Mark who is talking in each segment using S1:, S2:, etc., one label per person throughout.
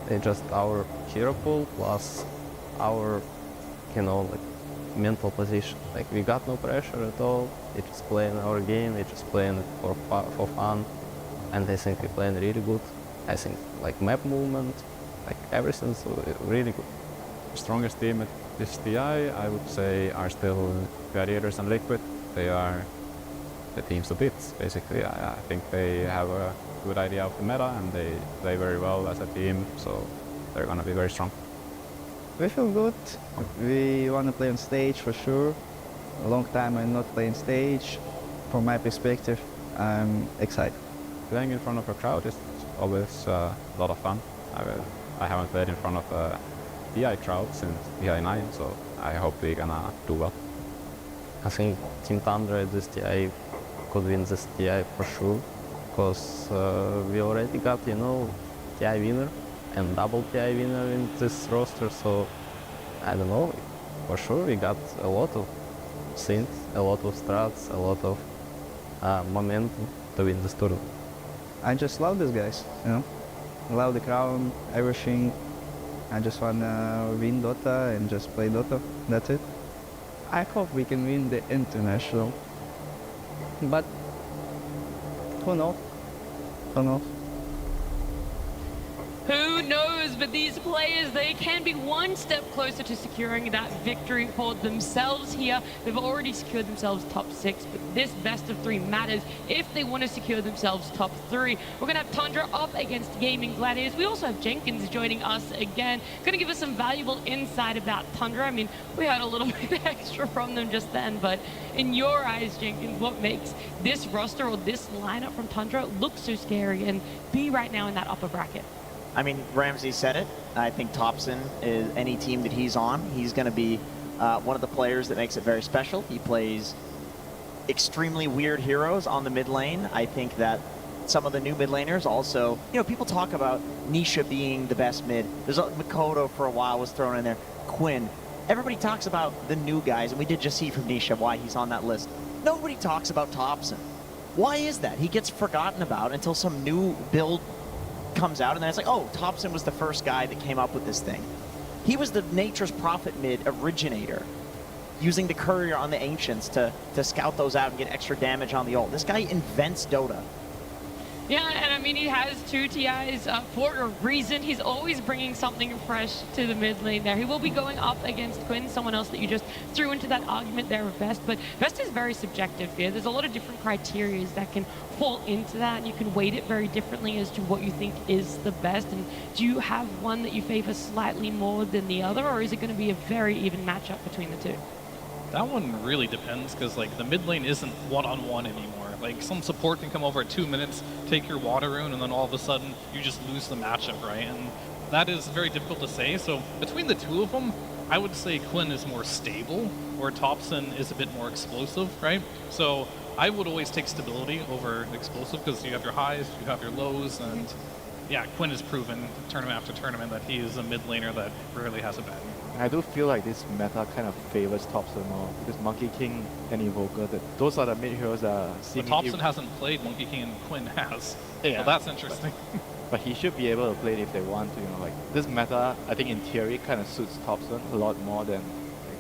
S1: It's just our hero pool plus our, like mental position. Like we got no pressure at all. We just playing our game. We just playing it for fun, and I think we playing really good. I think like map movement, like everything's really good.
S2: Strongest team at this TI, I would say, are still Gladiators and Liquid. They are the teams to beat, basically. I think they have a good idea of the meta and they play very well as a team, so they're gonna be very strong.
S3: We feel good. We want to play on stage for sure. A long time I'm not playing stage. From my perspective, I'm excited.
S2: Playing in front of a crowd is always a lot of fun. I haven't played in front of a TI crowd since TI 9, so I hope we're gonna do well.
S1: I think Team Tundra at this TI could win this TI for sure, because we already got, TI winner and double TI winner in this roster, so I don't know, for sure we got a lot of things, a lot of strats, a lot of momentum to win this tournament.
S3: I just love these guys, love the crown, everything. I just want to win Dota and just play Dota. That's it. I hope we can win the international. But who knows? Who knows?
S4: Who knows, but these players, they can be one step closer to securing that victory for themselves here. They've already secured themselves top 6, but this best of 3 matters if they want to secure themselves top 3. We're going to have Tundra up against Gaming Gladiators. We also have Jenkins joining us again. Going to give us some valuable insight about Tundra. I mean, we had a little bit extra from them just then, but in your eyes, Jenkins, what makes this roster or this lineup from Tundra look so scary and be right now in that upper bracket?
S5: I mean, Ramsey said it. I think Tapson is any team that he's on. He's going to be one of the players that makes it very special. He plays extremely weird heroes on the mid lane. I think that some of the new mid laners also, people talk about Nisha being the best mid. There's Makoto for a while was thrown in there. Quinn. Everybody talks about the new guys, and we did just see from Nisha why he's on that list. Nobody talks about Tapson. Why is that? He gets forgotten about until some new build comes out, and then it's like, oh, Tapson was the first guy that came up with this thing. He was the Nature's Prophet mid originator, using the courier on the Ancients to scout those out and get extra damage on the ult. This guy invents Dota.
S4: Yeah, and I mean, he has 2 TIs for a reason. He's always bringing something fresh to the mid lane there. He will be going up against Quinn, someone else that you just threw into that argument there with Vest. But Vest is very subjective here. There's a lot of different criteria that can fall into that, and you can weight it very differently as to what you think is the best. And do you have one that you favor slightly more than the other, or is it going to be a very even matchup between the 2?
S6: That one really depends, because like the mid lane isn't one-on-one anymore. Like some support can come over at 2 minutes, take your water rune, and then all of a sudden you just lose the matchup, right? And that is very difficult to say. So between the 2 of them, I would say Quinn is more stable, where Tapson is a bit more explosive, right? So I would always take stability over explosive, because you have your highs, you have your lows, and yeah, Quinn has proven tournament after tournament that he is a mid laner that rarely has a bad game.
S7: I do feel like this meta kind of favors Tapson more, because Monkey King and Evoker, those are the mid heroes that are
S6: But Tapson hasn't played Monkey King and Quinn has.
S7: Yeah.
S6: So that's interesting.
S7: But he should be able to play it if they want to, like this meta, I think in theory kind of suits Tapson a lot more than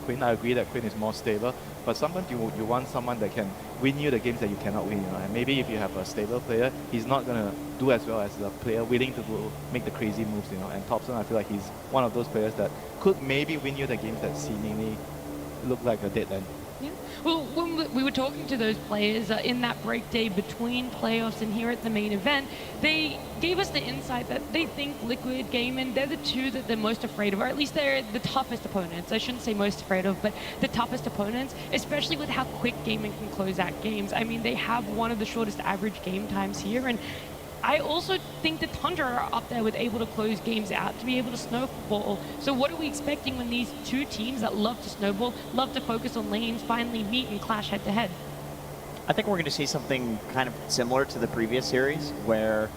S7: Quinn. I agree that Quinn is more stable, but sometimes you want someone that can win you the games that you cannot win, and maybe if you have a stable player, he's not gonna do as well as the player willing to make the crazy moves, and Tapson, I feel like he's one of those players that could maybe win you the games that seemingly look like a dead end.
S4: Yeah. Well, when we were talking to those players in that break day between playoffs and here at the main event, they gave us the insight that they think Liquid, Gaming, they're the 2 that they're most afraid of, or at least they're the toughest opponents. I shouldn't say most afraid of, but the toughest opponents, especially with how quick Gaming can close out games. I mean, they have one of the shortest average game times here, and I also think that Tundra are up there with able to close games out, to be able to snowball. So what are we expecting when these 2 teams that love to snowball, love to focus on lanes, finally meet and clash head to head?
S5: I think we're going to see something kind of similar to the previous series, where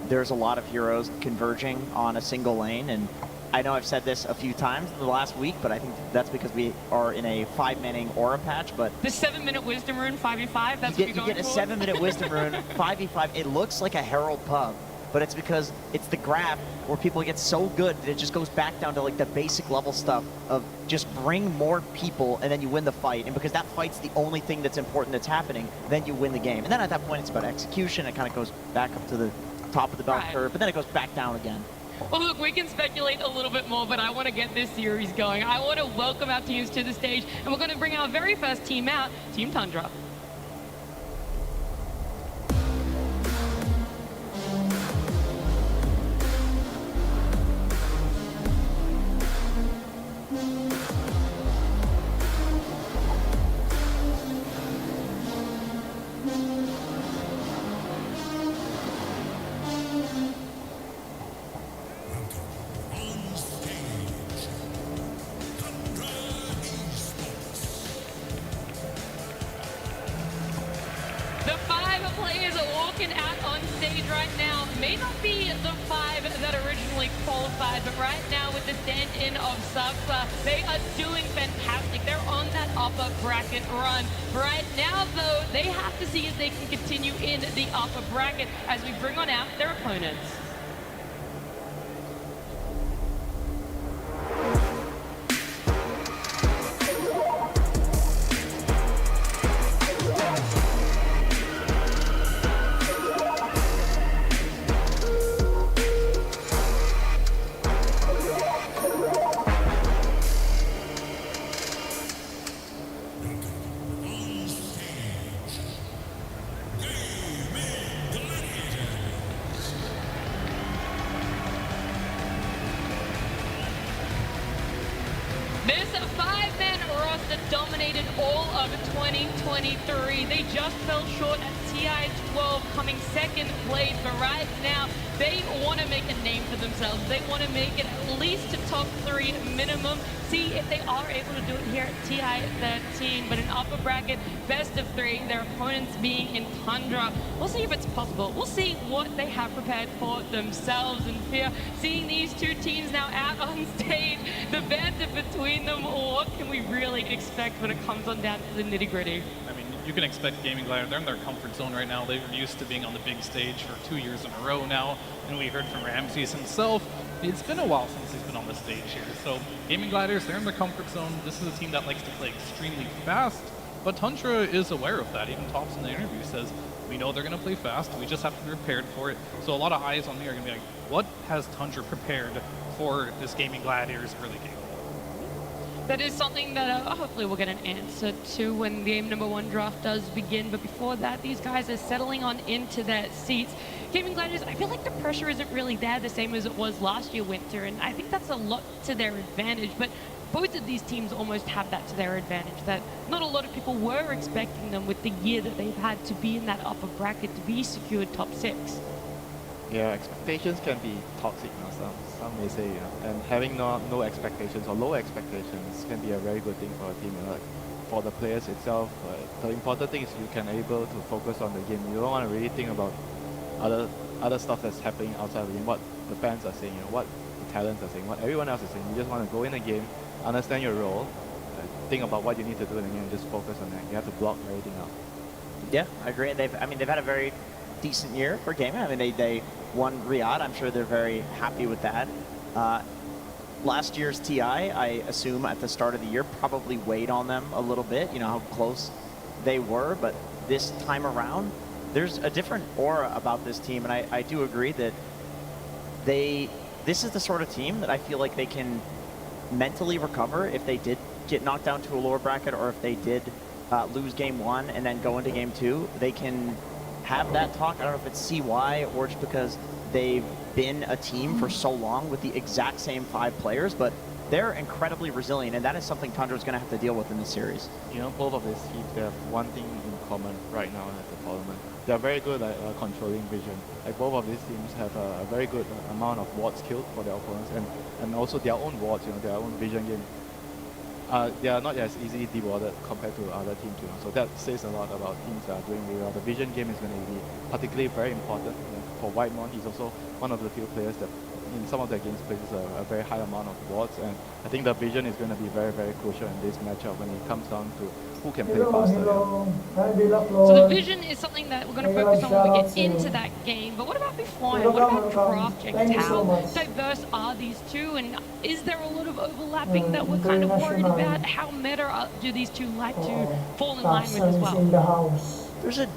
S5: there's a lot of heroes converging on a single lane, and I know I've said this a few times in the last week, but I think that's because we are in a 5-manning aura patch. But
S4: the 7-minute wisdom rune, 5v5, that's what you're going for?
S5: You get a 7-minute wisdom rune, 5v5. It looks like a Herald pub, but it's because it's the graph where people get so good that it just goes back down to like the basic level stuff of just bring more people and then you win the fight. And because that fight's the only thing that's important that's happening, then you win the game. And then at that point, it's about execution. It kind of goes back up to the top of the bell curve, but then it goes back down again.
S4: Well, look, we can speculate a little bit more, but I want to get this series going. I want to welcome our teams to the stage, and we're going to bring our very first team out, Team Tundra. The 5 players are walking out on stage right now. May not be the 5 that originally qualified, but right now with the stand-in of Sapsa, they are doing fantastic. They're on that upper bracket run. Right now, though, they have to see if they can continue in the upper bracket as we bring on out their opponents. This 5-man roster dominated all of 2023. They just fell short at TI 12, coming second place, but right now they want to make a name for themselves. They want to make it at least to top 3 minimum. See if they are able to do it here at TI 13, but in upper bracket, best of 3, their opponents being in Tundra. We'll see if it's possible. We'll see what they have prepared for themselves in fear. Seeing these two teams now out on stage, the banter between them, what can we really expect when it comes on down to the nitty-gritty?
S6: I mean, you can expect Gaming Glider. They're in their comfort zone right now. They're used to being on the big stage for 2 years in a row now. And we heard from Ramses himself, it's been a while since he's been on the stage here. So Gaming Gliders, they're in their comfort zone. This is a team that likes to play extremely fast, but Tundra is aware of that. Even Tapson in the interview says, we know they're going to play fast. We just have to be prepared for it. So a lot of eyes on me are going to be like, what has Tundra prepared for this Gaming Gladiators early game?
S4: That is something that hopefully we'll get an answer to when game number 1 draft does begin. But before that, these guys are settling on into their seats. Gaming Gliders, I feel like the pressure isn't really there the same as it was last year winter, and I think that's a lot to their advantage. But both of these teams almost have that to their advantage, that not a lot of people were expecting them with the year that they've had to be in that upper bracket, to be secured top 6.
S7: Yeah, expectations can be toxic, you know, some may say, you know, and having no expectations or low expectations can be a very good thing for a team. You know, like for the players itself, the important thing is you can able to focus on the game. You don't want to really think about other stuff that's happening outside of the game, what the fans are saying, you know, what the talents are saying, what everyone else is saying. You just want to go in the game, understand your role, think about what you need to do in the game, and just focus on that. You have to block everything out.
S5: Yeah, I agree. They've had a very decent year for gaming. I mean, they won Riyadh. I'm sure they're very happy with that. Last year's TI, I assume at the start of the year, probably weighed on them a little bit, you know, how close they were. But this time around, there's a different aura about this team. And I do agree that this is the sort of team that I feel like they can mentally recover if they did get knocked down to a lower bracket, or if they did lose game 1 and then go into game 2. They can have that talk. I don't know if it's CY or just because they've been a team for so long with the exact same 5 players, but they're incredibly resilient, and that is something Tundra's going to have to deal with in this series.
S7: You know, both of these teams, they have one thing in common right now at the tournament. They're very good at controlling vision. Like both of these teams have a very good amount of wards killed for their opponents, and also their own wards, you know, their own vision game. They are not as easily dewarded compared to other teams, you know. So that says a lot about teams that are doing really well. The vision game is going to be particularly very important. You know, for Whitemon, he's also one of the few players that in some of their games places a very high amount of wards, and I think the vision is going to be very, very crucial in this matchup when it comes down to who can play faster.
S4: So the vision is something that we're going to focus on when we get into that game. But what about beforehand? What about projects? How diverse are these two? And is there a lot of overlapping that we're kind of worried about? How meta do these two like to fall in line with as well?
S5: There's a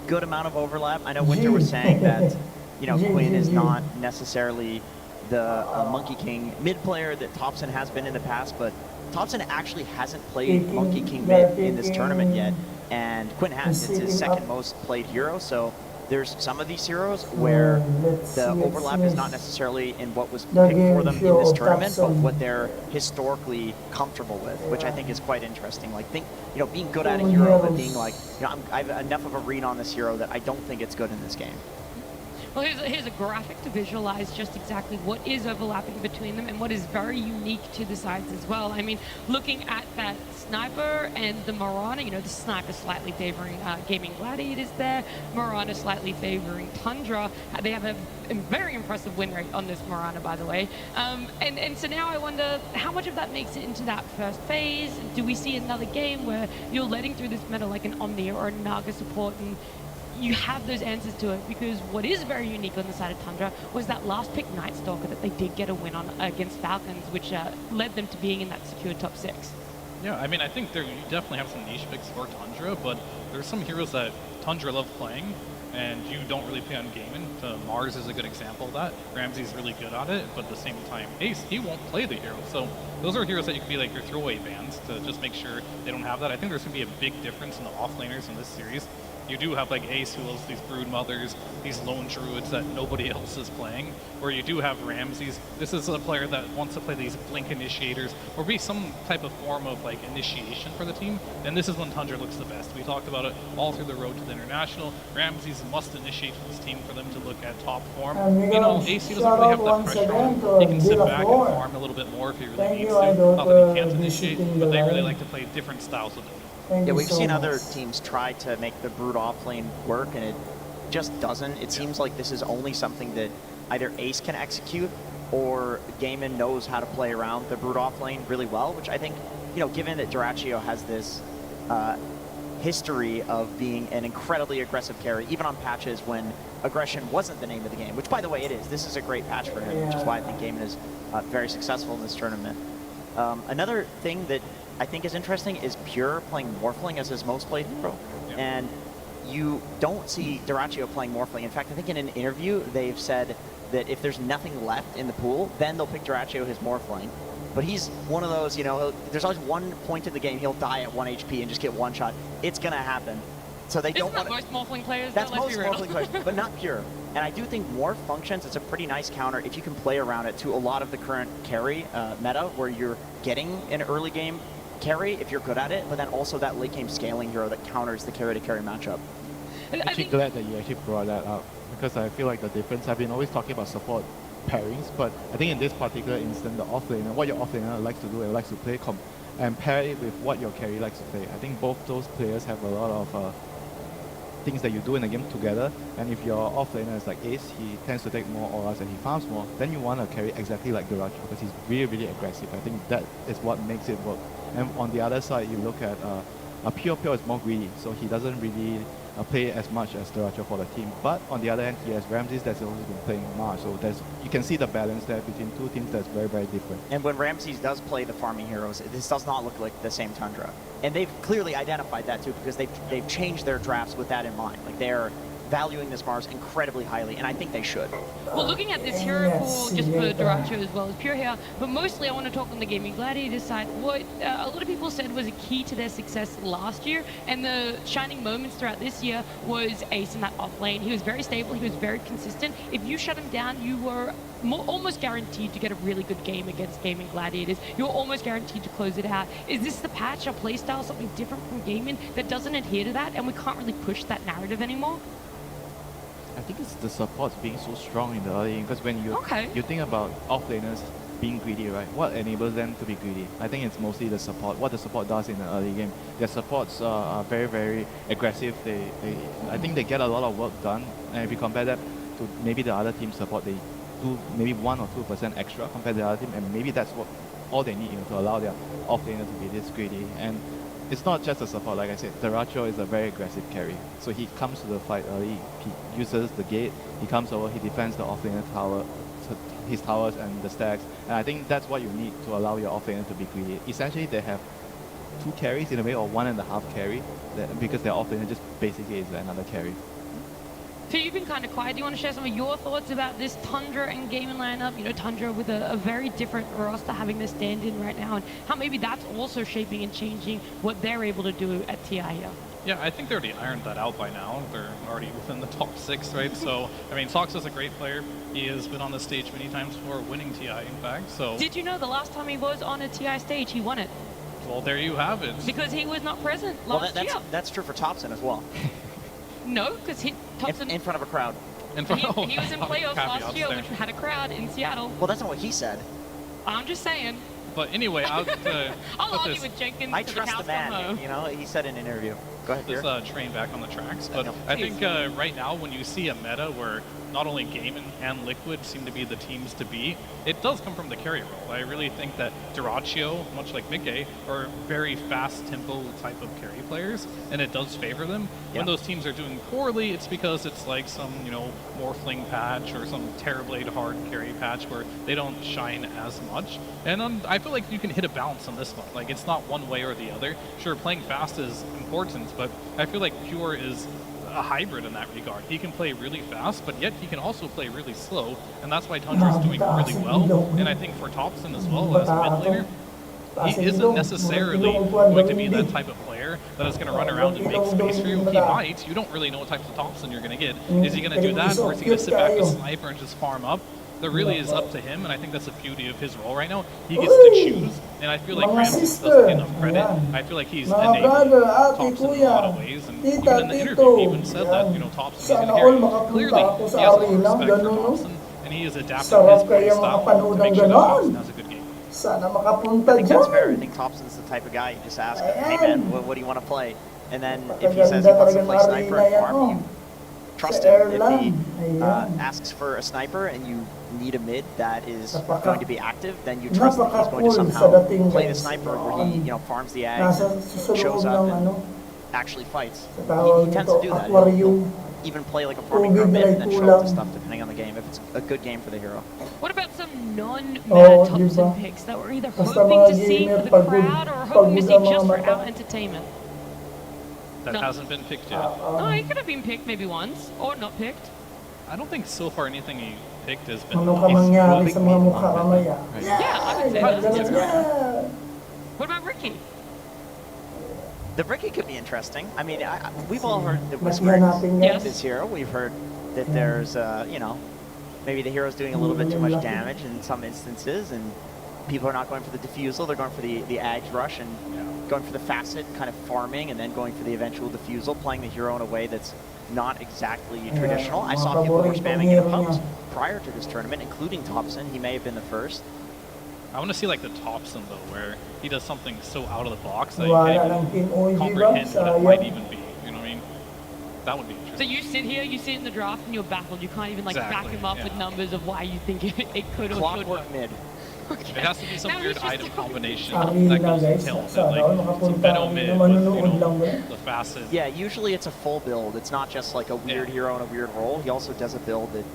S5: good amount of overlap. I know Winter was saying that, you know, Quinn is not necessarily the Monkey King mid player that Tapson has been in the past, but Tapson actually hasn't played Monkey King mid in this tournament yet, and Quinn has. It's his second most played hero, so there's some of these heroes where the overlap is not necessarily in what was picked for them in this tournament, but what they're historically comfortable with, which I think is quite interesting. Like, you know, being good at a hero, but being like, you know, I have enough of a read on this hero that I don't think it's good in this game.
S4: Well, here's a graphic to visualize just exactly what is overlapping between them and what is very unique to the sides as well. I mean, looking at that Sniper and the Marana, you know, the Sniper slightly favoring Gaming Gladiators there, Marana slightly favoring Tundra. They have a very impressive win rate on this Marana, by the way. And so now I wonder how much of that makes it into that first phase. Do we see another game where you're letting through this meta like an Omnia or a Naga support, and you have those answers to it? Because what is very unique on the side of Tundra was that last pick Night Stalker that they did get a win on against Falcons, which led them to being in that secure top 6.
S6: Yeah, I mean, I think you definitely have some niche picks for Tundra, but there's some heroes that Tundra love playing, and you don't really play on Gaming. Mars is a good example of that. Ramsey's really good at it, but at the same time, Ace, he won't play the hero. So those are heroes that you can be like your throwaway bans to just make sure they don't have that. I think there's going to be a big difference in the offlaners in this series. You do have like Ace, who has these Brood Mothers, these Lone Druids that nobody else is playing, where you do have Ramses. This is a player that wants to play these Blink Initiators, or be some type of form of like initiation for the team, and this is when Tundra looks the best. We talked about it all through the road to the International. Ramses must initiate for this team for them to look at top form. You know, Ace, he doesn't really have that pressure on him. He can sit back and farm a little bit more if he really needs to. Not that he can't initiate, but they really like to play different styles of it.
S5: Yeah, we've seen other teams try to make the Brood offlane work, and it just doesn't. It seems like this is only something that either Ace can execute, or Gaiman knows how to play around the Brood offlane really well, which I think, you know, given that Duraccio has this history of being an incredibly aggressive carry, even on patches when aggression wasn't the name of the game, which, by the way, it is. This is a great patch for him, which is why I think Gaiman is very successful in this tournament. Another thing that I think is interesting is Pure playing Morphling as his most played hero. Yep. And you don't see Duraccio playing Morphling. In fact, I think in an interview they've said that if there's nothing left in the pool, then they'll pick Duraccio his Morphling. But he's one of those, you know, there's always one point in the game he'll die at 1 HP and just get one shot. It's going to happen. So they don't want
S4: most Morphling players?
S5: That's most Morphling players, but not Pure. And I do think Morph functions, it's a pretty nice counter if you can play around it to a lot of the current carry meta, where you're getting an early game carry if you're good at it, but then also that late game scaling hero that counters the carry to carry matchup.
S7: I'm actually glad that you actually brought that up, because I feel like the difference, I've been always talking about support pairings, but I think in this particular instance, the offlaner, what your offlaner likes to do and likes to play, and pair it with what your carry likes to play. I think both those players have a lot of things that you do in the game together, and if your offlaner is like Ace, he tends to take more auras and he farms more, then you want to carry exactly like Duraccio, because he's really, really aggressive. I think that is what makes it work. And on the other side, you look at Pure is more greedy, so he doesn't really play as much as Duraccio for the team. But on the other hand, he has Ramses that's always been playing Mars, so you can see the balance there between two teams that's very, very different.
S5: And when Ramses does play the farming heroes, this does not look like the same Tundra. And they've clearly identified that too, because they've changed their drafts with that in mind. Like, they're valuing this Mars incredibly highly, and I think they should.
S4: Well, looking at this hero pool, just for Duraccio as well as Pure here, but mostly I want to talk on the Gaming Gladiator side. What a lot of people said was a key to their success last year, and the shining moments throughout this year was Ace in that off lane. He was very stable, he was very consistent. If you shut him down, you were almost guaranteed to get a really good game against Gaming Gladiators. You're almost guaranteed to close it out. Is this the patch or playstyle, something different from Gaming that doesn't adhere to that, and we can't really push that narrative anymore?
S7: I think it's the supports being so strong in the early game, because when you think about offlaners being greedy, right? What enables them to be greedy? I think it's mostly the support. What the support does in the early game. Their supports are very, very aggressive. I think they get a lot of work done, and if you compare that to maybe the other team support, they do maybe 1 or 2% extra compared to the other team, and maybe that's what all they need, to allow their offlaner to be this greedy. And it's not just a support, like I said. Dyrachyo is a very aggressive carry, so he comes to the fight early. He uses the gate. He comes over. He defends the offlaner tower, his towers and the stacks. And I think that's what you need to allow your offlaner to be greedy. Essentially, they have 2 carries in a way, or 1.5 carry, because their offlaner just basically is another carry.
S4: So you've been kind of quiet. Do you want to share some of your thoughts about this Tundra and Gaming lineup? You know, Tundra with a very different roster having their stand-in right now, and how maybe that's also shaping and changing what they're able to do at TI here.
S6: Yeah, I think they already ironed that out by now. They're already within the top 6, right? So, I mean, Sox is a great player. He has been on the stage many times before, winning TI, in fact. So.
S4: Did you know the last time he was on a TI stage, he won it?
S6: Well, there you have it.
S4: Because he was not present last year.
S5: That's true for Tapson as well.
S4: No, because Tapson
S5: in front of a crowd.
S4: he was in playoffs last year, which had a crowd in Seattle.
S5: Well, that's not what he said.
S4: I'm just saying.
S6: But anyway, I'll
S4: argue with Jenkins.
S5: I trust the man. You know, he said in an interview. Go ahead,
S6: this train back on the tracks. But I think right now, when you see a meta where not only Gaming and Liquid seem to be the teams to be, it does come from the carry role. I really think that Dyrachyo, much like Mickey, are very fast tempo type of carry players, and it does favor them. Yeah. When those teams are doing poorly, it's because it's like some, Morphling patch or some Terrorblade hard carry patch where they don't shine as much. And I feel like you can hit a balance on this one. Like, it's not one way or the other. Sure, playing fast is important, but I feel like Pure is a hybrid in that regard. He can play really fast, but yet he can also play really slow, and that's why Tundra is doing really well. And I think for Tapson as well as mid laner, he isn't necessarily going to be that type of player that is going to run around and make space for you. He might. You don't really know what type of Tapson you're going to get. Is he going to do that, or is he going to sit back with Sniper and just farm up? That really is up to him, and I think that's the beauty of his role right now. He gets to choose, and I feel like Ramsey doesn't get enough credit. I feel like he's enabling Tapson in a lot of ways, and even in the interview, he even said that, Tapson, he's going to hear it. Clearly, he has a lot of respect for Tapson, and he is adapting his play style to make sure that Tapson has a good game.
S5: I think that's fair. I think Tapson's the type of guy you just ask him, hey man, what do you want to play? And then if he says he wants to play Sniper and farm, you trust him. If he asks for a sniper and you need a mid that is going to be active, then you trust that he's going to somehow play the sniper where he farms the ag, shows up, and actually fights. He tends to do that. He'll even play like a farming girl mid and then show up to stuff depending on the game if it's a good game for the hero.
S4: What about some non-meta Tapson picks that we're either hoping to see for the crowd or hoping to see just for our entertainment?
S6: That hasn't been picked yet.
S4: No, he could have been picked maybe once, or not picked.
S6: I don't think so far anything he picked has been.
S4: Yeah, I would say that. What about Ricky?
S5: The Ricky could be interesting. I mean, we've all heard the whispers this hero. We've heard that there's, maybe the hero's doing a little bit too much damage in some instances, and people are not going for the defusal. They're going for the Ags rush and going for the facet, kind of farming, and then going for the eventual defusal, playing the hero in a way that's not exactly traditional. I saw people were spamming in pumps prior to this tournament, including Tapson. He may have been the first.
S6: I want to see like the Tapson though, where he does something so out of the box that you can't even comprehend what it might even be. You know what I mean? That would be interesting.
S4: So you sit here, you sit in the draft, and you're baffled. You can't even like back him up with numbers of why you think it could or should work.
S5: Mid.
S4: Okay.
S6: It has to be some weird item combination that goes into like some Venom mid with the facet.
S5: Yeah, usually it's a full build. It's not just like a weird hero in a weird role. He also does a build that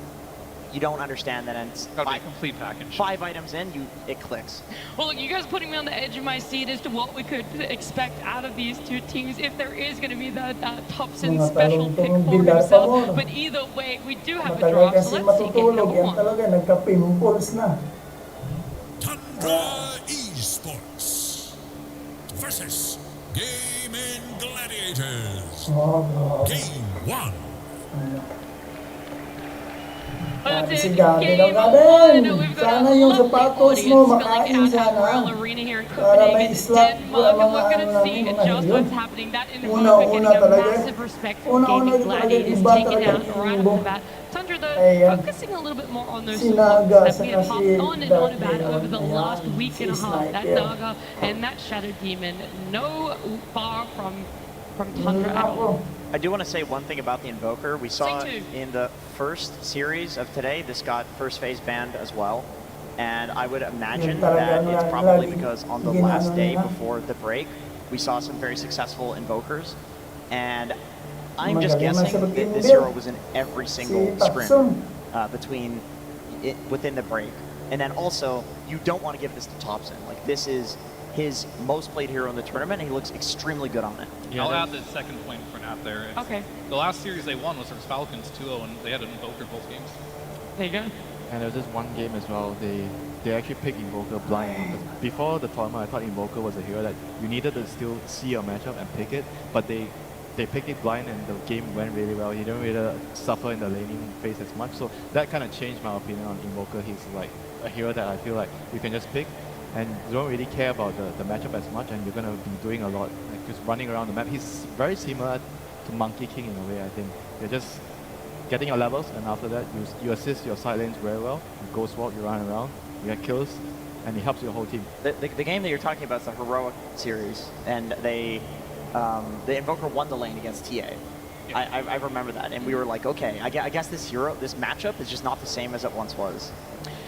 S5: you don't understand that ends.
S6: Gotta be a complete package.
S5: 5 items in, it clicks.
S4: Well, look, you guys putting me on the edge of my seat as to what we could expect out of these two teams if there is going to be that Tapson special pick for himself. But either way, we do have a draft, so let's see game number 1.
S8: Tundra Esports versus Gaming Gladiators. Game 1.
S3: Sigado ka din. Sana yung sapatos mo makain sana. Para may slot para mga ano namin mga hero. Una-una talaga. Una-una talaga iba talaga yung bo.
S4: Tundra, though, focusing a little bit more on those supports that we have hopped on and on about over the last week and a half. That Naga and that Shadow Demon, no far from Tundra at all.
S5: I do want to say one thing about the Invoker. We saw
S4: Say two.
S5: in the first series of today, this got first phase banned as well. And I would imagine that it's probably because on the last day before the break, we saw some very successful Invokers. And I'm just guessing that this hero was in every single scrim within the break. And then also, you don't want to give this to Tapson. Like, this is his most played hero in the tournament, and he looks extremely good on it.
S6: Yeah, I'll add the second point for Nat there.
S4: Okay.
S6: The last series they won was versus Falcons 2-0, and they had an Invoker both games.
S4: There you go.
S7: And there was this one game as well, they actually picked Invoker blind. Before the tournament, I thought Invoker was a hero that you needed to still see your matchup and pick it, but they picked it blind and the game went really well. He didn't really suffer in the laning phase as much, so that kind of changed my opinion on Invoker. He's like a hero that I feel like you can just pick and you don't really care about the matchup as much, and you're going to be doing a lot, like just running around the map. He's very similar to Monkey King in a way, I think. You're just getting your levels, and after that, you assist your side lanes very well. You go swap, you run around, you get kills, and it helps your whole team.
S5: The game that you're talking about is the Heroic series, and the Invoker won the lane against TA.
S6: Yeah.
S5: I remember that, and we were like, okay, I guess this matchup is just not the same as it once was.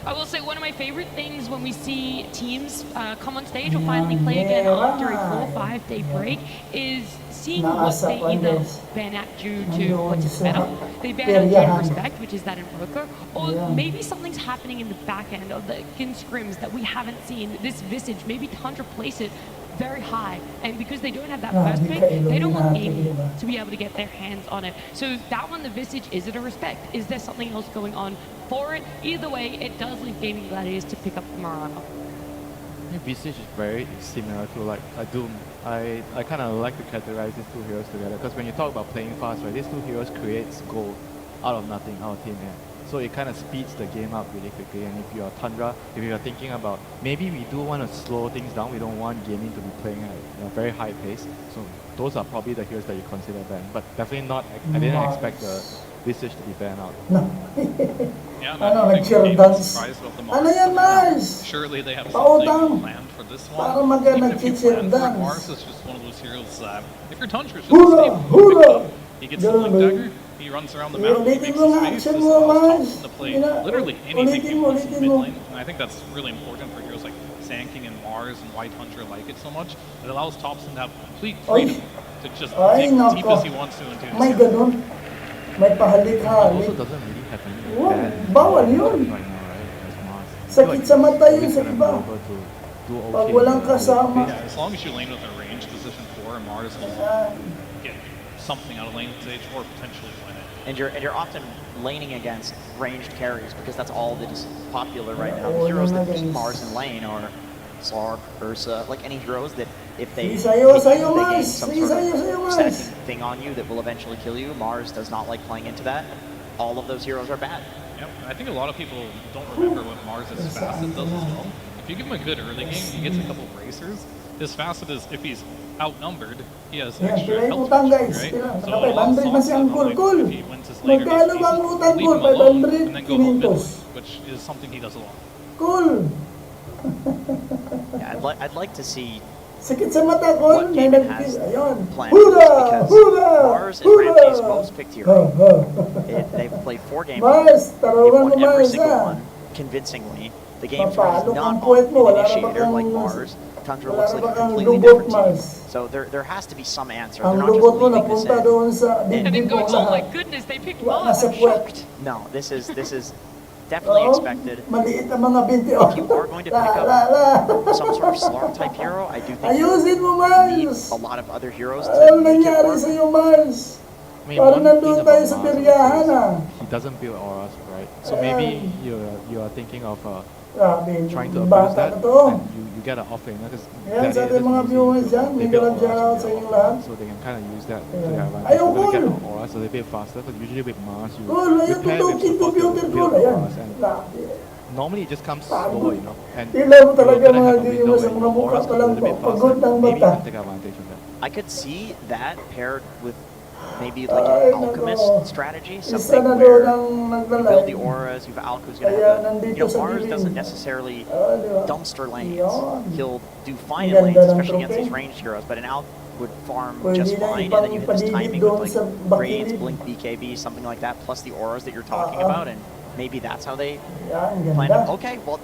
S4: I will say one of my favorite things when we see teams come on stage or finally play again after a 4 or 5 day break is seeing what they either ban out due to what's its meta, they ban out due to respect, which is that Invoker, or maybe something's happening in the back end of the scrims that we haven't seen. This Visage, maybe Tundra place it very high, and because they don't have that first pick, they don't want Amy to be able to get their hands on it. So that one, the Visage, is it a respect? Is there something else going on for it? Either way, it does leave Gaming Gladiators to pick up the Marana.
S7: Visage is very similar to like a Doom. I kind of like to categorize these two heroes together, because when you talk about playing fast, right, these two heroes creates gold out of nothing, out of thin air. So it kind of speeds the game up really quickly. And if you're Tundra, if you're thinking about maybe we do want to slow things down, we don't want gaming to be playing at a very high pace. So those are probably the heroes that you consider banned, but definitely not. I didn't expect the Visage to be banned out.
S6: Yeah, I think surprised about the Mars. Surely they have something planned for this one. Even if you plan for it, Mars is just one of those heroes that, if you're Tundra, it's just stable. He gets the Blink Dagger, he runs around the map, he makes the space, this allows Tapson to play literally anything he wants in the mid lane. And I think that's really important for heroes like Sand King and Mars and why Tundra like it so much. It allows Tapson to have complete freedom to just dig deep as he wants to into his hero.
S7: It also doesn't really have any bad right now, right, as Mars.
S9: Sakit sa mata yun sa iba.
S7: Pag
S9: walang kasama.
S6: Yeah, as long as you lane with a range position 4, Mars will get something out of lane stage or potentially win it.
S5: And you're often laning against ranged carries because that's all that is popular right now. The heroes that beat Mars in lane are Slark, Ursa, like any heroes that if they gain some sort of stacking thing on you that will eventually kill you. Mars does not like playing into that. All of those heroes are bad.
S6: Yep, I think a lot of people don't remember what Mars' facet does as well. If you give him a good early game, he gets a couple bracers. His facet is, if he's outnumbered, he has extra health, right? So a lot of songs if he wins his laner game, leave him alone, and then go home mid, which is something he does a lot.
S9: Cool.
S5: Yeah, I'd like to see
S9: Sakit sa mata ko.
S5: what Gaming has planned for this, because Mars is Ramsey's most picked hero. They've played 4 games. They've won every single one convincingly. The games where he's not on an initiator like Mars, Tundra looks like a completely different team. So there has to be some answer. They're not just leaving this in.
S4: And then going, oh my goodness, they picked Mars. I'm shocked.
S5: No, this is definitely expected.
S9: Maliit ang mga binti.
S5: If you are going to pick up some sort of Slark type hero, I do think
S9: Ayusin mo,
S5: you need
S9: Mars.
S5: a lot of other heroes
S9: Ano
S5: to make it
S9: nangyari
S5: work.
S9: sa'yo, Mars?
S7: I mean,
S9: Parang
S7: one thing
S9: nandun
S7: about
S9: tayo sa
S7: Mars
S9: peryahan,
S7: is he doesn't build auras, right? So maybe you are thinking of trying to abuse
S9: bata
S7: that,
S9: na to.
S7: and you get an off laner, because
S9: Yan sa ating mga viewers dyan, may galang shoutout sa inyong lahat.
S7: so they can kind of use that to their advantage.
S9: Ayaw,
S7: You're gonna get
S9: cool.
S7: the auras a little bit faster, because usually with Mars you
S9: Cool, ayun,
S7: pair
S9: tutong
S7: with
S9: king
S7: support to
S9: computer
S7: build
S9: cool. Ayan.
S7: auras, and normally it just comes slower, you know, and
S9: Tila mo talaga
S7: you're gonna
S9: mga
S7: have a window
S9: viewers,
S7: where
S9: ang mga
S7: your
S9: mukha
S7: auras
S9: pa
S7: are a
S9: lang
S7: little bit
S9: pagod
S7: faster.
S9: ng
S7: Maybe you
S9: mata.
S7: can take advantage of that.
S5: I could see that paired with maybe like
S9: Ay,
S5: an alchemist
S9: nako.
S5: strategy,
S9: Isa
S5: something
S9: na doon
S5: where
S9: ang
S5: you
S9: naglalay.
S5: build the auras, you've Alk who's going to
S9: Kaya
S5: have
S9: nandito sa
S5: Mars
S9: dilim.
S5: doesn't necessarily
S9: Di ba?
S5: dumpster lanes.
S9: Yun.
S5: He'll do fine in
S9: Ganda
S5: lanes,
S9: ng
S5: especially against
S9: trophy.
S5: these ranged heroes, but an Alk would farm
S9: Pwede
S5: just
S9: na
S5: fine, and
S9: ibang
S5: then you hit this
S9: padilid
S5: timing
S9: doon
S5: with
S9: sa
S5: like Raids,
S9: bakilid.
S5: Blink BKB, something like that, plus the auras that you're talking about, and maybe that's how they
S9: Yan,
S5: plan
S9: ganda.
S5: it. Okay, well,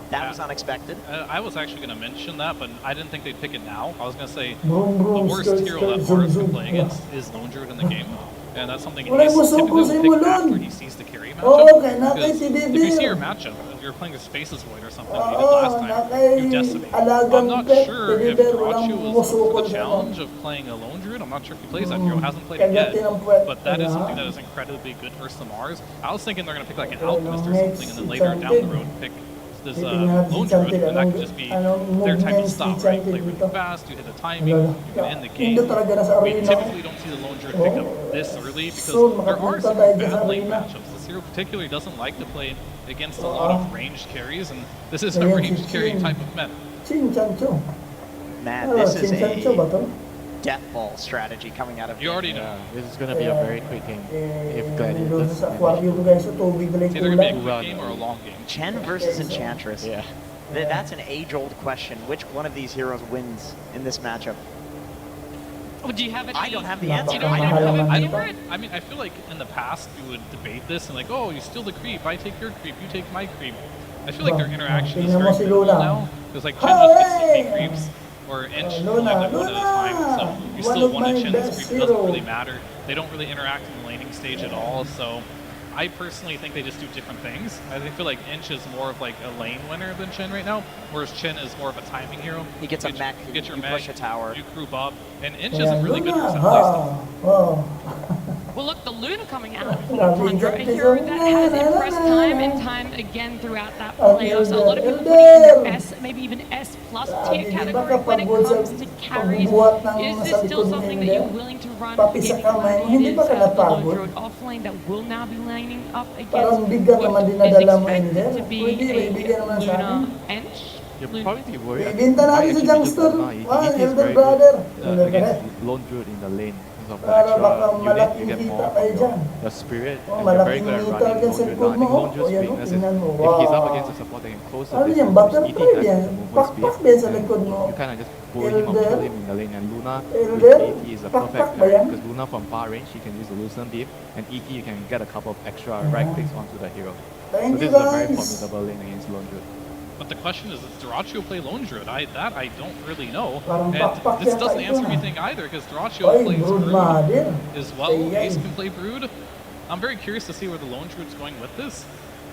S5: that was unexpected.
S6: I was actually going to mention that, but I didn't think they'd pick it now. I was going to say
S9: Vroom,
S6: the
S9: vroom,
S6: worst
S9: skirt,
S6: hero
S9: skirt,
S6: that
S9: zoom,
S6: Mars can
S9: zoom.
S6: play against is Lone Druid in the game. And that's something
S9: Wala
S6: he's
S9: mo
S6: typically
S9: suko sa
S6: will pick
S9: imo
S6: after
S9: nun.
S6: he sees the carry
S9: Oo,
S6: matchup.
S9: kay nakay
S6: Because
S9: si
S6: if you see
S9: Devil.
S6: your matchup, if you're playing a Spaces Void or something, like you did
S9: Oo,
S6: last time,
S9: nakay
S6: you decimate.
S9: alagang
S6: I'm not
S9: pet,
S6: sure if
S9: Devil, walang
S6: Dyrachyo is up
S9: musukol
S6: for the
S9: sa
S6: challenge of playing a Lone Druid. I'm not sure if he plays that hero, hasn't played it yet.
S9: Kagati ng puwet.
S6: But that is
S9: Kaya,
S6: something that is incredibly good versus the Mars. I was thinking they're going to pick like an
S9: Okay,
S6: Alchemist or
S9: next,
S6: something, and then
S9: si
S6: later down the
S9: Chanted.
S6: road pick this
S9: Titingnan natin
S6: Lone
S9: si
S6: Druid,
S9: Chanted.
S6: and that
S9: Anong-
S6: could just be
S9: anong
S6: their type of
S9: movements
S6: style,
S9: ni
S6: right?
S9: Chanted
S6: Play really
S9: dito?
S6: fast, you hit the timing, you can end the game.
S9: Hindi talaga nasa
S6: We
S9: arena.
S6: typically don't see the Lone Druid pick up this early because
S9: Soon,
S6: there are
S9: makapunta
S6: some
S9: tayo dyan sa
S6: bad lane
S9: arena.
S6: matchups. This hero particularly doesn't like to play against a lot of ranged carries, and this is a
S9: Ayan,
S6: ranged
S9: si
S6: carry
S9: Chin.
S6: type of meta.
S9: Chin Chancho.
S5: Man,
S9: Oh,
S5: this
S9: Chin
S5: is
S9: Chancho ba
S5: a
S9: to?
S5: death ball strategy coming out of
S6: You already know.
S7: Yeah, this is gonna be a very quick game. If
S9: Doon
S7: Gladiators
S9: sa aquarium guys, sa tubig na
S6: It's either going to be a
S9: kulay.
S6: quick game or a long game.
S5: Chen versus Enchantress.
S7: Yeah.
S5: That's an age-old question. Which one of these heroes wins in this matchup?
S4: Oh, do you have it?
S5: I don't have the answer.
S4: You know, I don't have it
S6: I
S4: favorite.
S6: mean, I feel like in the past you would debate this and like, oh, you steal the creep, I take your creep, you take my creep. I feel like their interaction is
S9: Tingnan mo
S6: very
S9: si
S6: minimal
S9: Luna.
S6: now because like Chen just gets the
S9: Hooray!
S6: big creeps or Inch
S9: Luna,
S6: will have like one at a time, so
S9: Luna!
S6: you
S9: One
S6: still
S9: of
S6: one
S9: my
S6: at Chen's
S9: best
S6: creep. It doesn't
S9: hero.
S6: really matter. They don't really interact in the laning stage at all. So I personally think they just do different things. I feel like Inch is more of like a lane winner than Chen right now, whereas Chen is more of a timing hero.
S5: He gets a
S6: You
S5: mech,
S6: you get your
S5: you
S6: mech,
S5: push a tower.
S6: you group up, and Inch
S9: Ayan,
S6: isn't really good for
S9: Luna,
S6: some playstyle.
S9: ha. Oh.
S4: Well, look, the Luna coming out.
S9: Grabe,
S4: Tundra, a
S9: exactly.
S4: hero that has
S9: Na, na,
S4: impressed
S9: na,
S4: time
S9: na.
S4: and time again throughout that
S9: Oh,
S4: playoffs. A lot of people
S9: Elder,
S4: putting in
S9: Elder.
S4: the S, maybe even S plus
S9: Grabe,
S4: tier
S9: di ba
S4: category when it
S9: kapag
S4: comes
S9: sa
S4: to carries.
S9: pagbubuhat ng
S4: Is
S9: sa
S4: this still
S9: likod
S4: something
S9: ng
S4: that you're
S9: Elder?
S4: willing to run?
S9: Papi sa
S4: Given
S9: kamay mo,
S4: Gladiators,
S9: hindi ba ka
S4: the Lone
S9: napagod?
S4: Druid offlane that will now be lining up against
S9: Parang bigat naman
S4: what
S9: dinadala
S4: is
S9: mo,
S4: expected
S9: Elder.
S4: to be
S9: Pwede, may bigyan naman
S4: a
S9: sa akin.
S4: Luna Ench.
S7: You're
S4: Luna-
S7: probably worried.
S9: Ibenta natin sa Youngster. Ah,
S7: ET is
S9: Elder
S7: very
S9: brother.
S7: good
S9: Elder
S7: against
S9: brother.
S7: Lone Druid in the lane. Because of the
S9: Para baka
S7: extra unit,
S9: malaking
S7: you get
S9: kita
S7: more
S9: kayo
S7: from
S9: dyan.
S7: your spirit.
S9: Oh,
S7: And you're very
S9: malaking
S7: good at
S9: kita
S7: running
S9: dyan sa
S7: Lone Druid.
S9: likod
S7: Now, I think
S9: mo.
S7: Lone Druid's
S9: Oh, yan,
S7: weakness is
S9: tingnan mo.
S7: if he's up
S9: Wow.
S7: against a support that can close the
S9: Ano yan,
S7: distance,
S9: butterfly
S7: ET has
S9: yan.
S7: the movement
S9: Pakpak
S7: speed.
S9: yan sa
S7: and
S9: likod mo.
S7: You kind of just pull him or
S9: Elder.
S7: kill him in the lane. And Luna with
S9: Elder.
S7: AT is a perfect
S9: Pakpak ba yan?
S7: pairing because Luna from far range, she can use the Lucent Beam, and ET you can get a couple of extra right clicks onto the hero. So
S9: Thank you
S7: this is a very
S9: guys.
S7: formidable lane against Lone Druid.
S6: But the question is, does Dyrachyo play Lone Druid? I don't really know.
S9: Parang
S6: And
S9: pakpak
S6: this
S9: yata
S6: doesn't
S9: ito,
S6: answer
S9: ah.
S6: anything either, because Dyrachyo
S9: Oy,
S6: plays
S9: Brood
S6: Brood
S9: Mother.
S6: as well.
S9: Ayan.
S6: Ace can play Brood. I'm very curious to see where the Lone Druid's going with this.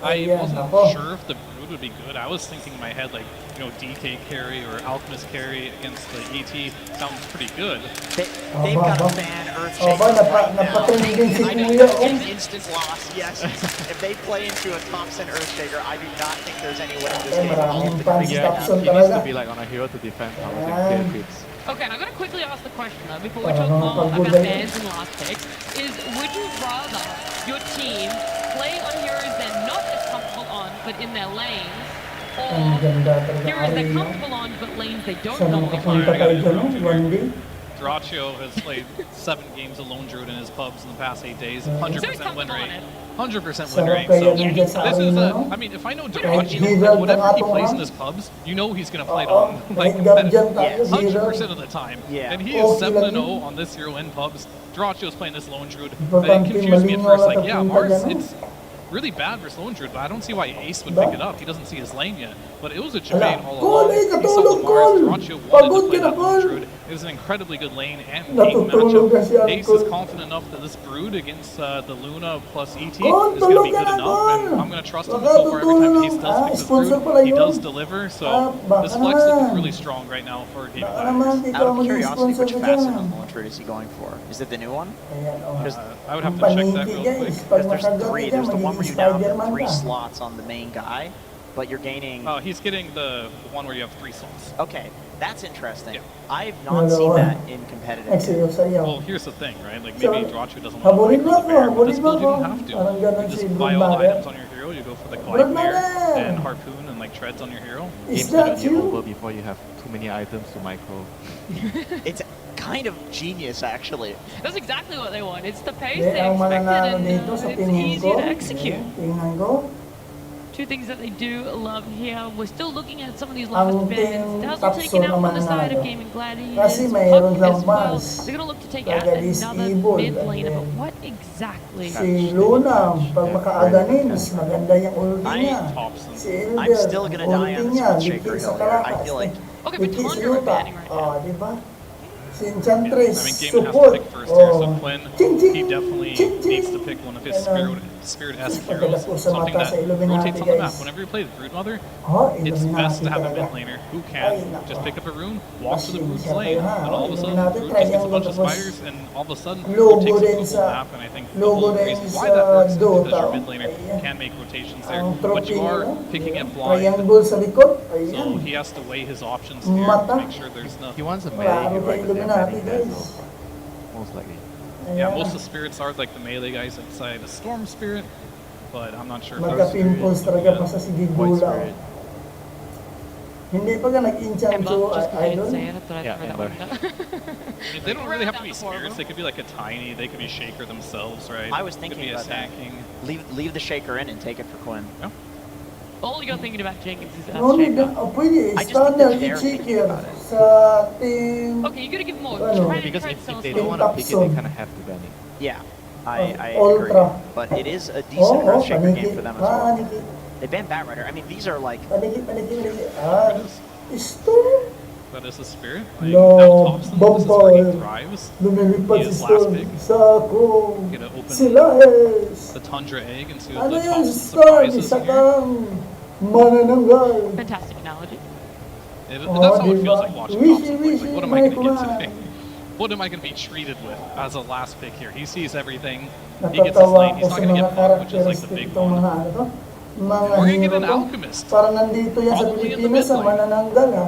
S6: I
S9: Ayan,
S6: wasn't
S9: ako.
S6: sure if the Brood would be good. I was thinking in my head, like, you know, DK carry or Alchemist carry against the ET sounds pretty good.
S5: They've got a fan Earthshaker right now.
S9: napatrending si
S5: I know
S9: Kuya.
S5: that's an instant loss, yes. If they play into a Tapson Earthshaker, I do not think there's any winning this
S9: Ay,
S5: game.
S9: maraming fans
S7: Yeah,
S9: Tapson
S7: he needs to
S9: talaga.
S7: be like on a hero to defend towers and
S9: Ayan.
S7: clear creeps.
S4: Okay, I'm going to quickly ask the question though, before we
S9: Para
S4: talk
S9: mga
S4: more about
S9: paggulay.
S4: bans and last picks, is would you rather your team play on heroes they're not as comfortable on, but in their lanes,
S9: Ang
S4: or
S9: ganda talaga
S4: heroes they're
S9: arena.
S4: comfortable on, but lanes they don't
S9: Saan
S4: normally
S9: makapunta
S4: play?
S9: tayo dyan, no? One day.
S6: Dyrachyo has played 7 games of Lone Druid in his pubs in the past 8 days.
S4: So
S6: 100%
S4: he's
S6: win
S4: comfortable on
S6: rate.
S4: it.
S6: 100% win
S9: Sarap
S6: rate.
S9: kaya
S6: So
S9: nandiyan sa
S6: this is
S9: arena,
S6: a,
S9: no?
S6: I mean, if I know
S9: Kahit
S6: Dyrachyo,
S9: Gerald
S6: whatever
S9: ng
S6: he
S9: atong
S6: plays
S9: ha?
S6: in his pubs, you know he's going to play it
S9: Oo,
S6: on like
S9: kahit guardian
S6: competitive.
S9: tayo,
S5: Yes.
S9: Gerald.
S6: 100% of the time.
S5: Yeah.
S6: And he is
S9: Okay
S6: 7-0
S9: lang
S6: on this hero in pubs. Dyrachyo is playing this Lone Druid. But it
S9: Importante
S6: confused me at
S9: malinaw
S6: first.
S9: na
S6: Like, yeah,
S9: tapunta
S6: Mars,
S9: dyan, no?
S6: it's really bad versus Lone Druid, but I don't see why Ace would
S9: Ba?
S6: pick it up. He doesn't see his lane yet. But it was a
S9: Ala,
S6: debate all
S9: Cole,
S6: along.
S9: eh,
S6: He saw
S9: natulog,
S6: the Mars,
S9: Cole.
S6: Dyrachyo wanted
S9: Pagod
S6: to play
S9: ka na,
S6: that Lone
S9: Cole.
S6: Druid. It was an incredibly good lane and game
S9: Natutulog na siya,
S6: matchup. Ace is
S9: Cole.
S6: confident enough that this Brood against the Luna plus ET
S9: Cole,
S6: is going to
S9: tulog
S6: be
S9: ka
S6: good
S9: na,
S6: enough.
S9: Cole.
S6: And I'm going to trust him
S9: Baka
S6: so far every time
S9: tutulog
S6: Ace
S9: ng-
S6: does pick this
S9: sponsor
S6: Brood.
S9: pala
S6: He
S9: yun.
S6: does deliver. So
S9: baka
S6: this flex looking
S9: naman.
S6: really strong right now for Game
S9: Baka naman,
S6: Gladiators.
S9: ikaw
S5: Out of
S9: maging
S5: curiosity,
S9: sponsor
S5: which
S9: ka
S5: facet
S9: dyan.
S5: of Lone Druid is he going for? Is it the new one?
S9: Ayan, oh.
S5: Because
S6: I would have
S9: Ang
S6: to check that
S9: paniki,
S6: real quick.
S9: guys. Pag
S5: there's
S9: makagat
S5: three.
S9: ka,
S5: There's the one where
S9: magiging
S5: you're down
S9: Spider-Man
S5: 3
S9: ka.
S5: slots on the main guy, but you're gaining...
S6: He's getting the one where you have 3 slots.
S5: Okay, that's interesting.
S6: Yeah.
S5: I've not
S9: Hello.
S5: seen that in competitive.
S9: Nagsayaw sayaw.
S6: Well, here's the thing, right? Like maybe
S9: So,
S6: Dyrachyo doesn't want to
S9: habulin
S6: play
S9: mo
S6: for the
S9: ako,
S6: bear, but this
S9: habulin
S6: build you
S9: mo
S6: don't
S9: ako.
S6: have to.
S9: Parang ganun
S6: You
S9: si
S6: just
S9: Brood
S6: buy all the
S9: Mother.
S6: items on your hero, you go for the
S9: Brood
S6: Glide Bear
S9: Mother.
S6: and Harpoon and like Treads on your hero.
S9: Is
S7: Game's
S9: that
S7: gonna be over
S9: you?
S7: before you have too many items to micro.
S5: It's kind of genius, actually.
S4: That's exactly what they want. It's the pace
S9: Hindi,
S4: they
S9: ang
S4: expected,
S9: mananalo
S4: and
S9: dito sa
S4: it's
S9: tingin
S4: easy
S9: ko.
S4: to execute.
S9: Tingnan ko.
S4: Two things that they do love here. We're still looking at some of these
S9: Ang
S4: last
S9: team
S4: defendants. Dazzle
S9: Tapson
S4: taken out from
S9: naman
S4: the side of
S9: nanalo.
S4: Game and Gladiators.
S9: Kasi mayroon
S4: Puck
S9: lang
S4: as well.
S9: Mars.
S4: They're going to look to take out
S9: Tagalis
S4: another
S9: Evil,
S4: mid
S9: and
S4: laner, but
S9: then
S4: what exactly?
S9: Si Luna, pag maka-aganin, mas maganda yung ulti niya. Si Elder,
S5: I'm still gonna die
S9: ulti
S5: on the
S9: niya,
S5: Split Shaker
S9: liki sa
S5: Hill here. I
S9: Caracas.
S5: feel like
S4: Okay, but
S9: Liki sa
S4: Tundra are
S9: Yuta.
S4: banning right now.
S9: Di ba? Si
S6: Yeah,
S9: Enchantress,
S6: I mean, Game has to
S9: support.
S6: pick first here, so
S9: Oh.
S6: Quinn,
S9: Ching, ching,
S6: he definitely
S9: ching, ching.
S6: needs to pick one of his spirit-esque
S9: Pagdala
S6: heroes,
S9: po sa
S6: something
S9: mata
S6: that
S9: sa Illuminati,
S6: rotates on the map.
S9: guys.
S6: Whenever you play the Broodmother,
S9: Oh,
S6: it's
S9: Illuminati
S6: best to have a
S9: talaga.
S6: mid laner who
S9: Ay,
S6: can
S9: nako.
S6: just pick up a rune, walk to the Brood's
S9: Pasensya
S6: lane,
S9: kayo, ha?
S6: and all of a sudden,
S9: Illuminati,
S6: Brood just gets a bunch of
S9: triangle,
S6: spiders, and all of a sudden,
S9: Logo
S6: Brood takes
S9: din
S6: the whole
S9: sa-
S6: map, and I think the
S9: logo
S6: whole
S9: din
S6: reason
S9: sa
S6: why that works is because
S9: Dota.
S6: your mid laner
S9: Ayan.
S6: can make rotations there,
S9: Ang
S6: but
S9: trophy
S6: you are
S9: nila,
S6: picking it blind,
S9: triangle sa likod.
S6: so
S9: Ayan.
S6: he has to weigh his options here to
S9: Mata.
S6: make sure there's
S7: He
S6: nothing.
S7: wants a melee
S9: Klaro
S7: hero,
S9: kay
S7: right? 'Cause they're
S9: Illuminati,
S7: banning that,
S9: guys.
S7: so most likely.
S6: Yeah,
S9: Ayan.
S6: most of the spirits are like the melee guys inside a storm spirit, but I'm not sure if those
S9: Magka-pimples talaga pa sa
S7: Void
S9: Sigigula.
S7: Spirit.
S9: Hindi pa ka nag-enchant
S4: Emma,
S9: to
S4: just go ahead
S9: idol.
S4: and say it. I thought I'd
S7: Yeah,
S4: throw that
S7: Ember.
S4: one down.
S6: They don't really have to be
S4: That's horrible.
S6: spirits. They could be like a tiny. They could be shaker themselves, right?
S5: I was
S6: Could
S5: thinking
S6: be a
S5: about that.
S6: Sand King.
S5: leave the Shaker in and take it for Quinn.
S4: All you're thinking about Jenkins is that
S9: No,
S4: shaker.
S9: pwede.
S5: I just think
S9: Standard
S5: that they're
S9: i-check
S5: thinking
S9: yan
S5: about it.
S9: sa team
S4: Okay, you gotta give more.
S9: Ano?
S4: Try to
S7: Because
S4: try to
S7: if
S4: sell
S7: they
S4: some.
S7: don't want to pick it, they
S9: Tapson.
S7: kind of have to ban it.
S5: Yeah, I
S9: Ultra.
S5: agree. But it is a decent Earthshaker game for them as well.
S9: Paniki.
S5: They banned Batrider. I mean, these are like
S9: Paniki. Ah, Storm.
S6: That is the spirit. Like,
S9: No,
S6: now Thompson, this is where he
S9: Bombal.
S6: thrives.
S9: Lumilipad
S6: He
S9: si
S6: is last
S9: Storm
S6: pick.
S9: sa ako.
S6: Gonna open
S9: Sila
S6: The Tundra egg and see what
S9: Ano
S6: the
S9: yan,
S6: Thompson
S9: Storm?
S6: surprises
S9: Isa
S6: here.
S9: kang manananggal.
S4: Fantastic analogy.
S6: That's how it
S9: diba?
S6: feels like watching
S9: Wishy,
S6: Thompson play.
S9: wishy,
S6: Like, what am I going to get
S9: may
S6: today? What am I going to be treated with as a last pick here? He sees everything. He gets his
S9: Natatawa
S6: lane.
S9: ko
S6: He's
S9: sa
S6: not going to
S9: mga
S6: get blocked, which is like the
S9: characteristic
S6: big
S9: itong
S6: one.
S9: mga ano to. Mga
S6: We're gonna get
S9: hero
S6: an
S9: to.
S6: alchemist.
S9: Parang nandito yan sa
S6: Probably in the
S9: Pilipinas sa
S6: mid lane.
S9: manananggal ha.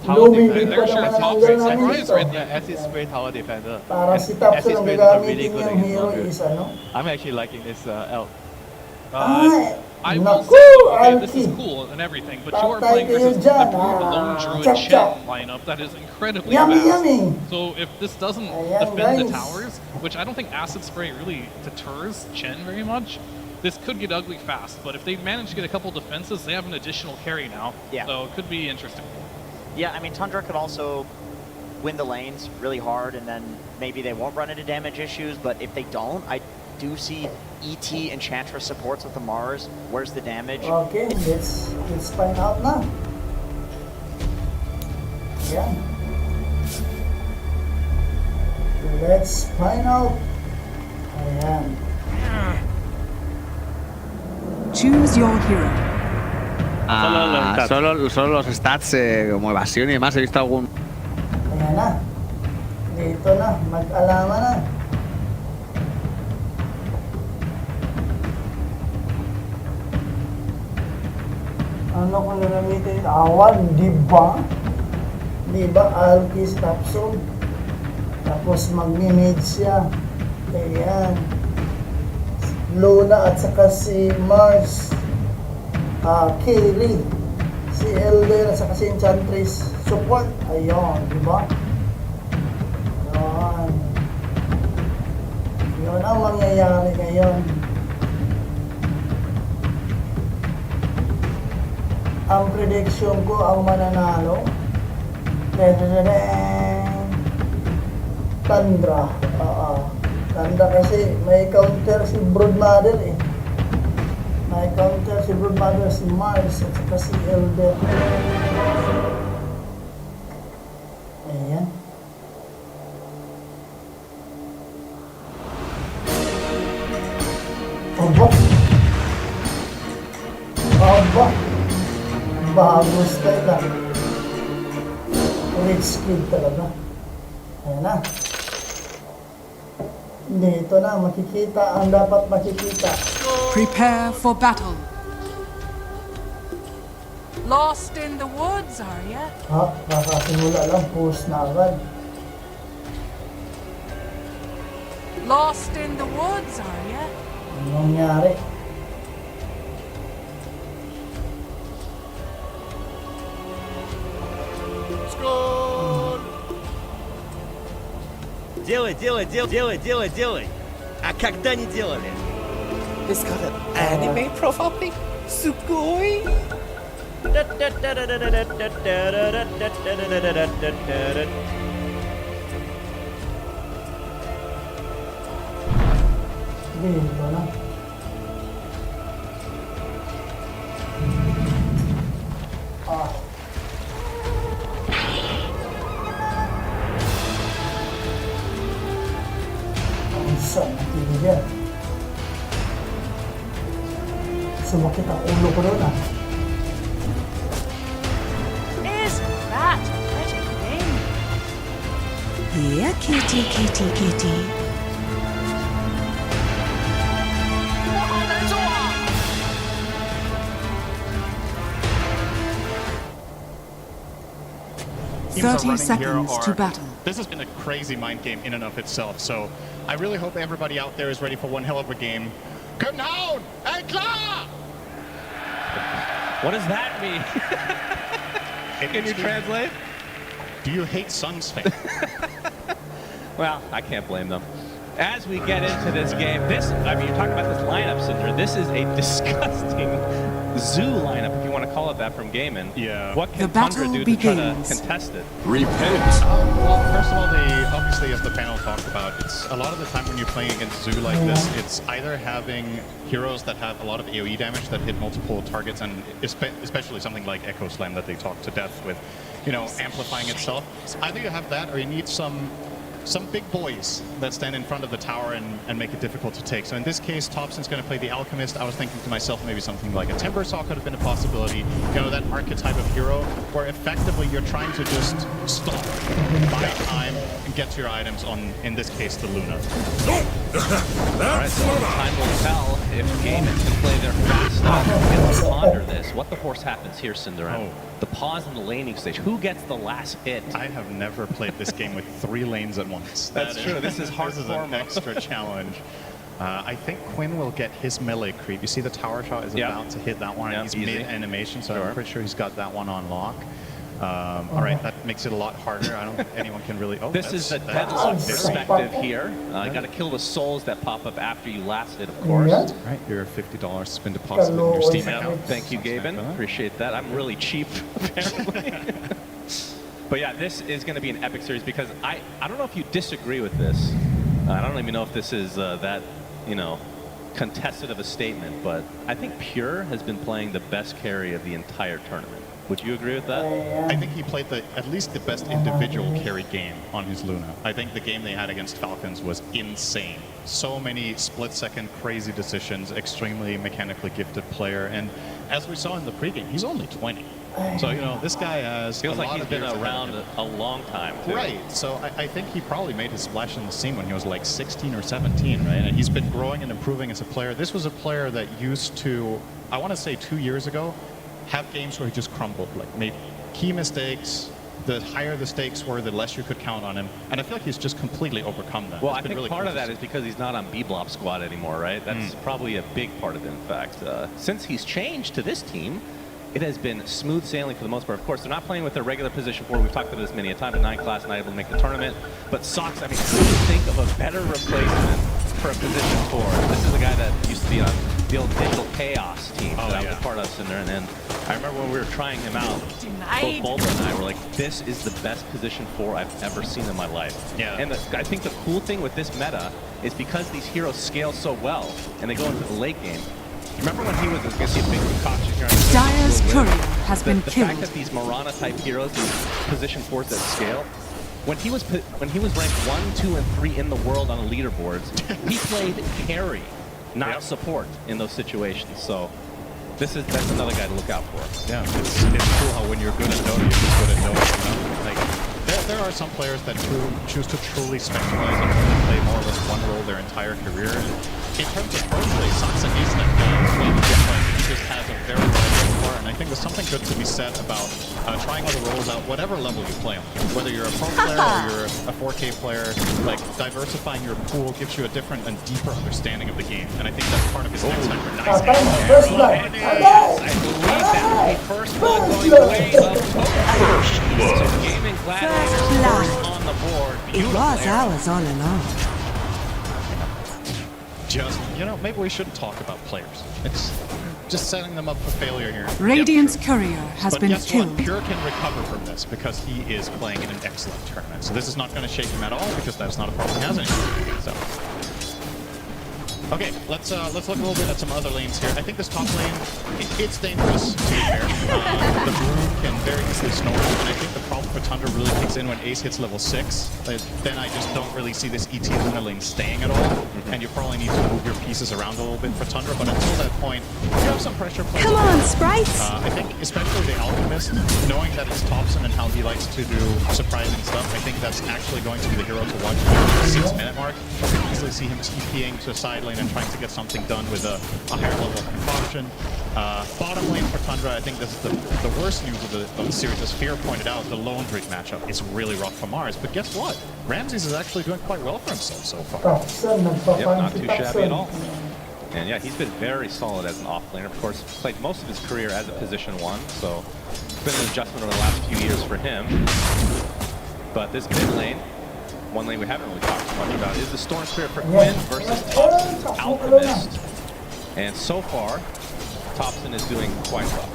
S7: Tower
S9: Lumilipad
S7: defender.
S6: They're
S9: ang
S6: sure
S9: manananggal
S6: Thompson
S9: namin
S6: surprised
S9: dito.
S6: right
S7: Yeah, Acid Spray Tower Defender.
S9: Parang
S7: And
S9: si Tapson
S7: Acid
S9: ang
S7: Spray is also
S9: gagamitin
S7: really good
S9: niyang
S7: against
S9: hero
S7: Logger.
S9: is ano.
S7: I'm actually liking this elk.
S9: Ay,
S6: I will
S9: naku,
S6: say, though, okay, this is
S9: Alki.
S6: cool and everything, but you are
S9: Patay
S6: playing
S9: kayo
S6: versus
S9: dyan,
S6: the Lone Druid
S9: chop,
S6: Chen
S9: chop.
S6: lineup that is incredibly
S9: Yummy,
S6: fast.
S9: yummy.
S6: So if this doesn't
S9: Ayan,
S6: defend the
S9: guys.
S6: towers, which I don't think Acid Spray really deters Chen very much, this could get ugly fast. But if they manage to get a couple defenses, they have an additional carry now.
S5: Yeah.
S6: So it could be interesting.
S5: Yeah, I mean, Tundra could also win the lanes really hard, and then maybe they won't run into damage issues, but if they don't, I do see ET Enchantress supports with the Mars. Where's the damage?
S9: Okay, let's find out na. Ayan. Let's find out. Ayan.
S10: Choose your hero.
S11: Solo los stats como evasión y demás. He visto algún.
S9: Ayan na. Dito na. Mag-alaman na. Ano kung nagamitin? Awan, di ba? Di ba? Alkis Tapson. Tapos mag-manage siya. Ayan. Luna at saka si Mars. Kaylee. Si Elder at saka si Enchantress. Support. Ayun, di ba? Ayun. Yun ang mangyayari ngayon. Ang prediction ko ang mananalo. Tundra. Tundra kasi may counter si Broodmother eh. May counter si Broodmother, si Mars at saka si Elder. Ayan. Aba. Aba. Bago style lang. Rich kid talaga. Ayan na. Dito na, makikita ang dapat makikita.
S10: Prepare for battle. Lost in the woods, are ya?
S9: Ha, kakasimula lang, post na agad.
S10: Lost in the woods, are ya?
S9: Anong nangyari?
S12: Делай. А когда не делали? This got an anime profile pic?
S10: Sugoi?
S9: Gila na. Ah. Ang saan ang tigil yan? Sumakit ang ulo ko doon ah.
S10: Is that pretty thing?
S12: Here, kitty, kitty, kitty.
S8: Teams are
S12: 30
S8: running
S12: seconds
S8: here
S12: to
S8: are-
S12: battle.
S8: This has been a crazy mind game in and of itself, so I really hope everybody out there is ready for one hell of a game. København er klar!
S13: What does that mean? Can you translate?
S8: Do you hate Suns fans?
S13: Well, I can't blame them. As we get into this game, I mean, you're talking about this lineup, Cinder. This is a disgusting zoo lineup, if you want to call it that, from Gaiman.
S8: Yeah.
S13: What can
S12: The battle
S13: Tundra do to try to
S12: begins.
S13: contest it?
S8: Well, first of all, obviously, as the panel talked about, it's a lot of the time when you're playing against Zoo like this, it's either having heroes that have a lot of AoE damage that hit multiple targets, and especially something like Echo Slam that they talk to death with, you know, amplifying itself. Either you have that, or you need some big boys that stand in front of the tower and make it difficult to take. So in this case, Tapson's going to play the Alchemist. I was thinking to myself, maybe something like a Timber Saw could have been a possibility. You know, that archetype of hero where effectively you're trying to just stop, buy time, and get to your items on, in this case, the Luna.
S13: Alright, so time will tell if Gaiman can play their fast enough and ponder this. What the horse happens here, Cinderella? The pause in the laning stage. Who gets the last hit?
S8: I have never played this game with 3 lanes at once.
S13: That's true. This is hard.
S8: This is an extra challenge. I think Quinn will get his melee creep. You see the tower shot is about to hit that one, and he's mid-animation, so I'm pretty sure he's got that one on lock. All right, that makes it a lot harder. I don't think anyone can really... Oh,
S13: This is the deadlock perspective here. You got to kill the souls that pop up after you last hit, of course.
S8: Right, your $50 spin deposit in your Steam account.
S13: Thank you, Gaben. Appreciate that. I'm really cheap, apparently. But yeah, this is going to be an epic series because I don't know if you disagree with this. I don't even know if this is that, you know, contested of a statement, but I think Pure has been playing the best carry of the entire tournament. Would you agree with that?
S8: I think he played at least the best individual carry game on his Luna. I think the game they had against Falcons was insane. So many split-second crazy decisions, extremely mechanically gifted player, and as we saw in the pregame, he's only 20. So, you know, this guy has
S13: feels
S8: a
S13: like
S8: lot
S13: he's
S8: of
S13: been
S8: years
S13: around a long time, too.
S8: Right. So I think he probably made his splash in the scene when he was like 16 or 17, right? And he's been growing and improving as a player. This was a player that used to, I want to say 2 years ago, have games where he just crumbled, like made key mistakes. The higher the stakes were, the less you could count on him. And I feel like he's just completely overcome that.
S13: Well, I think part of that is because he's not on B-Blob squad anymore, right? That's probably a big part of it, in fact. Since he's changed to this team, it has been smooth sailing for the most part. Of course, they're not playing with their regular position 4. We've talked about this many a time. The 9 class not able to make the tournament. But Sox, I mean, who would think of a better replacement for a position 4? This is the guy that used to be on the old Digital Chaos team that I was a part of in there. And then I remember when we were trying him out, both Bulba and I were like, this is the best position 4 I've ever seen in my life. Yeah. And I think the cool thing with this meta is because these heroes scale so well and they go into the late game. Remember when he was going to see a big concoction here on the
S12: Dire's courier has been
S13: the
S12: killed.
S13: fact that these Marana type heroes, these position 4s that scale, when he was ranked 1, 2, and 3 in the world on the leaderboards, he played carry, not support in those situations. So that's another guy to look out for.
S8: Yeah, it's cool how when you're good at Dota, you're just good at Dota. You know? Like there are some players that choose to truly specialize and only play more or less one role their entire career. In terms of roleplay, Saksa is that guy as well. He just has a very wide repertoire, and I think there's something good to be said about trying other roles out, whatever level you play on. Whether you're a pro player or you're a 4K player, like diversifying your pool gives you a different and deeper understanding of the game, and I think that's part of his next hyper. Nice.
S9: First blood.
S13: I believe that will be first blood going the way of Token. So Gaming Gladiators on the board.
S12: It was ours all along.
S8: Just, you know, maybe we shouldn't talk about players. It's just setting them up for failure here.
S12: Radiant's courier has
S8: But
S12: been
S8: guess
S12: killed.
S8: what? Pure can recover from this because he is playing in an excellent tournament. So this is not going to shake him at all because that's not a problem he has anymore. So. Okay, let's look a little bit at some other lanes here. I think this top lane, it's dangerous, to be fair. The Brood can very easily snore, and I think the problem for Tundra really kicks in when Ace hits level 6. Then I just don't really see this ET Luna lane staying at all, and you probably need to move your pieces around a little bit for Tundra, but until that point, you have some pressure plays.
S12: Come on, sprites!
S8: I think especially the Alchemist, knowing that it's Tapson and how he likes to do surprising stuff, I think that's actually going to be the hero to watch at the 6-minute mark. I can easily see him TPing to a side lane and trying to get something done with a higher level of concoction. Bottom lane for Tundra, I think this is the worst news of the series. As Fear pointed out, the Lone Druid matchup is really rough for Mars. But guess what? Ramses is actually doing quite well for himself so far.
S13: Yep, not too shabby at all. And yeah, he's been very solid as an off-laner. Of course, played most of his career as a position 1, so it's been an adjustment over the last few years for him. But this mid lane, one lane we haven't really talked too much about, is the Storm Spirit for Quinn versus Tapson's Alchemist. And so far, Tapson is doing quite well.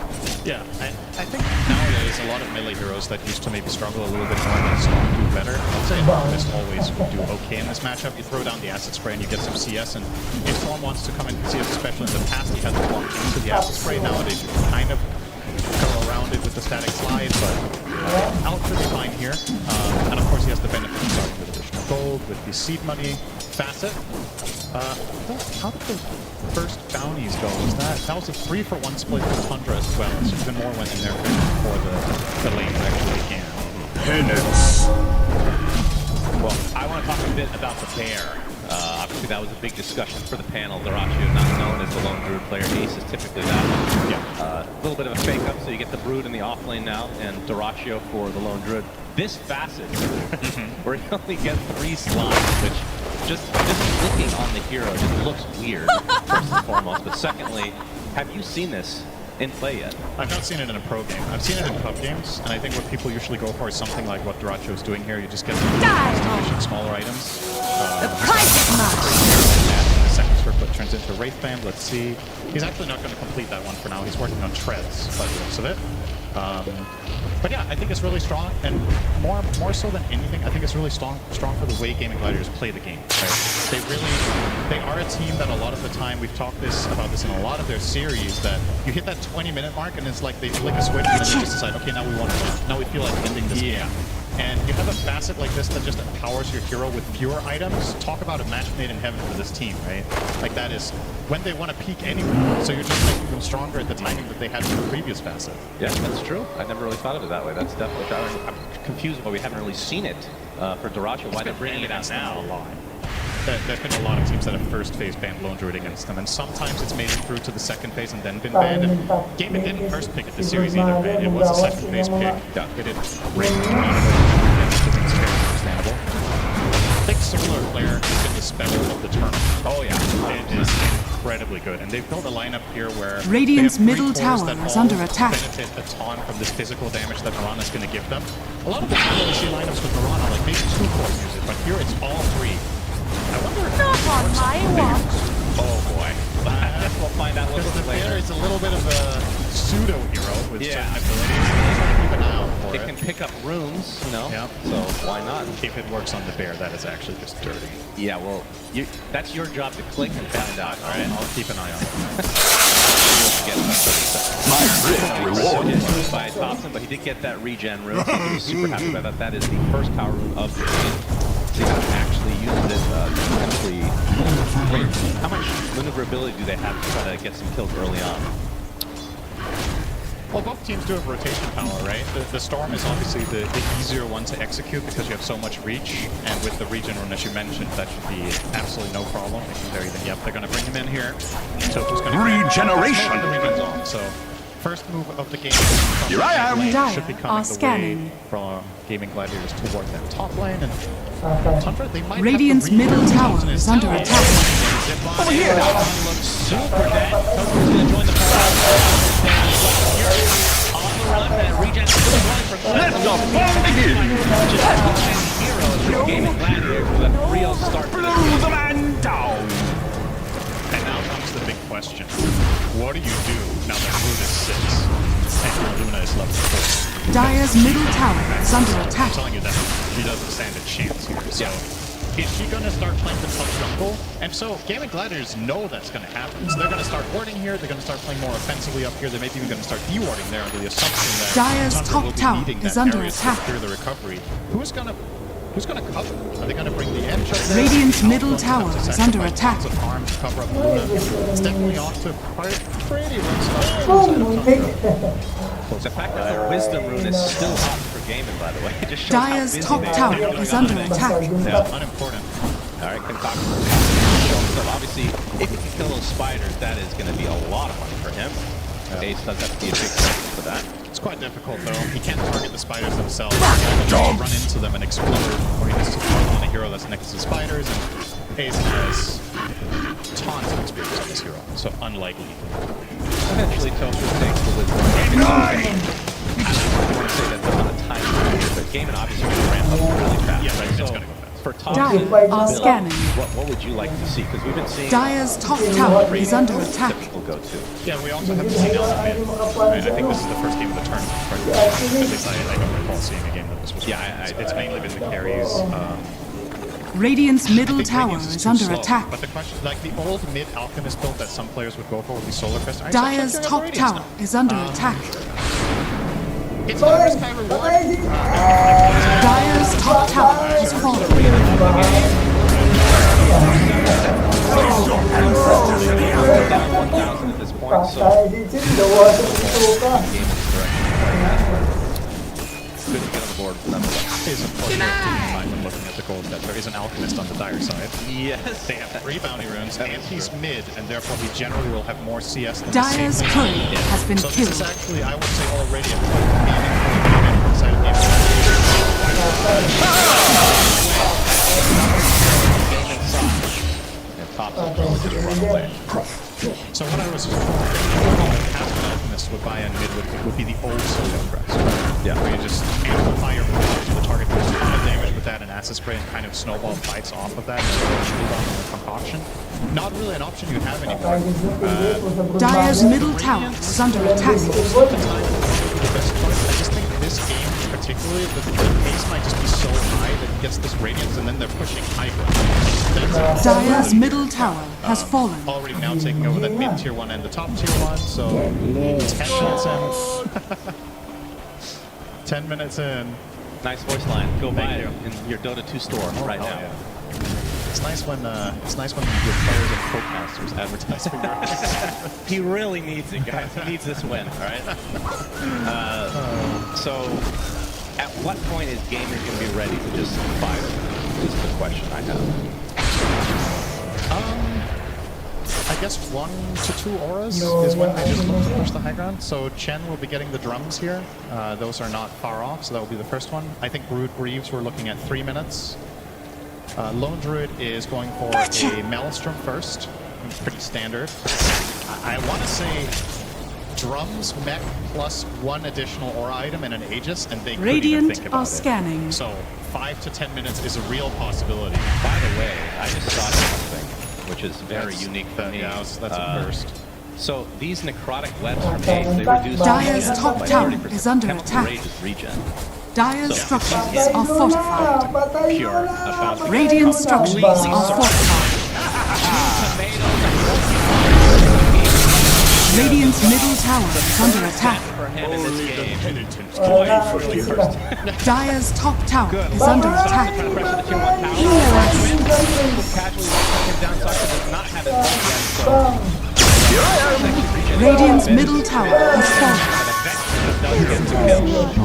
S8: Yeah, I think nowadays a lot of melee heroes that used to maybe struggle a little bit more than Storm do better. I'd say Alchemist always would do okay in this matchup. You throw down the acid spray and you get some CS, and if Storm wants to come in CS, especially in the past, he had to walk into the acid spray. Nowadays you can kind of go around it with the static slide, but Alc should be fine here. And of course he has the benefit of starting with additional gold, with the seed money facet. How did the first bounties go? That was a 3-for-1 split for Tundra as well, so even more went in there before the lane actually began.
S13: Penance. Well, I want to talk a bit about the bear. Obviously, that was a big discussion for the panel. Dyrachyo, not known as the lone Druid player. Ace is typically that. Yeah. A little bit of a fake up, so you get the Brood in the off lane now, and Dyrachyo for the lone Druid. This facet, where you only get 3 slots, which just looking on the hero just looks weird, first and foremost. But secondly, have you seen this in play yet?
S8: I've not seen it in a pro game. I've seen it in cup games, and I think what people usually go for is something like what Dyrachyo is doing here. You just get some smaller items.
S12: The price is
S8: the second circlet turns into a Wraith Band. Let's see. He's actually not going to complete that one for now. He's working on treads by the looks of it. But yeah, I think it's really strong, and more so than anything, I think it's really strong for the way Gaming Gladiators play the game. Right? They are a team that a lot of the time, we've talked about this in a lot of their series, that you hit that 20-minute mark and it's like they flick a switch and then they just decide, okay, now we want to win. Now we feel like ending this game. And you have a facet like this that just empowers your hero with fewer items. Talk about a match made in heaven for this team, right? Like that is when they want to peak anyway. So you're just making them stronger at the timing that they had in the previous facet.
S13: Yeah, that's true. I never really thought of it that way. That's definitely. I'm confused why we haven't really seen it for Dyrachyo. Why they're bringing it out now?
S8: There's been a lot of teams that have first phase banned Lone Druid against them, and sometimes it's made it through to the second phase and then been banned. And Gaming didn't first pick it this series either, right? It was a second phase pick. Yeah. It didn't break it's very understandable. I think similar player has been the spell of the tournament.
S13: Oh yeah.
S8: It is incredibly good, and they've built a lineup here where
S12: Radiant's middle tower is under attack.
S8: Benefit a ton from this physical damage that Mirana's going to give them. A lot of the time when we see lineups with Mirana, like maybe 2 cores use it, but here it's all 3. I wonder if
S10: Not on my watch.
S13: Oh boy. I guess we'll find out
S8: because
S13: what
S8: the bear is a little bit of a pseudo hero with certain abilities. Keep an eye out for
S13: it. It can pick up runes, you know.
S8: Yeah.
S13: So why not?
S8: If it works on the bear, that is actually just dirty.
S13: Yeah. Well, that's your job to click and find out. All right.
S8: I'll keep an eye on it.
S13: My reward by Tapson, but he did get that regen rune. So he was super happy about that. That is the first power rune of the game. So you can actually use it potentially. Wait, how much maneuverability do they have to try to get some kills early on?
S8: Well, both teams do have rotation power, right? The Storm is obviously the easier one to execute because you have so much reach, and with the regen rune, as you mentioned, that should be absolutely no problem. They can vary them. Yep, they're going to bring him in here. So who's going to regeneration? The regen's on. So first move of the game.
S12: Here I am.
S8: Should be coming the way from Gaming Gladiators toward that top lane, and Tundra, they might
S12: Radiant's middle tower is under attack.
S8: Over here now.
S13: Looks super dead. Token's going to join the party. On the run, and regen still going for Glenn.
S14: Let the fun begin!
S13: Heroes for Gaming Gladiators with a real start to
S14: Blow the man down!
S8: And now comes the big question. question. What do you do now that Brood is 6 and your Luna is level 4?
S12: Dire's middle tower is under
S8: I'm
S12: attack.
S8: telling you that she doesn't stand a chance here. So is she going to start playing the tough jungle? And so Gaming Gladiators know that's going to happen. So they're going to start warding here. They're going to start playing more offensively up here. They may be even going to start de-warding there under the assumption that
S12: Dire's
S8: Thunder
S12: top
S8: will be
S12: tower
S8: needing
S12: is
S8: that
S12: under
S8: area to
S12: attack.
S8: clear the recovery. Who's going to cover? Are they going to bring the edge up there?
S12: Radiant's
S8: Are they
S12: middle
S8: going to have
S12: tower
S8: to
S12: is
S8: sacrifice
S12: under
S8: lots
S12: attack.
S8: of farm to cover up Luna? It's definitely off to pretty rough start.
S13: The fact that the Wisdom Rune is still up for gaming, by the way, it just shows
S12: Dire's
S13: how busy
S12: top
S13: they
S12: tower
S13: are going
S12: is
S13: on
S12: under
S13: today.
S12: attack.
S8: Yeah, unimportant.
S13: All right, Concoction. So obviously, if he can kill those spiders, that is going to be a lot of money for him. Ace does have to be a big question for that.
S8: It's quite difficult though. He can't target the spiders themselves. He has to run into them and explode, or he has to target on a hero that's next to spiders. And Ace has tons of experience on this hero, so unlikely.
S13: Eventually, Tofu takes the Wisdom. I don't want to say that there's not a time pressure, but Gaiman obviously going to ramp up really fast.
S8: Yeah,
S13: right?
S8: it's
S13: So
S8: going to go fast.
S13: for top
S12: Dire
S13: two
S12: are
S13: build,
S12: scanning.
S13: what would you like to see? Because we've been seeing
S12: Dire's top tower is under attack.
S13: typical go-to.
S8: Yeah, we also haven't seen Nelson mid. I think this is the first game of the tournament. Right? At least I don't recall seeing a game that this was.
S13: Yeah,
S8: it's mainly been the carries.
S12: Radiant's middle
S8: I think
S12: tower
S8: Radiance
S12: is
S8: too
S12: under
S8: slow.
S12: attack.
S8: But the question, like the old mid alchemist build that some players would go for would be Solar Crest. I
S12: Dire's
S8: actually
S12: top
S8: Radiance
S12: tower
S8: now.
S12: is under attack.
S8: It's not risk high reward.
S12: Dire's top tower is falling.
S13: Down 1,000 at this point, so good to get on the board for them.
S8: It is important to keep in mind when looking at the gold that there is an alchemist on the Dire side.
S13: Yes.
S8: They have 3 bounty runes, and he's mid, and therefore he generally will have more CS than
S12: Dire's
S8: the same
S12: turret
S8: lane.
S12: has been
S8: So this is
S12: killed.
S8: actually, I would say, already a quite meaningful unit inside of game.
S13: And Tapson probably just run away.
S8: So what I was thinking, half an alchemist would buy in mid would be the old Solar Crest.
S13: Yeah.
S8: Where you just amplify your position to the target does a ton of damage with that and acid spray and kind of snowball fights off of that and move on to the concoction. Not really an option you have anymore.
S12: Dire's middle tower is under attack.
S8: Most of the time, the best choice. I just think this game particularly, the pace might just be so high that it gets this radiance and then they're pushing high ground.
S12: Dire's middle tower has fallen.
S8: Already now taking over that mid tier 1 and the top tier 1, so 10 minutes in. 10 minutes in.
S13: Nice voice line. Go buy
S8: Thank
S13: it
S8: you.
S13: in your Dota 2 store right now.
S8: Yeah. It's nice when your players and co-casters advertise for your
S13: He really needs it, guys. He needs this win, all right? So, at what point is gaming going to be ready to just fire? Is the question I have.
S8: I guess 1 to 2 auras is when they just look to push the high ground. So Chen will be getting the drums here. Those are not far off, so that will be the first one. I think Brood Greaves we're looking at 3 minutes. Lone Druid is going for a Maelstrom first. Pretty standard. I want to say drums, mech, plus 1 additional aura item and an Aegis, and they could even
S12: Radiant
S8: think about
S12: are
S8: it.
S12: scanning.
S8: So 5 to 10 minutes is a real possibility.
S13: By the way, I just thought of something, which is very unique for me.
S8: Yeah, that's a first.
S13: So these necrotic webs from Ace, they reduce
S12: Dire's
S13: damage
S12: top
S13: by
S12: tower
S13: 30%.
S12: is under
S13: Chemical
S12: attack.
S13: Rage is regen.
S12: Dire's structures are fortified.
S13: Pure, about
S12: Radiant structures are fortified. Radiant's middle tower is under attack.
S13: For him in this game.
S12: Dire's top tower is under attack.
S13: Trying to pressure the tier 1 tower. Casually knocking him down, Sasha does not have his ult yet, so...
S12: Radiant's middle tower has fallen.
S13: Does get 2 kills.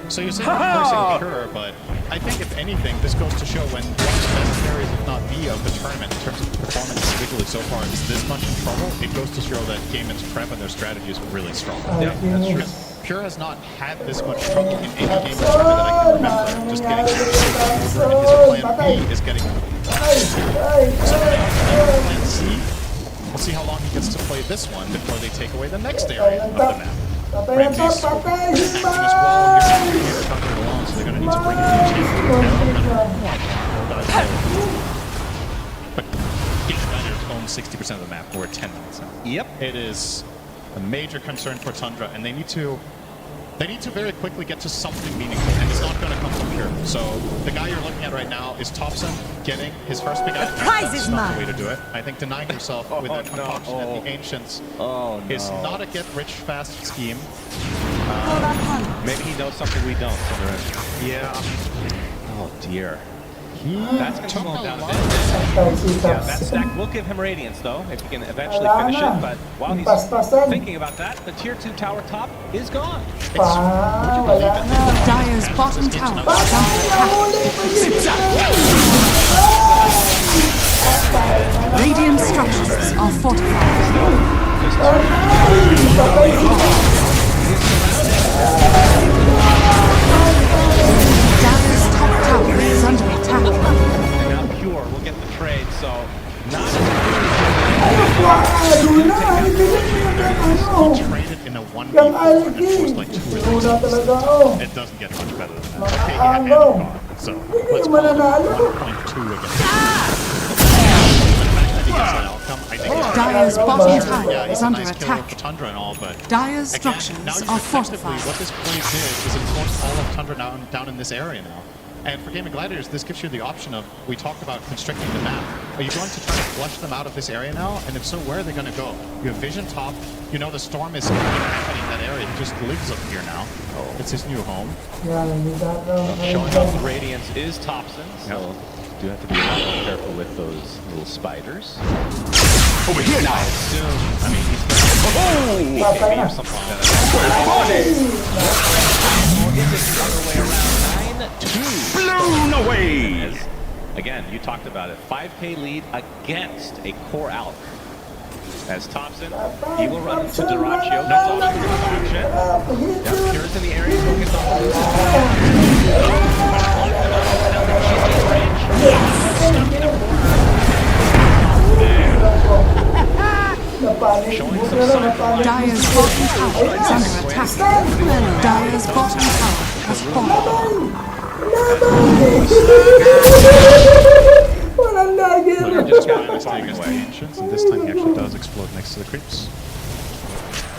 S8: So you're saying forcing Cure, but I think if anything, this goes to show when one of the best carries, if not the of the tournament in terms of performance individually so far is this much in trouble, it goes to show that Gaiman's prep and their strategy is really strong.
S13: Yeah, that's true.
S8: Pure has not had this much trouble in any game of tournament that I can remember. Just getting over, and his plan B is getting so now plan C. We'll see how long he gets to play this one before they take away the next area of the map. Ramsey's acting as well. You're covered alone, so they're going to need to bring in the champion. But Game Gladiators own almost 60% of the map. We're at 10 minutes now.
S13: Yep.
S8: It is a major concern for Tundra, and they need to very quickly get to something meaningful, and it's not going to come from Pure. So the guy you're looking at right now is Tapson getting his first big item. That's not the way to do it. I think denying yourself with a concoction at the Ancients is not a get-rich-fast scheme.
S13: Maybe he knows something we don't.
S8: Yeah.
S13: Oh dear. That's going to slow him down a bit. Yeah, that stack will give him Radiance, though, if he can eventually finish it. But while he's thinking about that, the Tier 2 tower top is gone.
S12: Dire's bottom tower is under attack. Radiant structures are fortified. Dire's top tower is under attack.
S13: And now Pure will get the trade, so not
S8: He traded in a 1v4 and forced like 2 resistance. It doesn't get much better than that. Okay, he had Anaconda, so let's call it 1.2 against
S12: Dire's bottom tower is under
S8: nice
S12: attack.
S8: Tundra and all, but
S12: Dire's
S8: again,
S12: structures
S8: now
S12: are
S8: effectively
S12: fortified.
S8: what this play did is it forced all of Tundra down in this area now. And for Gaming Gladiators, this gives you the option of, we talked about constricting the map. Are you going to try to flush them out of this area now? And if so, where are they going to go? You have Vision top. You know the storm is happening in that area. He just lives up here now. It's his new home.
S13: showing off the Radiance is Tapson, so do have to be a lot more careful with those little spiders.
S14: Over here now.
S13: I assume, I mean, he's maybe or something like that. Or is it the other way around? 9-2.
S14: Blown away.
S13: Again, you talked about it. 5K lead against a core alpha. As Tapson, he will run into Duraccio. No option. Now Pure's in the area. He's going to get the whole showing some signs.
S12: Dire's bottom tower is under attack. Dire's bottom tower has fallen.
S8: Just taking away Ancients, and this time he actually does explode next to the creeps.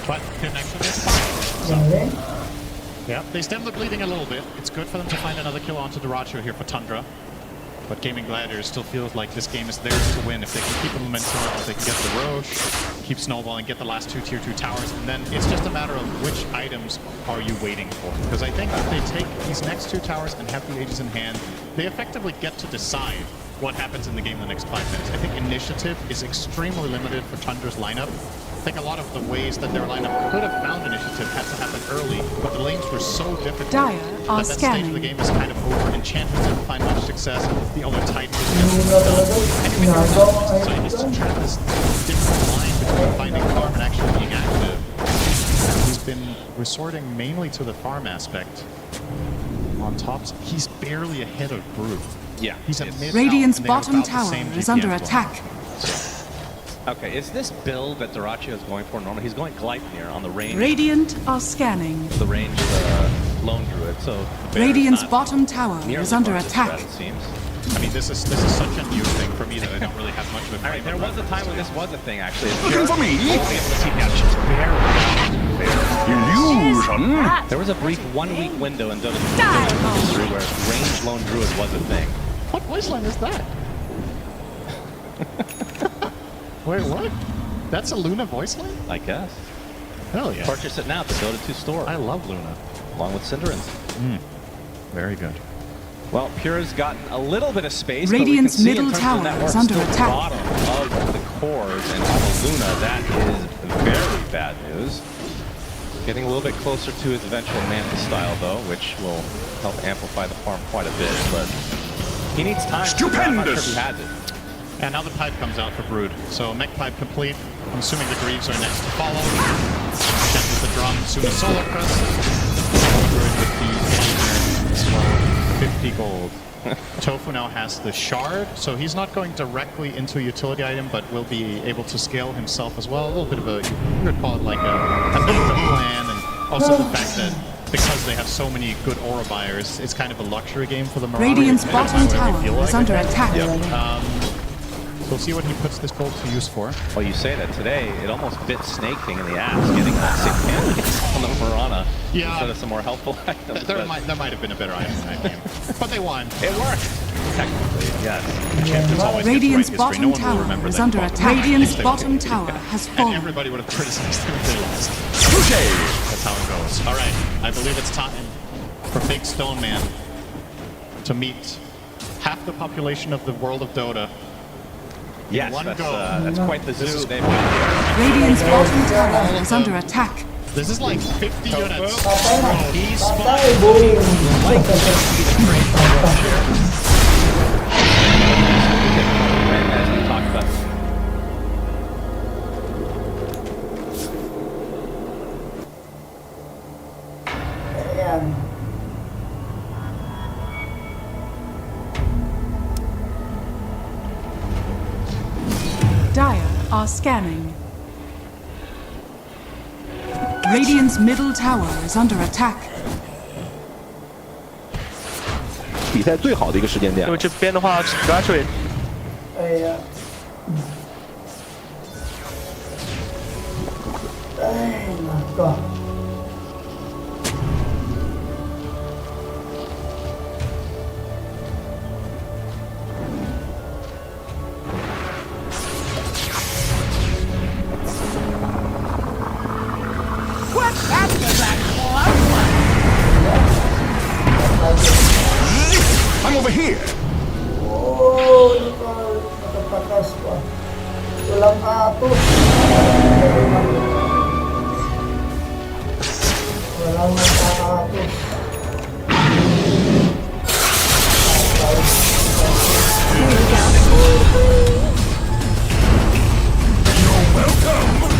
S8: But connection is fine. So, yeah, they stem the bleeding a little bit. It's good for them to find another kill onto Duraccio here for Tundra. But Gaming Gladiators still feels like this game is theirs to win. If they can keep the momentum up, if they can get the Roche, keep snowballing, get the last 2 Tier 2 towers, and then it's just a matter of which items are you waiting for. Because I think if they take these next 2 towers and have the Aegis in hand, they effectively get to decide what happens in the game in the next 5 minutes. I think initiative is extremely limited for Tundra's lineup. I think a lot of the ways that their lineup could have found initiative had to happen early, but the lanes were so difficult
S12: Dire are
S8: that stage of the game is kind of over. Enchantments didn't find much success. The only Titan was so he's trying this different line between finding farm and actually being active. He's been resorting mainly to the farm aspect. On tops, he's barely ahead of Brood.
S13: Yeah.
S8: He's at mid.
S12: Radiant's bottom tower is under attack.
S13: Okay, is this build that Duraccio is going for normal? He's going Gleipnir on the range.
S12: Radiant are scanning.
S13: The range Lone Druid, so
S12: Radiant's bottom tower is under attack.
S13: It seems.
S8: I mean, this is such a new thing for me that I don't really have much of a.
S13: All right, there was a time when this was a thing actually.
S14: Looking for me? Illusion.
S13: There was a brief 1-week window in Dota 2 history where range Lone Druid was a thing.
S8: What voice line is that? Wait, what? That's a Luna voice line?
S13: I guess.
S8: Hell yeah.
S13: Purchase it now at the Dota 2 store.
S8: I love Luna.
S13: Along with Cinderins.
S8: Very good.
S13: Well, Pure's gotten a little bit of space.
S12: Radiant's
S13: but we can see
S12: middle tower is under attack.
S13: Bottom of the cores and Luna, that is very bad news. Getting a little bit closer to his eventual Mantis style, though, which will help amplify the farm quite a bit. But he needs time.
S14: Stupendous.
S13: I'm not sure if he has it.
S8: And now the pipe comes out for Brood. So mech pipe complete. I'm assuming the Greaves are next to follow. Jet with the drum, soon as Solar Crest. Brood with the 50 gold. Tofu now has the shard, so he's not going directly into a utility item, but will be able to scale himself as well. A little bit of a, you would call it like a bit of a plan, and also the fact that because they have so many good aura buyers, it's kind of a luxury game for the Marauder.
S12: Radiant's bottom tower is under attack.
S8: So we'll see what he puts this gold to use for.
S13: Well, you say that today, it almost bit Snake King in the ass, getting that 6 damage on the Piranha instead of some more helpful items.
S8: There might have been a better item in that game. But they won.
S13: It worked. Technically, yes.
S8: Champions always
S12: Radiant's
S8: get the right history.
S12: bottom
S8: No one will
S12: tower
S8: remember
S12: is
S8: them
S12: under
S8: fought
S12: attack.
S8: if
S12: Radiant's
S8: they
S12: bottom
S8: won.
S12: tower has
S8: And
S12: fallen.
S8: everybody would have criticized them if they lost. That's how it goes. All right, I believe it's time for Big Stone Man to meet half the population of the world of Dota.
S13: Yes,
S8: One
S13: that's,
S8: go.
S13: that's quite the zoo they've
S12: Radiant's bottom tower is under attack.
S8: This is like 50 units.
S13: He's
S9: Patay, boom!
S13: as we talked about.
S9: Ayan.
S12: Dire are scanning. Radiant's middle tower is under attack.
S15: 比赛最好的一个时间点。因为这边的话 ，Graduate
S9: Ayan. Ay, nako.
S14: What happened to that I'm over here.
S9: Oh, nakatakas pa. Walang atos. Walang nakaatos.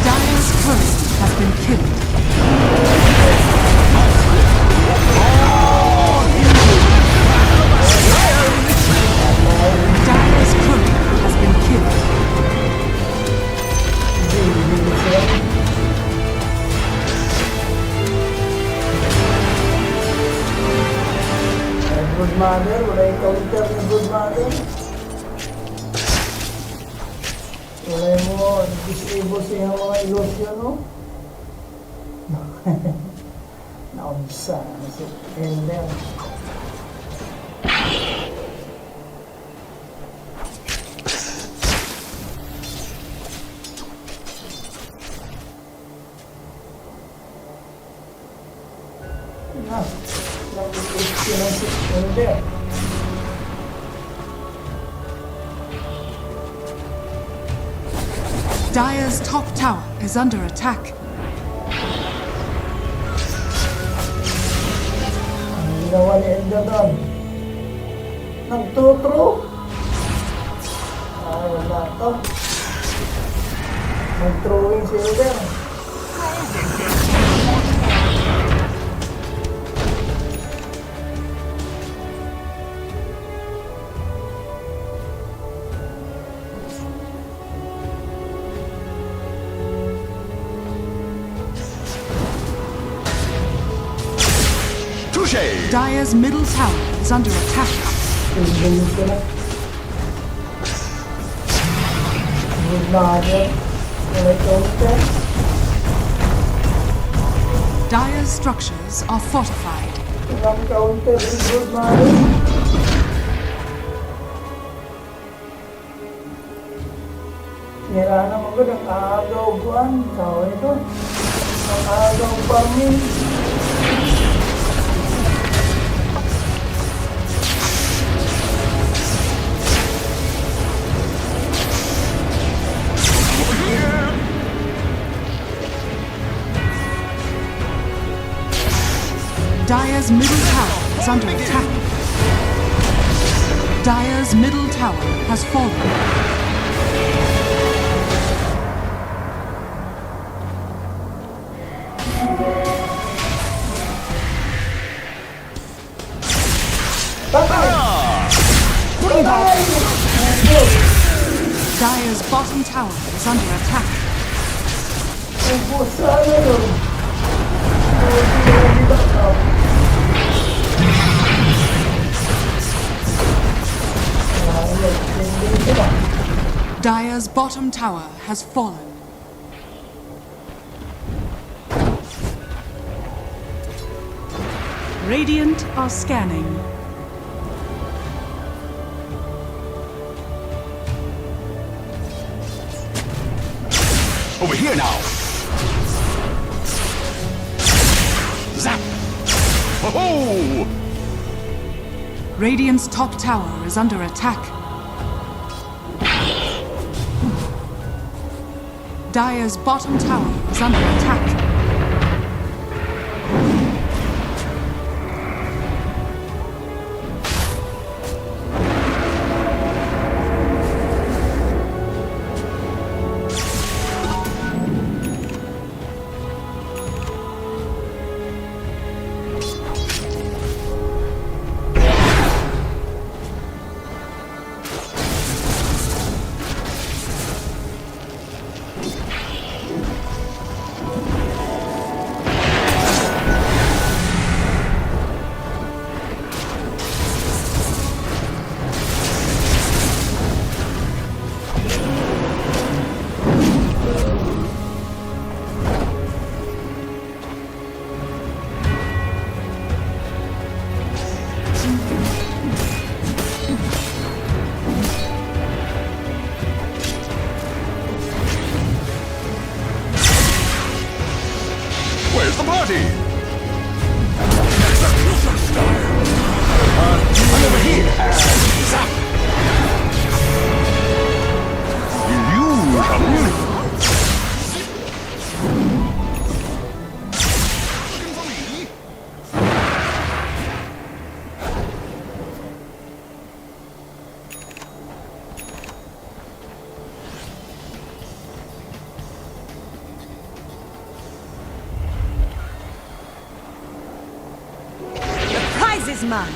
S12: Dire's turret has been killed. Dire's turret has been killed.
S9: Good mother, wala yung counter ni good mother. Wala mo, disable siya mga illusion, no? Naunsa, si Elder. Elder.
S12: Dire's top tower is under attack.
S9: Ang ginawa ni Elder doon. Nagtutro. Wala to. Nag-throwing si Elder.
S12: Dire's middle tower is under attack.
S9: Good mother. Wala yung counter.
S12: Dire's structures are fortified.
S9: Walang counter si good mother. Nira naman ko ng agaw buwan. Kawin ito. Ang agaw farming.
S12: Dire's middle tower is under attack. Dire's middle tower has fallen. Dire's bottom tower is under attack.
S10: Dire's bottom tower has fallen. Radiant are scanning.
S14: Over here now. Zap. Oh!
S10: Radiant's top tower is under attack. Dire's bottom tower is under attack.
S14: Where's the party? Execution style. I'm over here. Zap. Illusion. Looking for me?
S12: Prize is mine.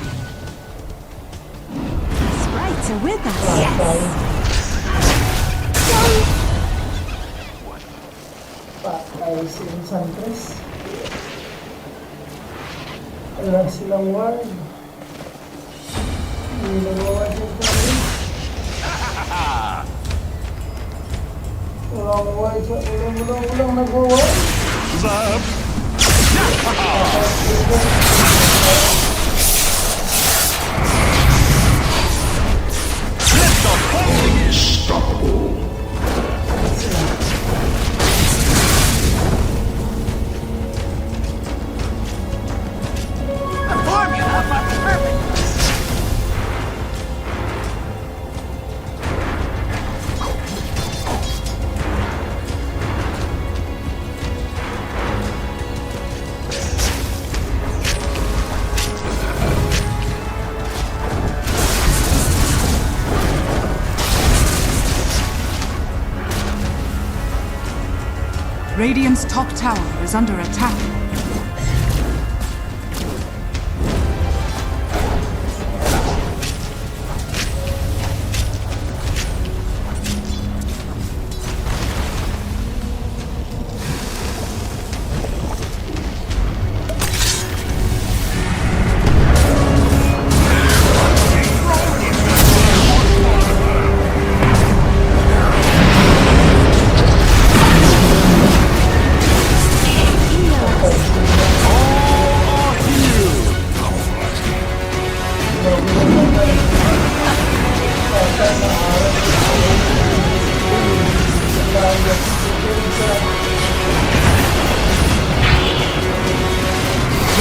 S12: Sprites are with us. Yes.
S9: Patay si Enchantress. Wala silang ward. Hindi nag-ward yung kami. Walang ward. Walang nag-ward.
S14: Zap. Let the unstoppable.
S10: The formula for perfect. Radiant's top tower is under attack.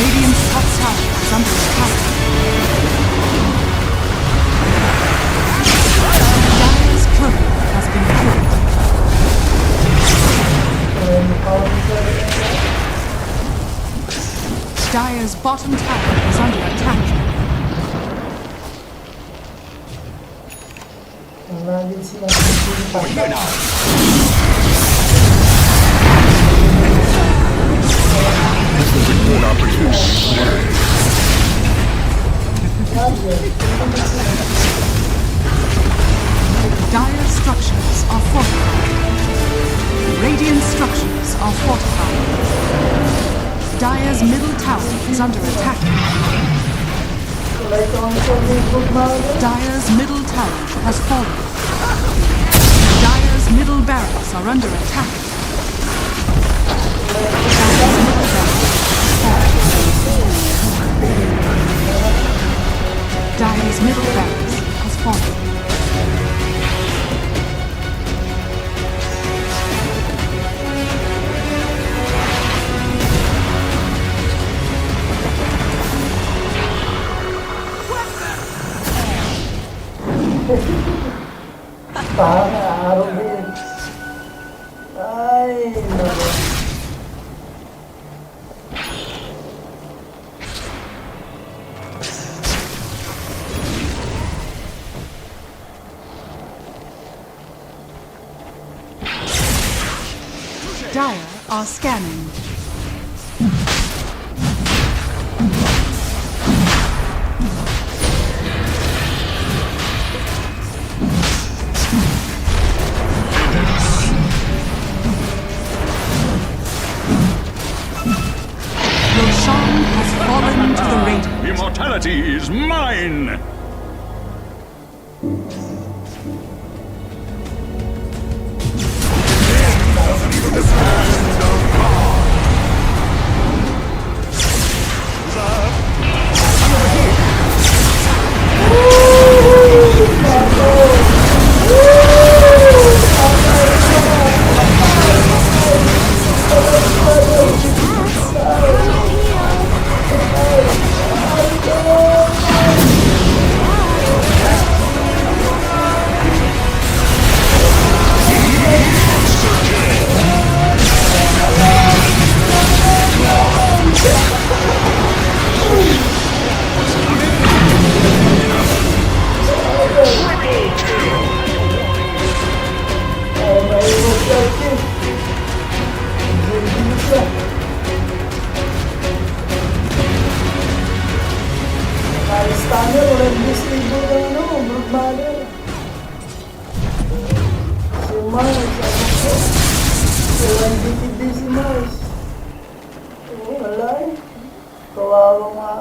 S10: Radiant's top tower is under attack. Dire's turret has been killed. Dire's bottom tower is under attack.
S14: Over here now. This is a good opportunity.
S10: Dire structures are fortified. Radiant structures are fortified. Dire's middle tower is under attack. Dire's middle tower has fallen. middle barracks are under attack. Dire's middle barracks has fallen. Dire's middle barracks has fallen.
S9: Araw din. Ay, nako.
S10: Dire are scanning.
S14: Immortality is mine!
S9: Stunner, walang disable ng ano, Brood Mother. Si Mars, ano ko? Walang DTD si Mars. Oo, wala eh. Kawawa nga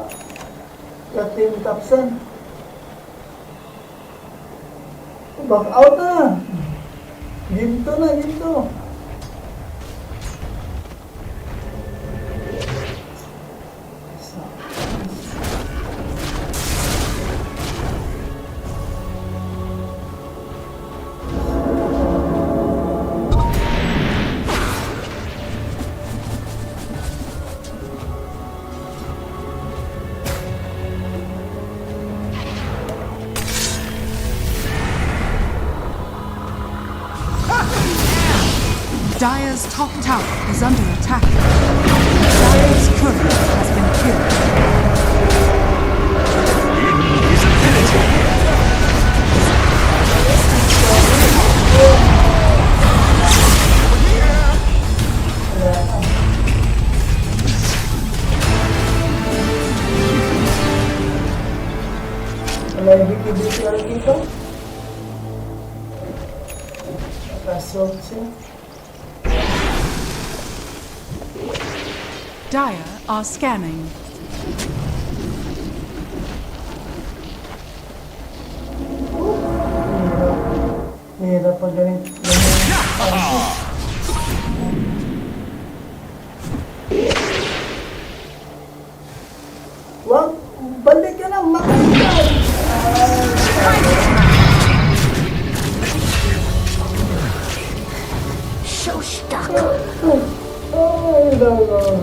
S9: ka Team Tapson. Back out na. Ginto na, ginto.
S10: Dire's top tower is under attack. Dire's courier has been killed.
S9: Wala yung BKBCR dito. Nakasalt siya.
S10: Dire are scanning.
S9: Hirap pag ganito. Wag, balik ka na, makailan!
S12: So stuck.
S9: Ay, nako.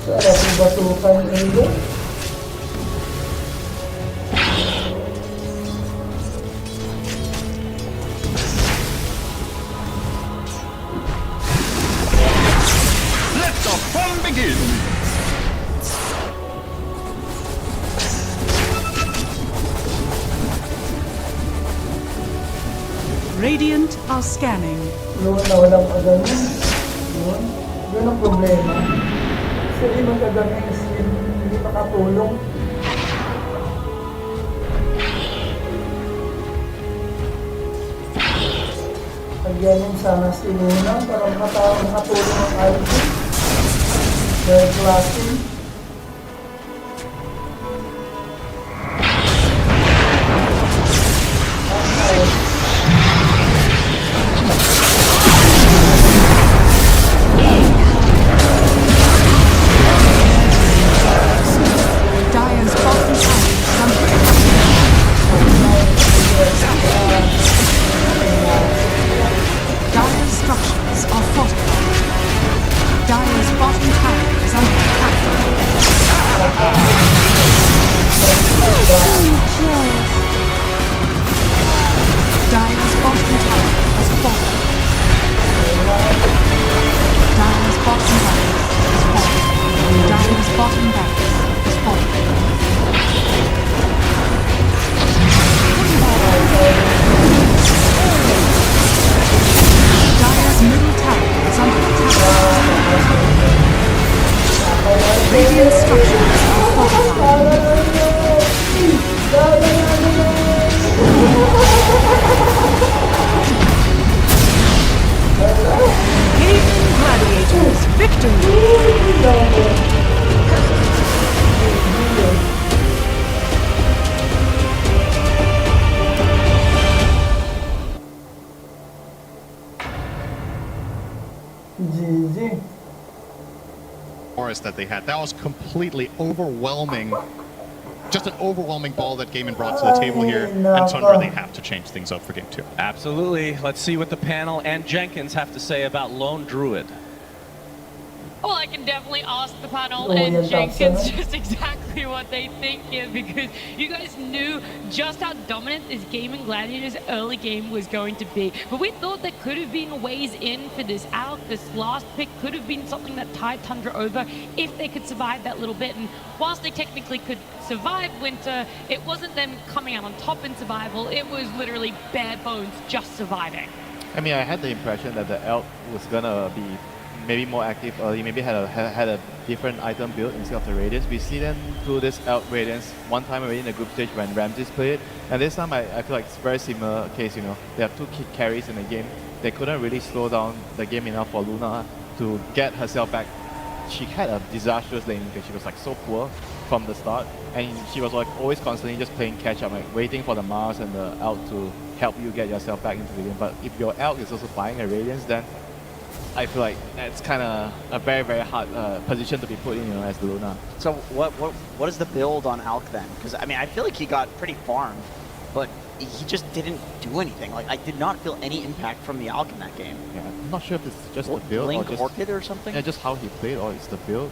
S9: Sarap yung batukan nila.
S14: Let the fun begin!
S10: Radiant are scanning.
S9: Noon na walang pagano. Yun ang problema. Kasi hindi magkagamin, hindi makatulong. Pagyanin sana si Luna para makatulong ang IT. Dahil classing.
S8: that they had. That was completely overwhelming. Just an overwhelming ball that Gaimin brought to the table here, and Tundra, they have to change things up for game 2.
S13: Absolutely. Let's see what the panel and Jenkins have to say about Lone Druid.
S4: Well, I can definitely ask the panel and Jenkins just exactly what they think here, because you guys knew just how dominant this Gaming Gladiators early game was going to be. But we thought there could have been ways in for this out. This last pick could have been something that tied Tundra over if they could survive that little bit. And whilst they technically could survive Winter, it wasn't them coming out on top in survival. It was literally bare bones just surviving.
S7: I mean, I had the impression that the Elk was gonna be maybe more active early, maybe had a different item build instead of the Radiance. We see them do this Elk Radiance one time already in the group stage when Ramses played it, and this time I feel like it's a very similar case, you know. They have 2 carries in the game. They couldn't really slow down the game enough for Luna to get herself back. She had a disastrous lane because she was like so poor from the start, and she was like always constantly just playing catch up, like waiting for the Mars and the Elk to help you get yourself back into the game. But if your Elk is also buying a Radiance, then I feel like it's kind of a very, very hard position to be put in, you know, as the Luna.
S5: So what is the build on Alk then? Because I mean, I feel like he got pretty farmed, but he just didn't do anything. Like, I did not feel any impact from the Alk in that game.
S7: Yeah, I'm not sure if it's just the build
S5: Link
S7: or just
S5: Orchid or something.
S7: Yeah, just how he played, or it's the build.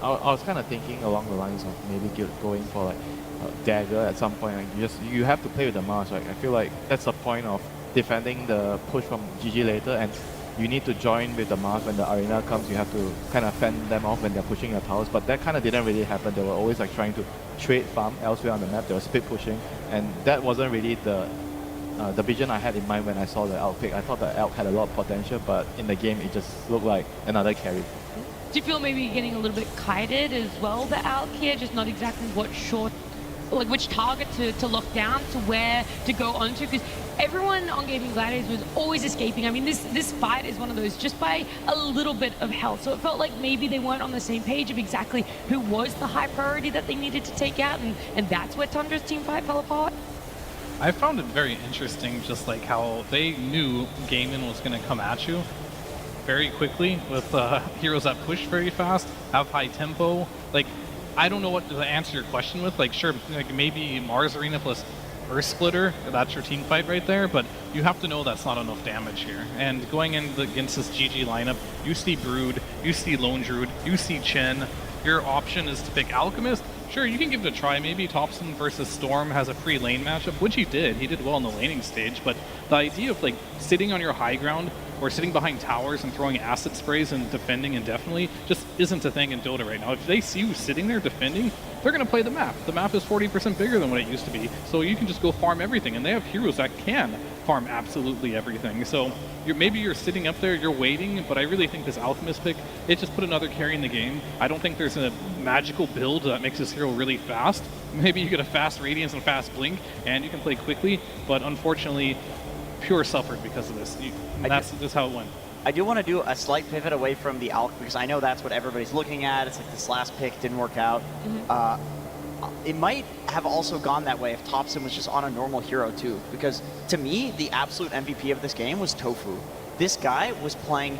S7: I was kind of thinking along the lines of maybe going for like Dagger at some point. Like you have to play with the Mars, right? I feel like that's the point of defending the push from GG later, and you need to join with the Mars when the arena comes. You have to kind of fend them off when they're pushing your towers, but that kind of didn't really happen. They were always like trying to trade farm elsewhere on the map. They were split pushing, and that wasn't really the vision I had in mind when I saw the Elk pick. I thought the Elk had a lot of potential, but in the game it just looked like another carry.
S4: Do you feel maybe getting a little bit kited as well, the Alk here, just not exactly what short, like which target to lock down, to where to go onto? Because everyone on Gaming Gladiators was always escaping. I mean, this fight is one of those just by a little bit of health. So it felt like maybe they weren't on the same page of exactly who was the high priority that they needed to take out, and that's where Tundra's team fight fell apart.
S6: I found it very interesting, just like how they knew Gaimin was going to come at you very quickly with heroes that push very fast, have high tempo. Like, I don't know what to answer your question with. Like, sure, like maybe Mars Arena plus Earth Splitter, that's your team fight right there, but you have to know that's not enough damage here. And going in against this GG lineup, you see Brood, you see Lone Druid, you see Chen. Your option is to pick Alchemist. Sure, you can give it a try. Maybe Tapson versus Storm has a free lane matchup, which he did. He did well in the laning stage, but the idea of like sitting on your high ground or sitting behind towers and throwing acid sprays and defending indefinitely just isn't a thing in Dota right now. If they see you sitting there defending, they're going to play the map. The map is 40% bigger than what it used to be, so you can just go farm everything, and they have heroes that can farm absolutely everything. So maybe you're sitting up there, you're waiting, but I really think this Alchemist pick, it just put another carry in the game. I don't think there's a magical build that makes this hero really fast. Maybe you get a fast Radiance and fast Blink, and you can play quickly, but unfortunately, Pure suffered because of this. That's just how it went.
S5: I do want to do a slight pivot away from the Alk, because I know that's what everybody's looking at. It's like this last pick didn't work out. It might have also gone that way if Tapson was just on a normal hero too, because to me, the absolute MVP of this game was Tofu. This guy was playing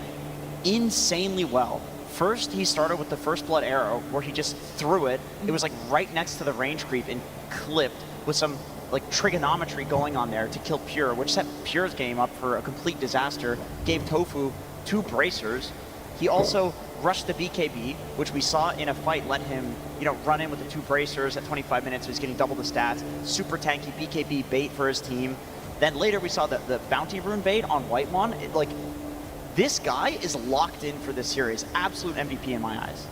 S5: insanely well. First, he started with the First Blood arrow, where he just threw it. It was like right next to the range creep and clipped with some like trigonometry going on there to kill Pure, which set Pure's game up for a complete disaster, gave Tofu 2 bracers. He also rushed the BKB, which we saw in a fight let him, you know, run in with the 2 bracers at 25 minutes, so he's getting double the stats. Super tanky BKB bait for his team. Then later we saw the Bounty Rune bait on Whitemon. Like, this guy is locked in for this series. Absolute MVP in my eyes.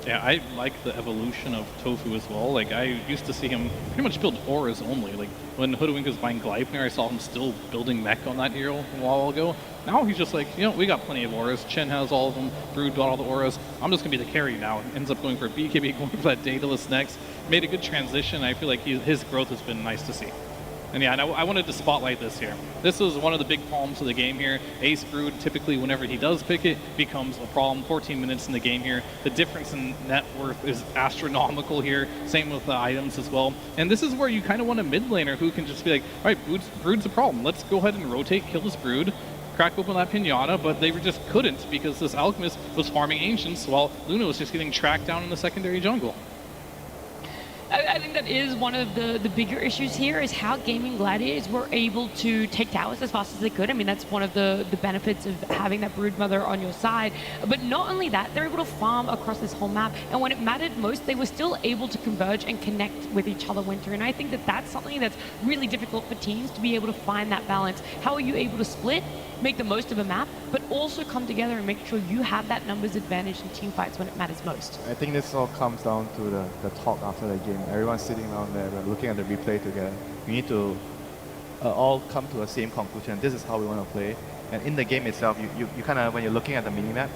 S6: Yeah, I like the evolution of Tofu as well. Like, I used to see him pretty much build auras only. Like, when Hoodwink was buying Gleipnir, I saw him still building mech on that hero a while ago. Now he's just like, you know, we got plenty of auras. Chen has all of them. Brood got all the auras. I'm just going to be the carry now. Ends up going for BKB, going for that Daedalus next. Made a good transition. I feel like his growth has been nice to see. And yeah, and I wanted to spotlight this here. This was one of the big problems of the game here. Ace Brood, typically whenever he does pick it, becomes a problem. 14 minutes in the game here. The difference in net worth is astronomical here. Same with the items as well. And this is where you kind of want a mid laner who can just be like, all right, Brood's a problem. Let's go ahead and rotate, kill this Brood. crack open that pinata, but they just couldn't because this Alchemist was farming Ancients while Luna was just getting tracked down in the secondary jungle.
S4: I think that is one of the bigger issues here is how Gaming Gladiators were able to take towers as fast as they could. I mean, that's one of the benefits of having that Broodmother on your side. But not only that, they're able to farm across this whole map. And when it mattered most, they were still able to converge and connect with each other, Winter. And I think that that's something that's really difficult for teams to be able to find that balance. How are you able to split, make the most of a map, but also come together and make sure you have that numbers advantage in team fights when it matters most?
S7: I think this all comes down to the talk after the game. Everyone's sitting down there, we're looking at the replay together. We need to all come to the same conclusion. This is how we want to play. And in the game itself, you kind of, when you're looking at the minimap,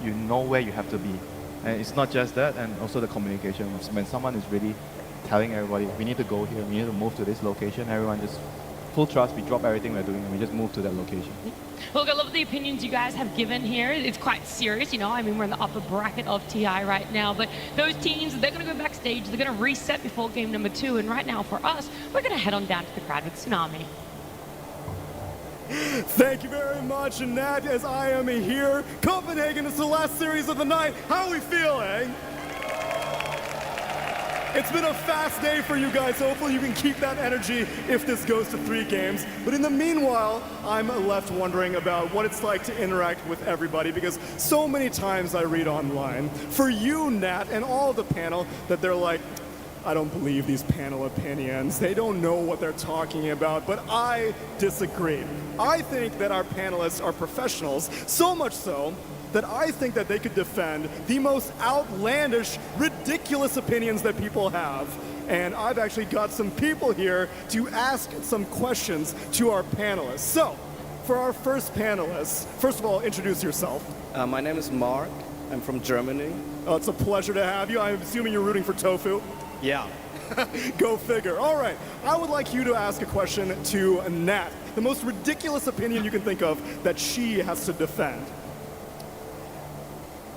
S7: you know where you have to be. And it's not just that, and also the communication. When someone is really telling everybody, we need to go here, we need to move to this location, everyone just full trust, we drop everything we're doing and we just move to that location.
S4: Look, I love the opinions you guys have given here. It's quite serious, you know. I mean, we're in the upper bracket of TI right now, but those teams, they're going to go backstage, they're going to reset before game number 2, and right now for us, we're going to head on down to the crowd with Tsunami.
S16: Thank you very much, Nat, as I am here. Copenhagen is the last series of the night. How are we feeling? It's been a fast day for you guys. Hopefully you can keep that energy if this goes to 3 games. But in the meanwhile, I'm left wondering about what it's like to interact with everybody, because so many times I read online, for you, Nat, and all the panel, that they're like, I don't believe these panel opinions. They don't know what they're talking about, but I disagree. I think that our panelists are professionals, so much so that I think that they could defend the most outlandish, ridiculous opinions that people have. And I've actually got some people here to ask some questions to our panelists. So, for our first panelist, first of all, introduce yourself.
S17: My name is Mark. I'm from Germany.
S16: Oh, it's a pleasure to have you. I'm assuming you're rooting for Tofu.
S17: Yeah.
S16: Go figure. All right. I would like you to ask a question to Nat. The most ridiculous opinion you can think of that she has to defend.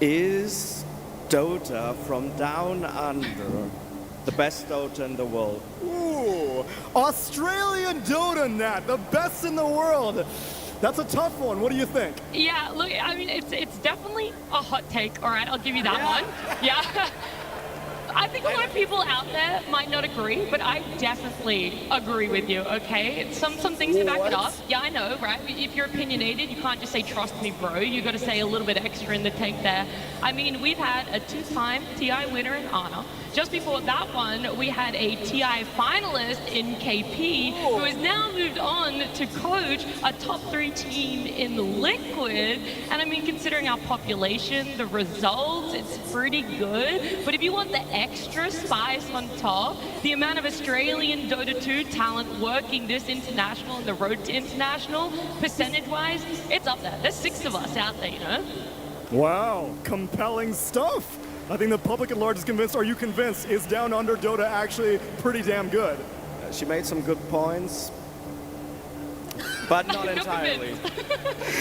S17: Is Dota from Down Under the best Dota in the world?
S16: Ooh, Australian Dota, Nat, the best in the world. That's a tough one. What do you think?
S4: Yeah, look, I mean, it's definitely a hot take, all right? I'll give you that one. Yeah. I think a lot of people out there might not agree, but I definitely agree with you, okay? Some things to back it up. Yeah, I know, right? If you're opinionated, you can't just say, trust me, bro. You got to say a little bit extra in the tank there. I mean, we've had a 2-time TI winner in Ana. Just before that one, we had a TI finalist in KP, who has now moved on to coach a top 3 team in Liquid. And I mean, considering our population, the results, it's pretty good. But if you want the extra spice on top, the amount of Australian Dota 2 talent working this international and the road to international, percentage-wise, it's up there. There's 6 of us out there, you know?
S16: Wow, compelling stuff. I think the public at large is convinced. Are you convinced? Is Down Under Dota actually pretty damn good?
S17: She made some good points, but not entirely.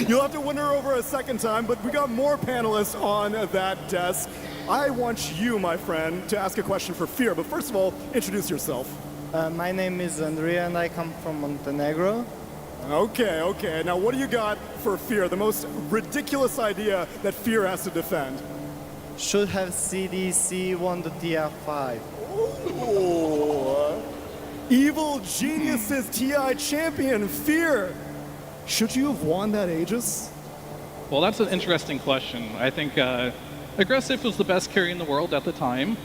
S16: You'll have to win her over a second time, but we got more panelists on that desk. I want you, my friend, to ask a question for Fear, but first of all, introduce yourself.
S18: My name is Andrea and I come from Montenegro.
S16: Okay, okay. Now what do you got for Fear? The most ridiculous idea that Fear has to defend.
S18: Should have CDC won the TR5.
S16: Ooh. Evil Genius's TI champion, Fear. Should you have won that Aegis?
S6: Well, that's an interesting question. I think Aggressive was the best carry in the world at the time.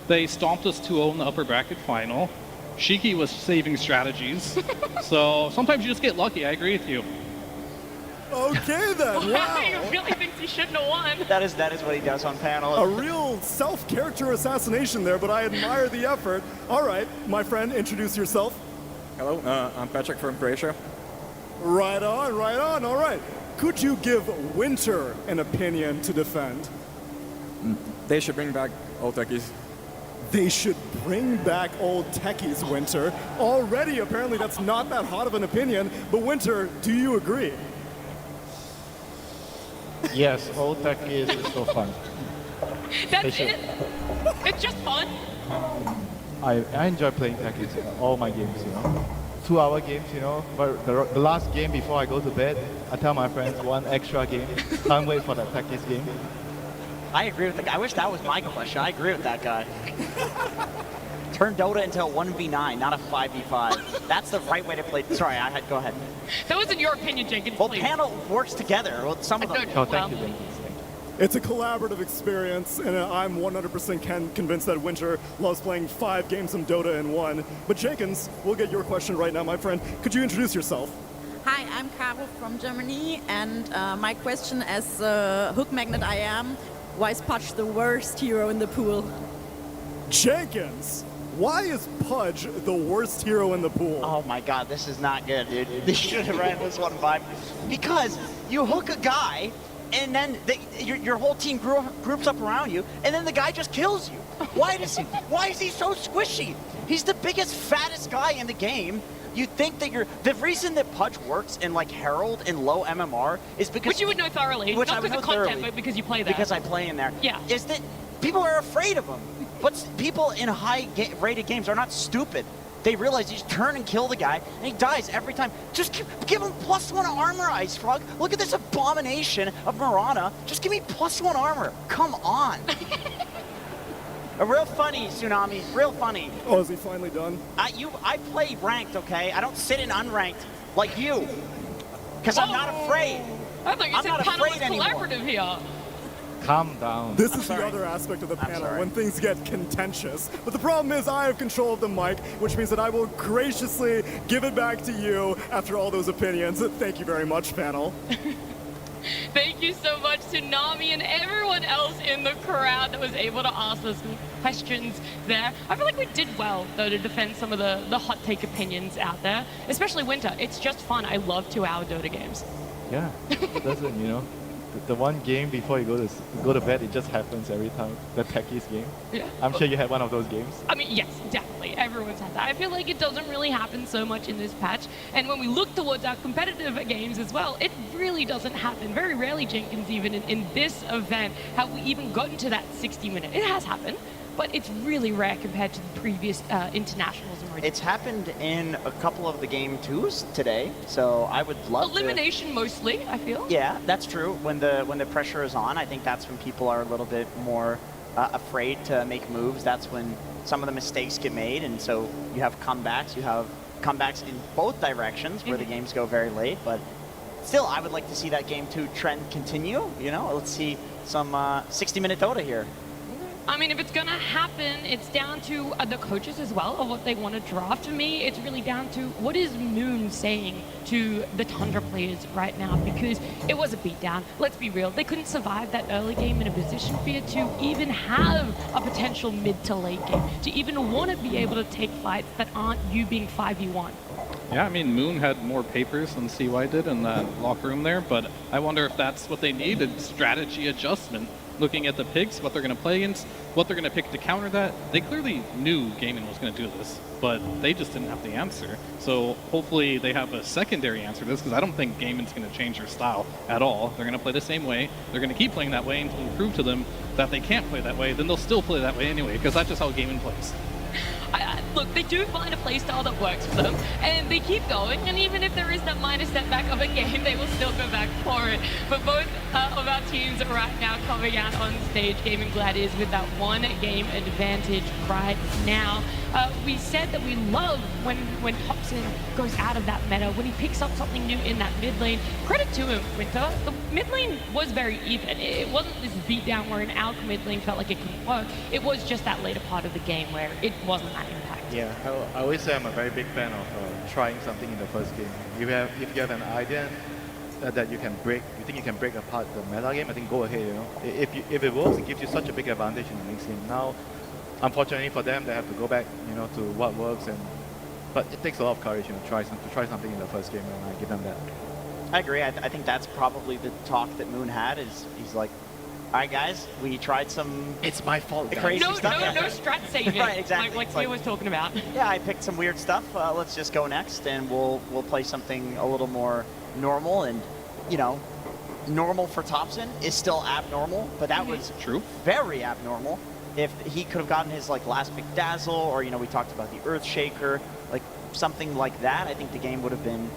S6: They stomped us 2-0 in the upper bracket final. Shiki was saving strategies. So sometimes you just get lucky, I agree with you.
S16: Okay then, wow.
S4: He really thinks he shouldn't have won.
S5: That is what he does on panel.
S16: A real self-character assassination there, but I admire the effort. All right, my friend, introduce yourself.
S19: Hello, I'm Patrick from Croatia.
S16: Right on, right on. All right. Could you give Winter an opinion to defend?
S19: They should bring back old techies.
S16: They should bring back old techies, Winter. Already, apparently, that's not that hot of an opinion. But Winter, do you agree?
S20: Yes, old techies is so fun.
S4: That's it? It's just fun?
S7: I enjoy playing techies in all my games, you know.
S21: 2-hour games, you know. But the last game before I go to bed, I tell my friends 1 extra game. Can't wait for that practice game.
S5: I agree with the guy. I wish that was my question. I agree with that guy. Turn Dota into a 1v9, not a 5v5. That's the right way to play. Sorry, go ahead.
S4: That wasn't your opinion, Jenkins.
S5: Well,
S4: please.
S5: panel works together. Well, some of them.
S21: Oh, thank you, Jenkins.
S16: It's a collaborative experience, and I'm 100% convinced that Winter loves playing 5 games of Dota in one. But Jenkins, we'll get your question right now, my friend. Could you introduce yourself?
S22: Hi, I'm Caro from Germany, and my question as hook magnet I am, why is Pudge the worst hero in the pool?
S16: Jenkins! Why is Pudge the worst hero in the pool?
S5: Oh my god, this is not good, dude. They should have ran this one by. Because you hook a guy, and then your whole team groups up around you, and then the guy just kills you. Why is he so squishy? He's the biggest, fattest guy in the game. You think that the reason that Pudge works in like Herald and low MMR is because...
S4: Which you would know thoroughly,
S5: which
S4: not
S5: I would
S4: because
S5: know
S4: of content,
S5: thoroughly,
S4: but because you play there.
S5: Because I play in there.
S4: Yeah.
S5: Is that people are afraid of him. But people in high-rated games are not stupid. They realize you just turn and kill the guy, and he dies every time. Just give him +1 armor, Ice Frog. Look at this abomination of Mirana. Just give me +1 armor. Come on. Real funny, Tsunami. Real funny.
S16: Oh, is he finally done?
S5: I play ranked, okay? I don't sit in unranked like you. Because I'm not afraid.
S4: I thought you
S5: I'm
S4: said
S5: not
S4: panel was
S5: afraid anymore.
S4: collaborative here.
S21: Calm down.
S16: This is the other aspect of the panel, when things get contentious. But the problem is I have control of the mic, which means that I will graciously give it back to you after all those opinions. Thank you very much, panel.
S4: Thank you so much, Tsunami, and everyone else in the crowd that was able to ask us questions there. I feel like we did well, though, to defend some of the hot take opinions out there, especially Winter. It's just fun. I love 2-hour Dota games.
S21: Yeah, it doesn't, you know. The one game before you go to bed, it just happens every time. The techies game.
S4: Yeah.
S21: I'm sure you had one of those games.
S4: I mean, yes, definitely. Everyone's had that. I feel like it doesn't really happen so much in this patch. And when we look towards our competitive games as well, it really doesn't happen. Very rarely, Jenkins, even in this event, have we even gotten to that 60-minute. It has happened, but it's really rare compared to the previous internationals.
S5: It's happened in a couple of the game 2s today, so I would love
S4: Elimination mostly, I feel.
S5: Yeah, that's true. When the pressure is on, I think that's when people are a little bit more afraid to make moves. That's when some of the mistakes get made, and so you have comebacks. You have comebacks in both directions where the games go very late, but still, I would like to see that game 2 trend continue. You know, let's see some 60-minute Dota here.
S4: I mean, if it's going to happen, it's down to the coaches as well of what they want to draft. For me, it's really down to what is Moon saying to the Tundra players right now, because it was a beatdown. Let's be real. They couldn't survive that early game in a position fear to even have a potential mid to late game, to even want to be able to take fights that aren't you being 5v1.
S6: Yeah, I mean, Moon had more papers than CY did in that locker room there, but I wonder if that's what they need, a strategy adjustment. Looking at the picks, what they're going to play against, what they're going to pick to counter that. They clearly knew Gaming was going to do this, but they just didn't have the answer. So hopefully they have a secondary answer to this, because I don't think Gaming's going to change their style at all. They're going to play the same way. They're going to keep playing that way until we prove to them that they can't play that way. Then they'll still play that way anyway, because that's just how Gaming plays.
S4: Look, they do find a playstyle that works for them, and they keep going, and even if there is that minor setback of a game, they will still go back for it. But both of our teams are right now coming out on stage, Gaming Gladiators, with that 1-game advantage right now. We said that we love when Tapson goes out of that meta, when he picks up something new in that mid lane. Credit to him, Winter. The mid lane was very even. It wasn't this beatdown where an ALK mid lane felt like it couldn't work. It was just that later part of the game where it wasn't that impact.
S21: Yeah, I always say I'm a very big fan of trying something in the first game. If you have an idea that you think you can break apart the meta game, I think go ahead, you know. If it works, it gives you such a big advantage in the next game. Now, unfortunately for them, they have to go back, you know, to what works, but it takes a lot of courage, you know, to try something in the first game, and I give them that.
S5: I agree. I think that's probably the talk that Moon had. He's like, all right, guys, we tried some.
S21: It's my fault.
S5: Crazy stuff.
S4: No strat saving.
S5: Right, exactly.
S4: Like Theo was talking about.
S5: Yeah, I picked some weird stuff. Let's just go next, and we'll play something a little more normal. And you know, normal for Tapson is still abnormal, but that was
S6: true.
S5: Very abnormal. if he could have gotten his like last big dazzle, or we talked about the Earthshaker, like something like that, I think the game would have been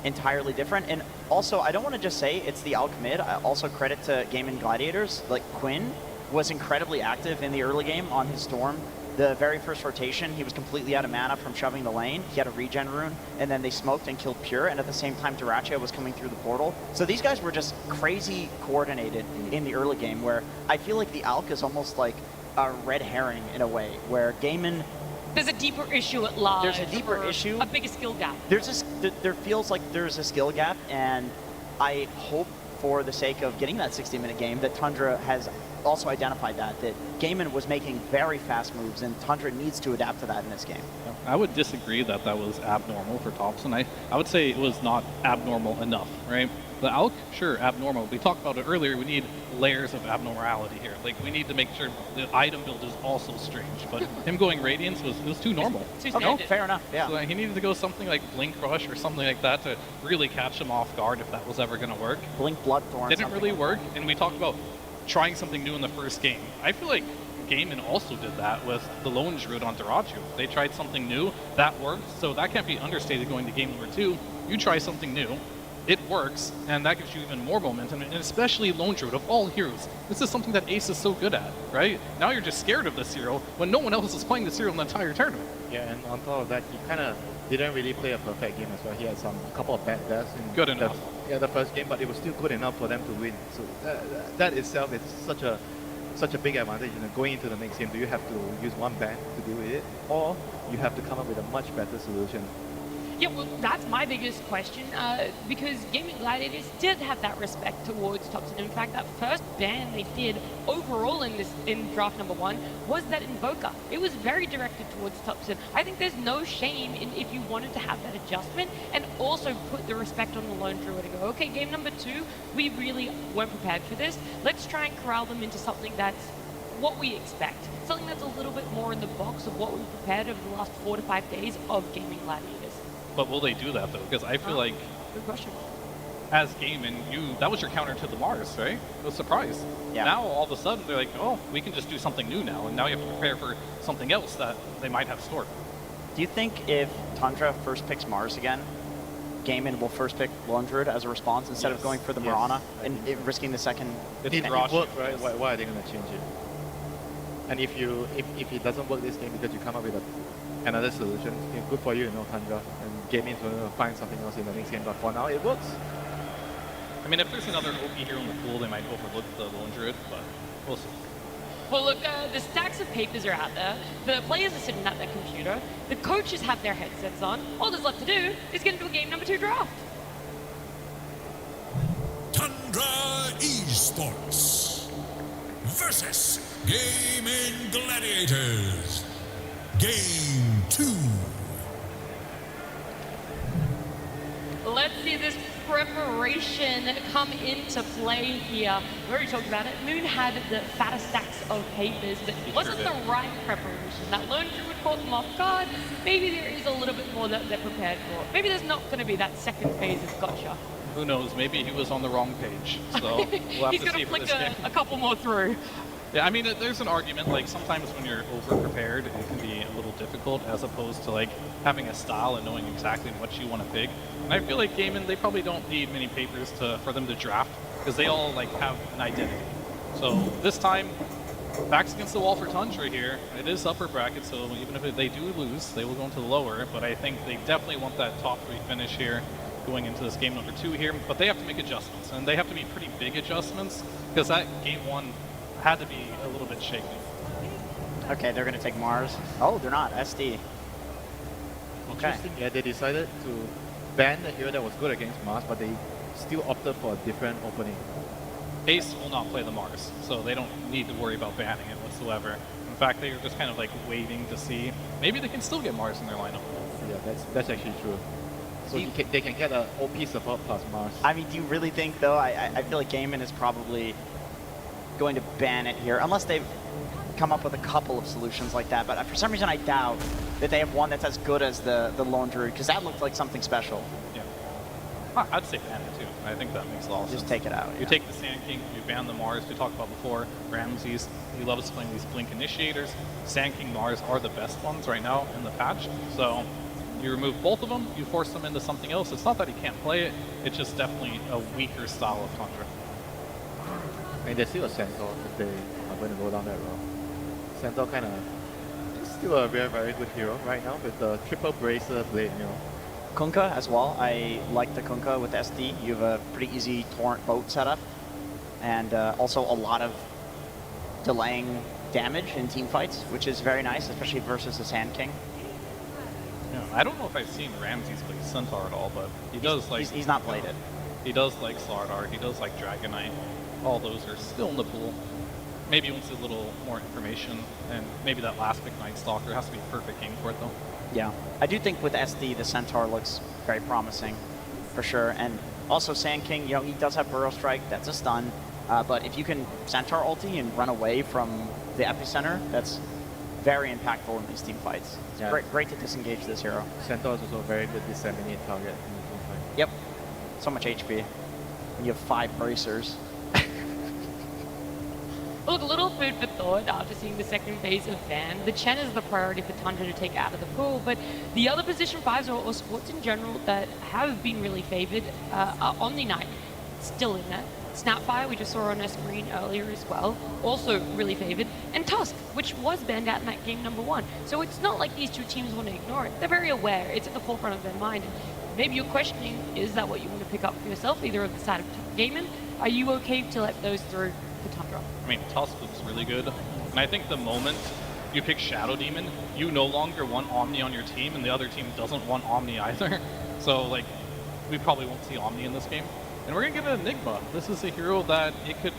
S5: entirely different. And also, I don't want to just say it's the Alc mid. I also credit to Game Gladiators. Like Quinn was incredibly active in the early game on his Storm. The very first rotation, he was completely out of mana from shoving the lane. He had a regen rune, and then they smoked and killed Pure, and at the same time, Dyrachia was coming through the portal. So these guys were just crazy coordinated in the early game, where I feel like the Alc is almost like a red herring in a way, where Gaimin...
S4: There's a deeper issue at large.
S5: There's a deeper issue.
S4: A bigger skill gap.
S5: There feels like there's a skill gap, and I hope for the sake of getting that 60-minute game that Tundra has also identified that Gaimin was making very fast moves, and Tundra needs to adapt to that in this game.
S6: I would disagree that that was abnormal for Tapson. I would say it was not abnormal enough, right? The Alc, sure, abnormal. We talked about it earlier. We need layers of abnormality here. Like, we need to make sure the item build is also strange. But him going Radiance was too normal.
S5: Okay, fair enough, yeah.
S6: So he needed to go something like Blink Rush or something like that to really catch him off guard if that was ever going to work.
S5: Blink Bloodthorn.
S6: Didn't really work, and we talked about trying something new in the first game. I feel like Gaimin also did that with the Lone Druid on Dyrachia. They tried something new, that worked, so that can't be understated going to game number 2. You try something new, it works, and that gives you even more momentum, and especially Lone Druid, of all heroes. This is something that Ace is so good at, right? Now you're just scared of this hero when no one else is playing this hero in the entire tournament.
S21: Yeah, and on top of that, he kind of didn't really play a perfect game as well. He had a couple of bad deaths in the first game, but it was still good enough for them to win. So that itself is such a big advantage. Going into the next game, do you have to use one ban to deal with it, or you have to come up with a much better solution?
S4: Yeah, well, that's my biggest question, because Game Gladiators did have that respect towards Tapson. In fact, that first ban they did overall in draft number 1 was that Invoker. It was very directed towards Tapson. I think there's no shame in if you wanted to have that adjustment and also put the respect on the Lone Druid and go, okay, game number 2, we really weren't prepared for this. Let's try and corral them into something that's what we expect. Something that's a little bit more in the box of what we prepared over the last 4 to 5 days of Gaming Gladiators.
S6: But will they do that, though? Because I feel like,
S4: good question.
S6: As Gaimin, that was your counter to the Mars, right? It was a surprise.
S5: Yeah.
S6: Now, all of a sudden, they're like, oh, we can just do something new now, and now you have to prepare for something else that they might have stored.
S5: Do you think if Tundra first picks Mars again, Gaimin will first pick Lone Druid as a response instead of going for the Mirana and risking the second?
S21: It worked, right? Why are they going to change it? And if it doesn't work this game because you come up with another solution, good for you, Tundra. And Gaimin's going to find something else in the next game, but for now it works.
S6: I mean, if there's another OP hero in the pool, they might overlook the Lone Druid, but we'll see.
S4: Well, look, the stacks of papers are out there. The players are sitting at their computer. The coaches have their headsets on. All there's left to do is get into a game number 2 draft.
S1: Tundra Esports versus Gaming Gladiators. Game 2.
S4: Let's see this preparation come into play here. We already talked about it. Moon had the fattest stacks of papers, but it wasn't the right preparation. That Lone Druid caught them off guard. Maybe there is a little bit more that they're prepared for. Maybe there's not going to be that second phase of gotcha.
S6: Who knows? Maybe he was on the wrong page. So we'll have
S4: He's
S6: to
S4: going
S6: see
S4: to flick
S6: for this game.
S4: a couple more through.
S6: Yeah, I mean, there's an argument, like, sometimes when you're over-prepared, it can be a little difficult, as opposed to, like, having a style and knowing exactly what you want to pick. And I feel like Gaimin, they probably don't need many papers for them to draft, because they all, like, have an identity. So this time, backs against the wall for Tundra here. It is upper bracket, so even if they do lose, they will go into the lower, but I think they definitely want that top 3 finish here going into this game number 2 here, but they have to make adjustments, and they have to be pretty big adjustments, because that game 1 had to be a little bit shaky.
S5: Okay, they're going to take Mars. Oh, they're not. SD. Okay.
S21: Yeah, they decided to ban the hero that was good against Mars, but they still opted for a different opening.
S6: Ace will not play the Mars, so they don't need to worry about banning it whatsoever. In fact, they were just kind of like waiting to see. Maybe they can still get Mars in their lineup.
S21: Yeah, that's actually true. So they can get an OP support plus Mars.
S5: I mean, do you really think, though? I feel like Gaimin is probably going to ban it here, unless they've come up with a couple of solutions like that. But for some reason, I doubt that they have one that's as good as the Lone Druid, because that looked like something special.
S6: Yeah. I'd say ban it too. I think that makes a lot of sense.
S5: Just take it out.
S6: You take the Sand King, you ban the Mars. We talked about before. Ramses, he loves playing these Blink Initiators. Sand King Mars are the best ones right now in the patch. So you remove both of them, you force them into something else. It's not that he can't play it, it's just definitely a weaker style of Tundra.
S21: I mean, there's still a Centaur if they are going to go down that road. Centaur kind of still a very, very good hero right now with the triple bracer blade, you know.
S5: Kunkka as well. I like the Kunkka with SD. You have a pretty easy torrent boat setup, and also a lot of delaying damage in team fights, which is very nice, especially versus the Sand King.
S6: Yeah, I don't know if I've seen Ramses play Centaur at all, but he does like...
S5: He's not played it.
S6: He does like Slardar, he does like Dragonite. All those are still in the pool. Maybe he wants a little more information, and maybe that last pick Night Stalker has to be a perfect game for it though.
S5: Yeah, I do think with SD, the Centaur looks very promising, for sure. And also Sand King, you know, he does have Burrow Strike, that's a stun. But if you can Centaur ulti and run away from the epicenter, that's very impactful in these team fights. It's great to disengage this hero.
S21: Centaur is also a very good disseminate target in the team fight.
S5: Yep, so much HP. And you have 5 bracers.
S4: Look, a little food for thought after seeing the second phase of Van. The Chen is the priority for Tundra to take out of the pool, but the other position 5s or sports in general that have been really favored are Omni Knight, still in there. Snapfire, we just saw on our screen earlier as well, also really favored, and Tusk, which was banned out in that game number 1. So it's not like these two teams want to ignore it. They're very aware. It's at the forefront of their mind. Maybe you're questioning, is that what you want to pick up for yourself, either on the side of Gaiman? Are you okay to let those through for Tundra?
S6: I mean, Tusk looks really good, and I think the moment you pick Shadow Demon, you no longer want Omni on your team, and the other team doesn't want Omni either. So, like, we probably won't see Omni in this game. And we're going to get an Enigma. This is a hero that it could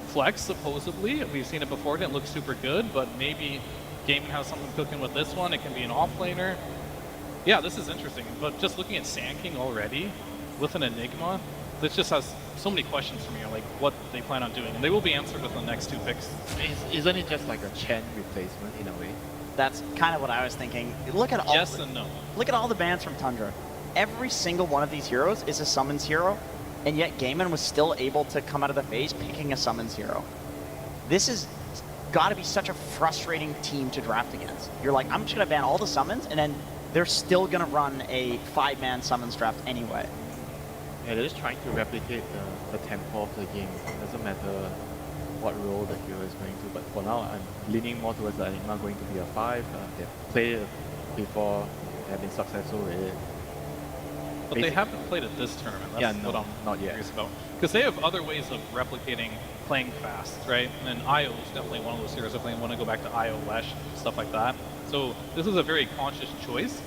S6: flex, supposedly. We've seen it before, it didn't look super good, but maybe Gaiman has something cooking with this one. It can be an offlaner. Yeah, this is interesting, but just looking at Sand King already, with an Enigma, this just has so many questions for me, like what they plan on doing, and they will be answered with the next 2 picks.
S21: Isn't it just like a Chen replacement in a way?
S5: That's kind of what I was thinking. Look at all
S6: yes and no.
S5: Look at all the bans from Tundra. Every single one of these heroes is a summons hero, and yet Gaiman was still able to come out of the phase picking a summons hero. This has got to be such a frustrating team to draft against. You're like, I'm just going to ban all the summons, and then they're still going to run a 5-man summons draft anyway.
S21: Yeah, they're just trying to replicate the tempo of the game. It doesn't matter what role the hero is going to, but for now, I'm leaning more towards the Enigma going to be a 5. They've played it before, have been successful with it.
S6: But they haven't played it this tournament. That's what I'm not curious about. Because they have other ways of replicating playing fast, right? And then IO is definitely one of those heroes. If they want to go back to IO, Lesh, stuff like that. So this is a very conscious choice.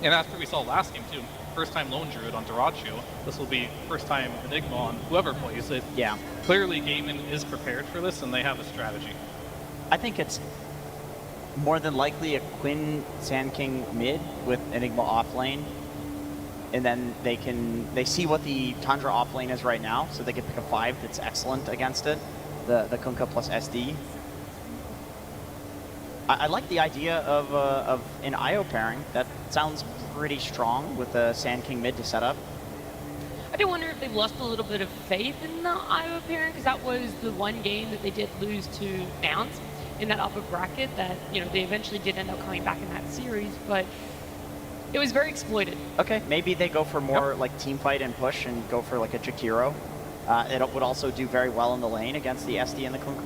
S6: And after we saw last game too, first time Lone Druid on Dyrachyo, this will be first time Enigma on whoever plays it.
S5: Yeah.
S6: Clearly Gaiman is prepared for this and they have a strategy.
S5: I think it's more than likely a Quinn Sand King mid with Enigma off lane. And then they see what the Tundra off lane is right now, so they can pick a 5 that's excellent against it. The Kunkka plus SD. I like the idea of an IO pairing. That sounds pretty strong with the Sand King mid to set up.
S4: I do wonder if they've lost a little bit of faith in the IO pairing, because that was the one game that they did lose to Bounce in that upper bracket that, you know, they eventually did end up coming back in that series, but it was very exploited.
S5: Okay, maybe they go for more like team fight and push and go for like a Jakiro. It would also do very well in the lane against the SD and the Kunkka.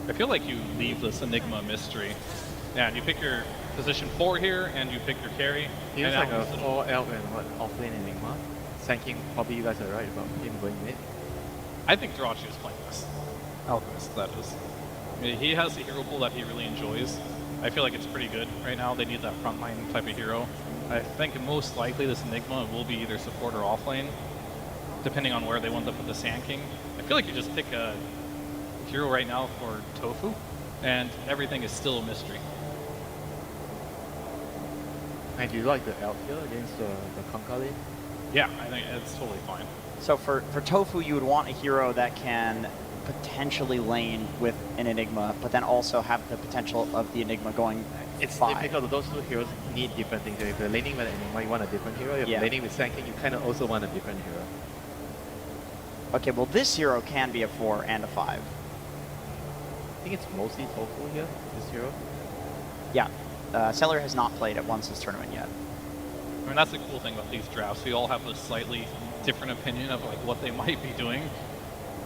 S6: I feel like you leave this Enigma mystery. Yeah, and you pick your position 4 here, and you pick your carry.
S21: He's like a 4 elf and what, offlane Enigma. Sand King, probably you guys are right about him going mid.
S6: I think Dyrachyo is playing this. Alchemist, that is. I mean, he has a hero pool that he really enjoys. I feel like it's pretty good right now. They need that frontline type of hero. I think most likely this Enigma will be either support or offlane, depending on where they want to put the Sand King. I feel like you just pick a hero right now for Tofu, and everything is still a mystery.
S21: And do you like the elf here against the Kunkka lane?
S6: Yeah, I think it's totally fine.
S5: So for Tofu, you would want a hero that can potentially lane with an Enigma, but then also have the potential of the Enigma going
S21: It's
S5: 5.
S21: difficult. Those two heroes need different things. If you're laning with Enigma, you want a different hero. If you're laning with Sand King, you kind of also want a different hero.
S5: Okay, well this hero can be a 4 and a 5.
S21: I think it's mostly Tofu here, this hero.
S5: Yeah, Celery has not played it once this tournament yet.
S6: I mean, that's the cool thing about these drafts. We all have a slightly different opinion of like what they might be doing.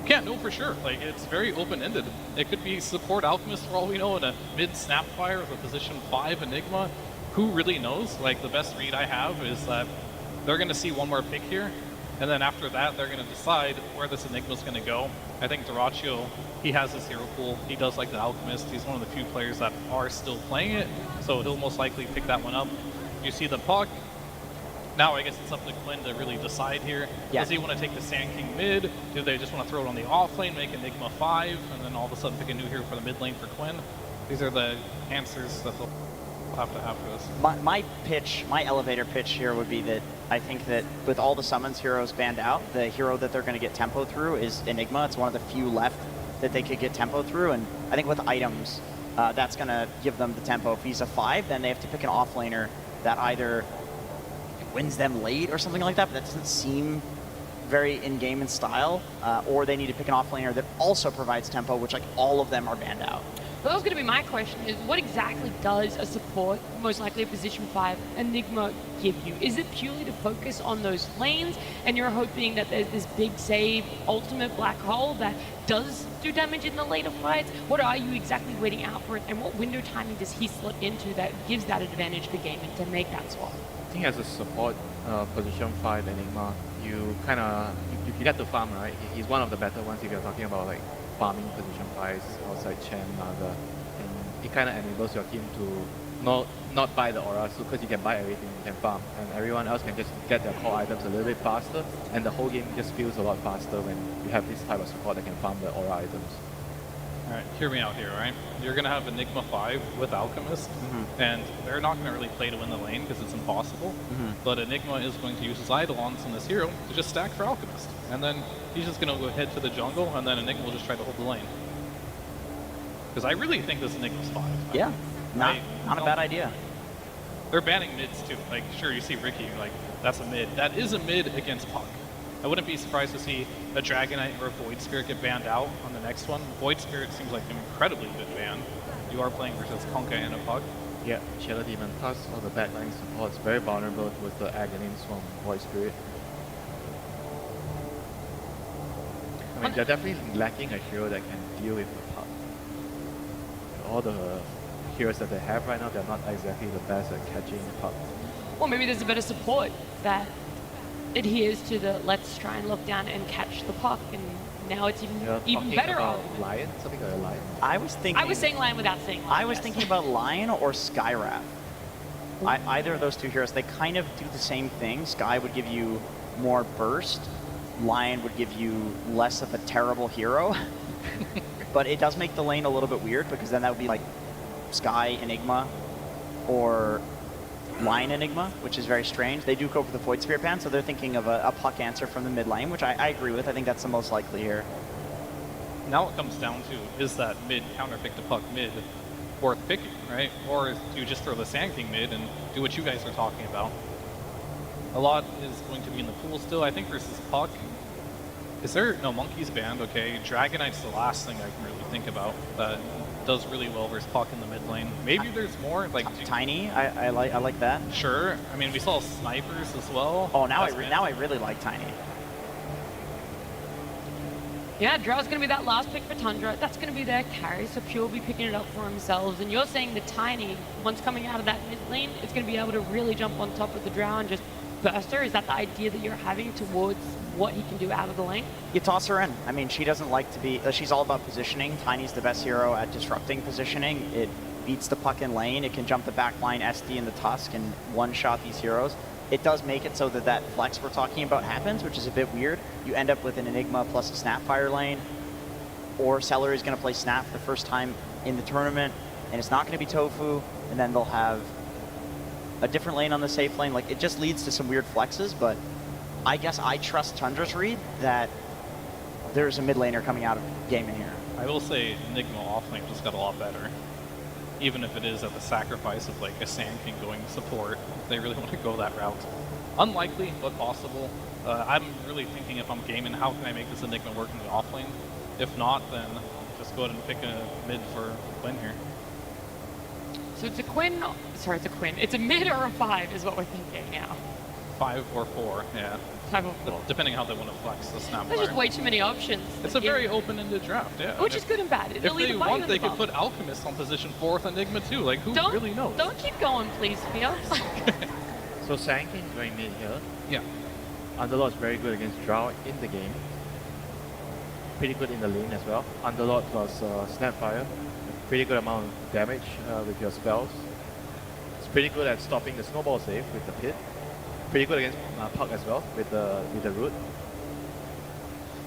S6: You can't know for sure. Like, it's very open-ended. It could be support Alchemist for all we know in a mid Snapfire with a position 5 Enigma. Who really knows? Like, the best read I have is that they're going to see one more pick here, and then after that, they're going to decide where this Enigma's going to go. I think Duraccio, he has his hero pool. He does like the Alchemist. He's one of the few players that are still playing it, so he'll most likely pick that one up. You see the puck. Now I guess it's up to Quinn to really decide here.
S5: Yeah.
S6: Does he want to take the Sand King mid? Do they just want to throw it on the off lane, make Enigma 5, and then all of a sudden pick a new hero for the mid lane for Quinn? These are the answers that they'll have to have for this.
S5: My pitch, my elevator pitch here would be that I think that with all the summons heroes banned out, the hero that they're going to get tempo through is Enigma. It's one of the few left that they could get tempo through, and I think with items, that's going to give them the tempo. If he's a 5, then they have to pick an offlaner that either wins them late or something like that, but that doesn't seem very in-game in style, or they need to pick an offlaner that also provides tempo, which like all of them are banned out.
S4: That was going to be my question, is what exactly does a support, most likely a position 5, Enigma give you? Is it purely to focus on those lanes, and you're hoping that there's this big save, ultimate black hole that does do damage in the later fights? What are you exactly waiting out for it, and what window timing does he slot into that gives that advantage for gaming to make that swap?
S21: I think as a support position 5 Enigma, you kind of you get to farm, right? He's one of the better ones if you're talking about like farming position 5s outside Chen, Naga, and it kind of enables your team to not buy the aura suit, because you can buy everything, you can farm, and everyone else can just get their core items a little bit faster, and the whole game just feels a lot faster when you have this type of support that can farm the aura items.
S6: Alright, hear me out here, right? You're going to have Enigma 5 with Alchemist, and they're not going to really play to win the lane because it's impossible, but Enigma is going to use his Eidolons on this hero to just stack for Alchemist, and then he's just going to go head to the jungle, and then Enigma will just try to hold the lane. Because I really think this Enigma's 5.
S5: Yeah, not a bad idea.
S6: They're banning mids too. Like, sure, you see Ricky, like, that's a mid. That is a mid against Puck. I wouldn't be surprised to see a Dragonite or a Void Spirit get banned out on the next one. Void Spirit seems like an incredibly good ban. You are playing versus Conka and a Puck.
S21: Yeah, Shadow Demon plus all the backline supports very vulnerable with the Aghanim's from Void Spirit. I mean, they're definitely lacking a hero that can deal with the Puck. All the heroes that they have right now, they're not exactly the best at catching the Puck.
S4: Or maybe there's a better support that adheres to the let's try and lock down and catch the puck, and now it's even better.
S21: Lion? Something like a lion?
S5: I was
S4: saying lion without saying lion.
S5: I was thinking about Lion or Skywrath. Either of those two heroes, they kind of do the same thing. Sky would give you more burst. Lion would give you less of a terrible hero. But it does make the lane a little bit weird, because then that would be like Sky Enigma or Lion Enigma, which is very strange. They do go for the Void Spirit ban, so they're thinking of a Puck answer from the mid lane, which I agree with. I think that's the most likely here.
S6: Now it comes down to, is that mid counter pick the Puck mid worth picking, right? Or do you just throw the Sand King mid and do what you guys are talking about? A lot is going to be in the pool still. I think versus Puck, is there no Monkey's banned? Okay, Dragonite's the last thing I can really think about that does really well versus Puck in the mid lane. Maybe there's more, like
S5: Tiny. I like that.
S6: Sure. I mean, we saw snipers as well.
S5: Oh, now I really like Tiny.
S4: Yeah, Drow's going to be that last pick for Tundra. That's going to be their carry, so Pure will be picking it up for themselves. And you're saying the Tiny, once coming out of that mid lane, it's going to be able to really jump on top of the Drow and just burst her? Is that the idea that you're having towards what he can do out of the lane?
S5: You toss her in. I mean, she doesn't like to be... she's all about positioning. Tiny's the best hero at disrupting positioning. It beats the Puck in lane. It can jump the back line SD and the Tusk and one-shot these heroes. It does make it so that that flex we're talking about happens, which is a bit weird. You end up with an Enigma plus a Snapfire lane, or Celery is going to play Snap for the first time in the tournament, and it's not going to be Tofu, and then they'll have a different lane on the safe lane. Like, it just leads to some weird flexes, but I guess I trust Tundra's read that there's a mid laner coming out of game in here.
S6: I will say Enigma offlane just got a lot better. even if it is at the sacrifice of like a Sand King going support, if they really want to go that route. Unlikely, but possible. I'm really thinking if I'm gaming, how can I make this Enigma work in the offlane? If not, then just go ahead and pick a mid for Quinn here.
S4: So it's a Quinn, sorry, it's a Quinn. It's a mid or a 5 is what we're thinking now.
S6: 5 or 4, yeah.
S4: 5 or 4.
S6: Depending how they want to flex the snap.
S4: There's just way too many options.
S6: It's a very open-ended draft, yeah.
S4: Which is good and bad.
S6: If they want, they could put Alchemist on position 4th Enigma too. Like, who really knows?
S4: Don't keep going, please, Theo.
S21: So Sand King is going mid here.
S6: Yeah.
S21: Underlord is very good against Drow in the game. Pretty good in the lane as well. Underlord plus Snapfire. Pretty good amount of damage with your spells. It's pretty good at stopping the snowball save with the pit. Pretty good against Puck as well with the root.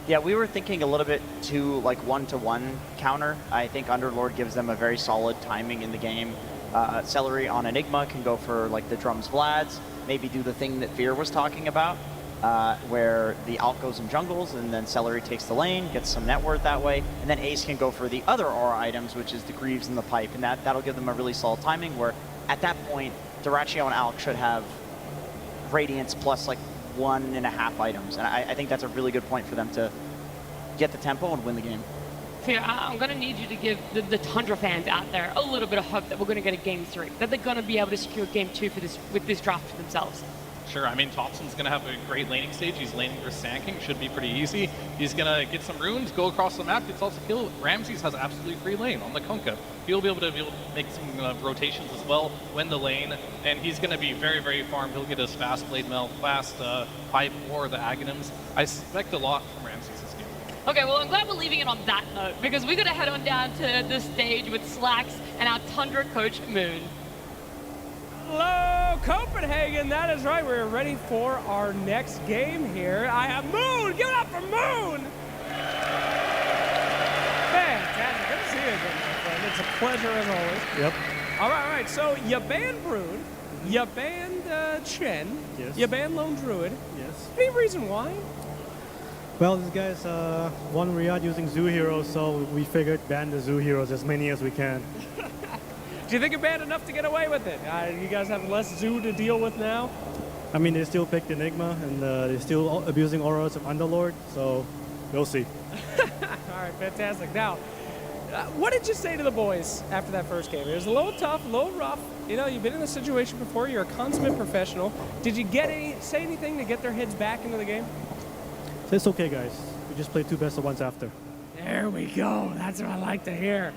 S5: Yeah, we were thinking a little bit too like 1-to-1 counter. I think Underlord gives them a very solid timing in the game. Celery on Enigma can go for like the drums Vlads, maybe do the thing that Fear was talking about, where the Alt goes in jungles and then Celery takes the lane, gets some net worth that way, and then Ace can go for the other aura items, which is the Greaves and the Pipe, and that'll give them a really solid timing where at that point, Duraccio and Alk should have Radiance plus like 1.5 items, and I think that's a really good point for them to get the tempo and win the game.
S4: Fear, I'm going to need you to give the Tundra fans out there a little bit of hope that we're going to get a Game 3, that they're going to be able to secure Game 2 with this draft for themselves.
S6: Sure, I mean, Tapson's going to have a great laning stage. He's laning for Sand King, should be pretty easy. He's going to get some runes, go across the map, gets also kill. Ramses has absolutely free lane on the Kunkka. He'll be able to make some rotations as well, win the lane, and he's going to be very, very farmed. He'll get his fast blade melt, fast pipe, or the Aghanims. I expect a lot from Ramses this game.
S4: Okay, well, I'm glad we're leaving it on that note, because we're going to head on down to the stage with Slacks and our Tundra coach, Moon.
S2: Hello, Copenhagen. That is right. We're ready for our next game here. I have Moon. Give it up for Moon. Fantastic. Good to see you again, my friend. It's a pleasure as always.
S3: Yep.
S2: All right. So you banned Brood. You banned Chen.
S3: Yes.
S2: You banned Lone Druid.
S3: Yes.
S2: Any reason why?
S3: Well, these guys won Riyadh using zoo heroes, so we figured ban the zoo heroes as many as we can.
S2: Do you think you're banned enough to get away with it? You guys have less zoo to deal with now?
S3: I mean, they still picked Enigma, and they're still abusing auras of Underlord, so we'll see.
S2: All right, fantastic. Now, what did you say to the boys after that first game? It was a little tough, a little rough. You know, you've been in this situation before. You're a consummate professional. Did you say anything to get their heads back into the game?
S3: It's okay, guys. We just play 2 best of 1s after.
S2: There we go. That's what I like to hear.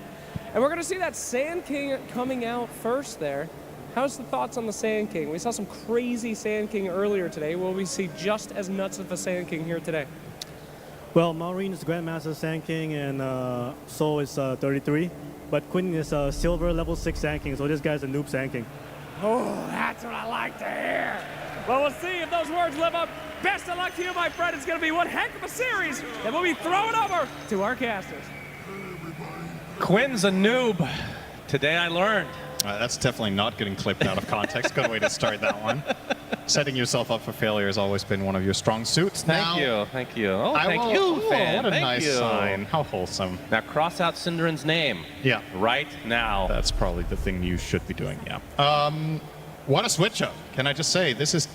S2: And we're going to see that Sand King coming out first there. How's the thoughts on the Sand King? We saw some crazy Sand King earlier today. Will we see just as nuts of a Sand King here today?
S3: Well, Maureen is Grandmaster Sand King, and Soul is 33. But Quinn is Silver level 6 Sand King, so this guy's a noob Sand King.
S2: Oh, that's what I like to hear. Well, we'll see if those words live up. Best of luck to you, my friend. It's going to be one heck of a series that we'll be throwing over to our casters.
S13: Quinn's a noob. Today I learned.
S8: That's definitely not getting clipped out of context. Good way to start that one. Setting yourself up for failure has always been one of your strong suits.
S13: Thank you. Oh, thank you, fan.
S8: What a
S13: Thank
S8: nice
S13: you.
S8: sign. How wholesome.
S13: Now cross out Cinderen's name.
S8: Yeah.
S13: Right now.
S8: That's probably the thing you should be doing, yeah. What a switch up. Can I just say, this is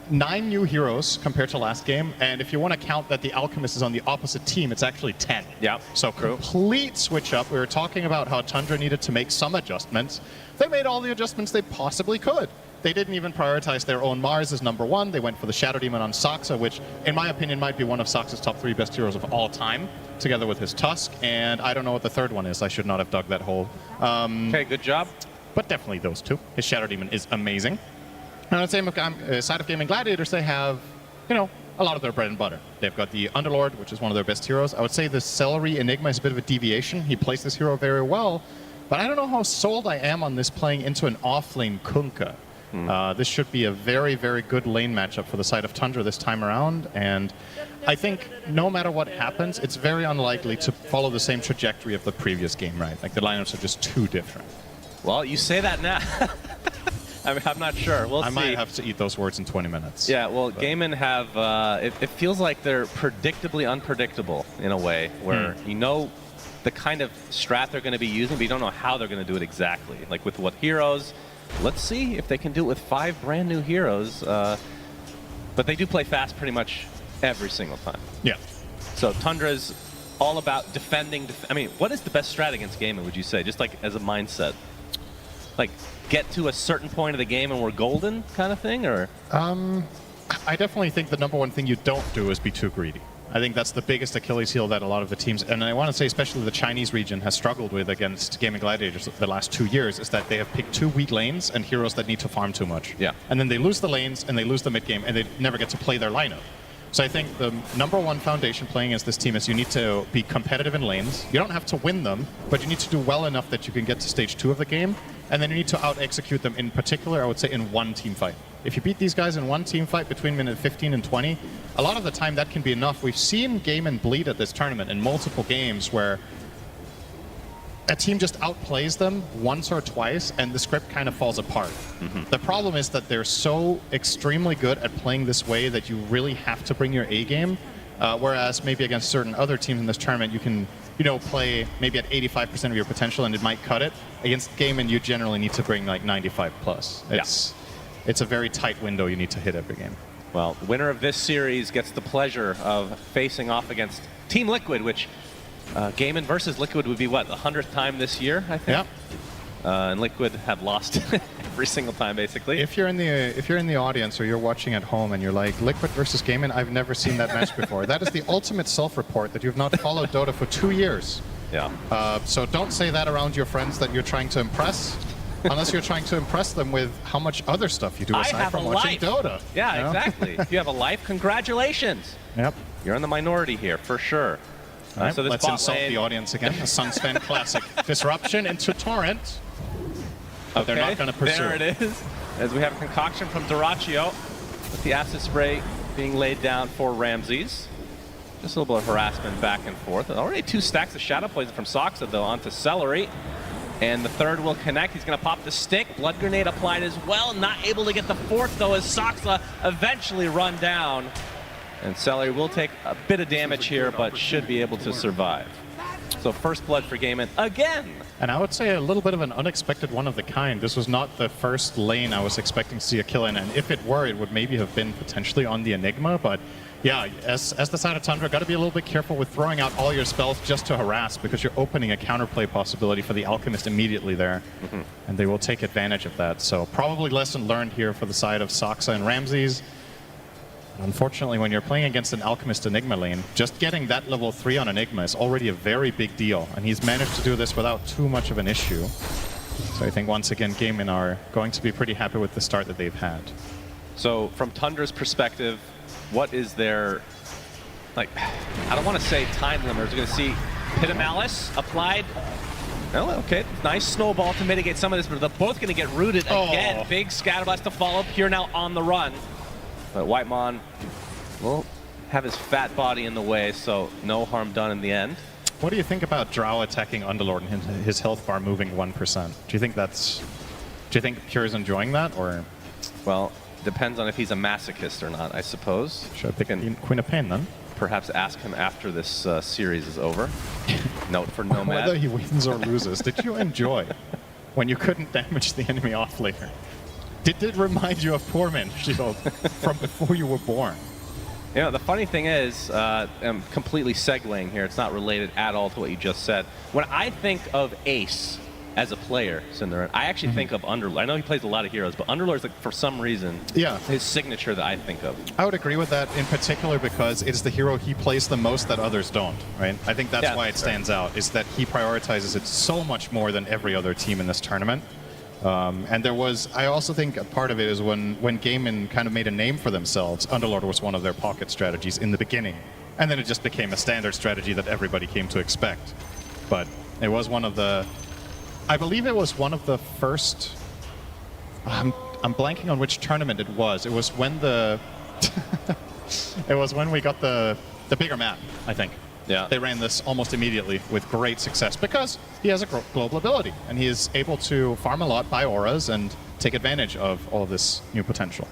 S8: 9 new heroes compared to last game, and if you want to count that the Alchemist is on the opposite team, it's actually 10.
S13: Yeah.
S8: So complete switch up. We were talking about how Tundra needed to make some adjustments. They made all the adjustments they possibly could. They didn't even prioritize their own Mars as #1. They went for the Shadow Demon on Saksa, which, in my opinion, might be one of Saksa's top 3 best heroes of all time, together with his Tusk, and I don't know what the third one is. I should not have dug that hole.
S13: Okay, good job.
S8: But definitely those 2. His Shadow Demon is amazing. And on the same side of Gaming Gladiators, they have, you know, a lot of their bread and butter. They've got the Underlord, which is one of their best heroes. I would say the Celery Enigma is a bit of a deviation. He plays this hero very well, but I don't know how sold I am on this playing into an off-lane Kunkka. This should be a very, very good lane matchup for the side of Tundra this time around, and I think no matter what happens, it's very unlikely to follow the same trajectory of the previous game, right? Like, the lineups are just too different.
S13: Well, you say that now. I mean, I'm not sure. We'll see.
S8: I might have to eat those words in 20 minutes.
S13: Yeah, well, Gaiman have, it feels like they're predictably unpredictable in a way, where you know the kind of strat they're going to be using, but you don't know how they're going to do it exactly. Like with what heroes, let's see if they can do it with 5 brand new heroes. But they do play fast pretty much every single time.
S8: Yeah.
S13: So Tundra's all about defending. I mean, what is the best strat against Gaimin, would you say? Just like as a mindset? Like, get to a certain point of the game and we're golden kind of thing, or?
S8: I definitely think the number one thing you don't do is be too greedy. I think that's the biggest Achilles heel that a lot of the teams, and I want to say especially the Chinese region, has struggled with against Gaming Gladiators the last 2 years, is that they have picked 2 weak lanes and heroes that need to farm too much.
S13: Yeah.
S8: And then they lose the lanes and they lose the mid game and they never get to play their lineup. So I think the number one foundation playing as this team is you need to be competitive in lanes. You don't have to win them, but you need to do well enough that you can get to stage 2 of the game, and then you need to out-execute them, in particular, I would say, in one team fight. If you beat these guys in one team fight between minute 15 and 20, a lot of the time that can be enough. We've seen Gaimin bleed at this tournament in multiple games where a team just outplays them once or twice and the script kind of falls apart. The problem is that they're so extremely good at playing this way that you really have to bring your A game, whereas maybe against certain other teams in this tournament you can play maybe at 85% of your potential and it might cut it. Against Gaimin you generally need to bring like 95 plus. It's a very tight window you need to hit every game.
S13: Well, the winner of this series gets the pleasure of facing off against Team Liquid, which Gaimin versus Liquid would be what, the 100th time this year, I think?
S8: Yeah.
S13: And Liquid have lost every single time, basically.
S8: If you're in the audience or you're watching at home and you're like, Liquid versus Gaimin, I've never seen that match before. That is the ultimate self-report that you've not followed Dota for 2 years.
S13: Yeah.
S8: So don't say that around your friends that you're trying to impress, unless you're trying to impress them with how much other stuff you do aside from watching Dota.
S13: Yeah, exactly. If you have a life, congratulations.
S8: Yep.
S13: You're in the minority here, for sure.
S8: Right,
S13: so this
S8: let's insult the audience again. A Sungsven classic. Disruption into Torrent. But they're not going to pursue.
S13: There it is. As we have a concoction from Duraccio with the acid spray being laid down for Ramses. Just a little bit of harassment back and forth. Already 2 stacks of Shadow Poison from Soxa, though, onto Celery. And the third will connect. He's going to pop the stick. Blood Grenade applied as well. Not able to get the 4th, though, as Soxa eventually run down. And Celery will take a bit of damage here, but should be able to survive. So first blood for Gaimin again.
S8: And I would say a little bit of an unexpected one of the kind. This was not the first lane I was expecting to see a kill in, and if it were, it would maybe have been potentially on the Enigma, but yeah, as the side of Tundra, got to be a little bit careful with throwing out all your spells just to harass, because you're opening a counterplay possibility for the Alchemist immediately there, and they will take advantage of that. So probably lesson learned here for the side of Soxa and Ramses. Unfortunately, when you're playing against an Alchemist Enigma lane, just getting that level 3 on Enigma is already a very big deal, and he's managed to do this without too much of an issue. So I think once again, Gaimin are going to be pretty happy with the start that they've had.
S13: So from Tundra's perspective, what is their, like, I don't want to say time limit. We're going to see Pit of Malice applied. Oh, okay, nice snowball to mitigate some of this, but they're both going to get rooted again. Big Scatterblast to follow. Pure now on the run. But Whitemon will have his fat body in the way, so no harm done in the end.
S8: What do you think about Drow attacking Underlord and his health bar moving 1%? Do you think Pure is enjoying that, or?
S13: Well, depends on if he's a masochist or not, I suppose.
S8: Should I pick Queen of Pain then?
S13: Perhaps ask him after this series is over. Note for Nomad.
S8: Whether he wins or loses, did you enjoy when you couldn't damage the enemy off later? Did it remind you of Poor Man's Shield from before you were born?
S13: You know, the funny thing is, I'm completely segueing here. It's not related at all to what you just said. When I think of Ace as a player, Cinder, I actually think of Underlord. I know he plays a lot of heroes, but Underlord is, like, for some reason, his signature that I think of.
S8: I would agree with that, in particular because it's the hero he plays the most that others don't, right? I think that's why it stands out, is that he prioritizes it so much more than every other team in this tournament. And there was, I also think a part of it is when Gaimin kind of made a name for themselves, Underlord was one of their pocket strategies in the beginning. And then it just became a standard strategy that everybody came to expect. But it was one of the, I believe it was one of the first, I'm blanking on which tournament it was. It was when the, it was when we got the bigger map, I think.
S13: Yeah.
S8: They ran this almost immediately with great success because he has a global ability and he is able to farm a lot, buy auras, and take advantage of all of this new potential.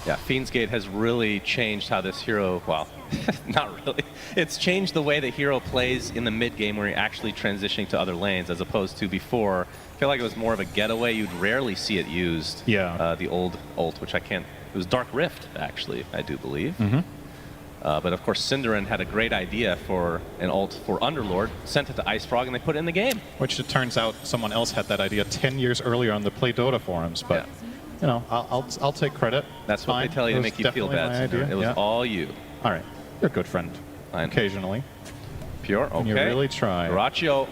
S13: Yeah, Fiend's Gate has really changed how this hero, well, not really. It's changed the way the hero plays in the mid game where you're actually transitioning to other lanes as opposed to before. I feel like it was more of a getaway. You'd rarely see it used.
S8: Yeah.
S13: The old ult, which I can't, it was Dark Rift, actually, I do believe. But of course, Cinderin had a great idea for an ult for Underlord, sent it to Ice Frog, and they put it in the game.
S8: Which it turns out someone else had that idea 10 years earlier on the Play Dota forums, but you know, I'll take credit.
S13: That's what they tell you to make you feel bad. Cinderin. It was all you.
S8: All right, you're a good friend. Occasionally.
S13: Pure, okay.
S8: And you really try.
S13: Dyrachyo.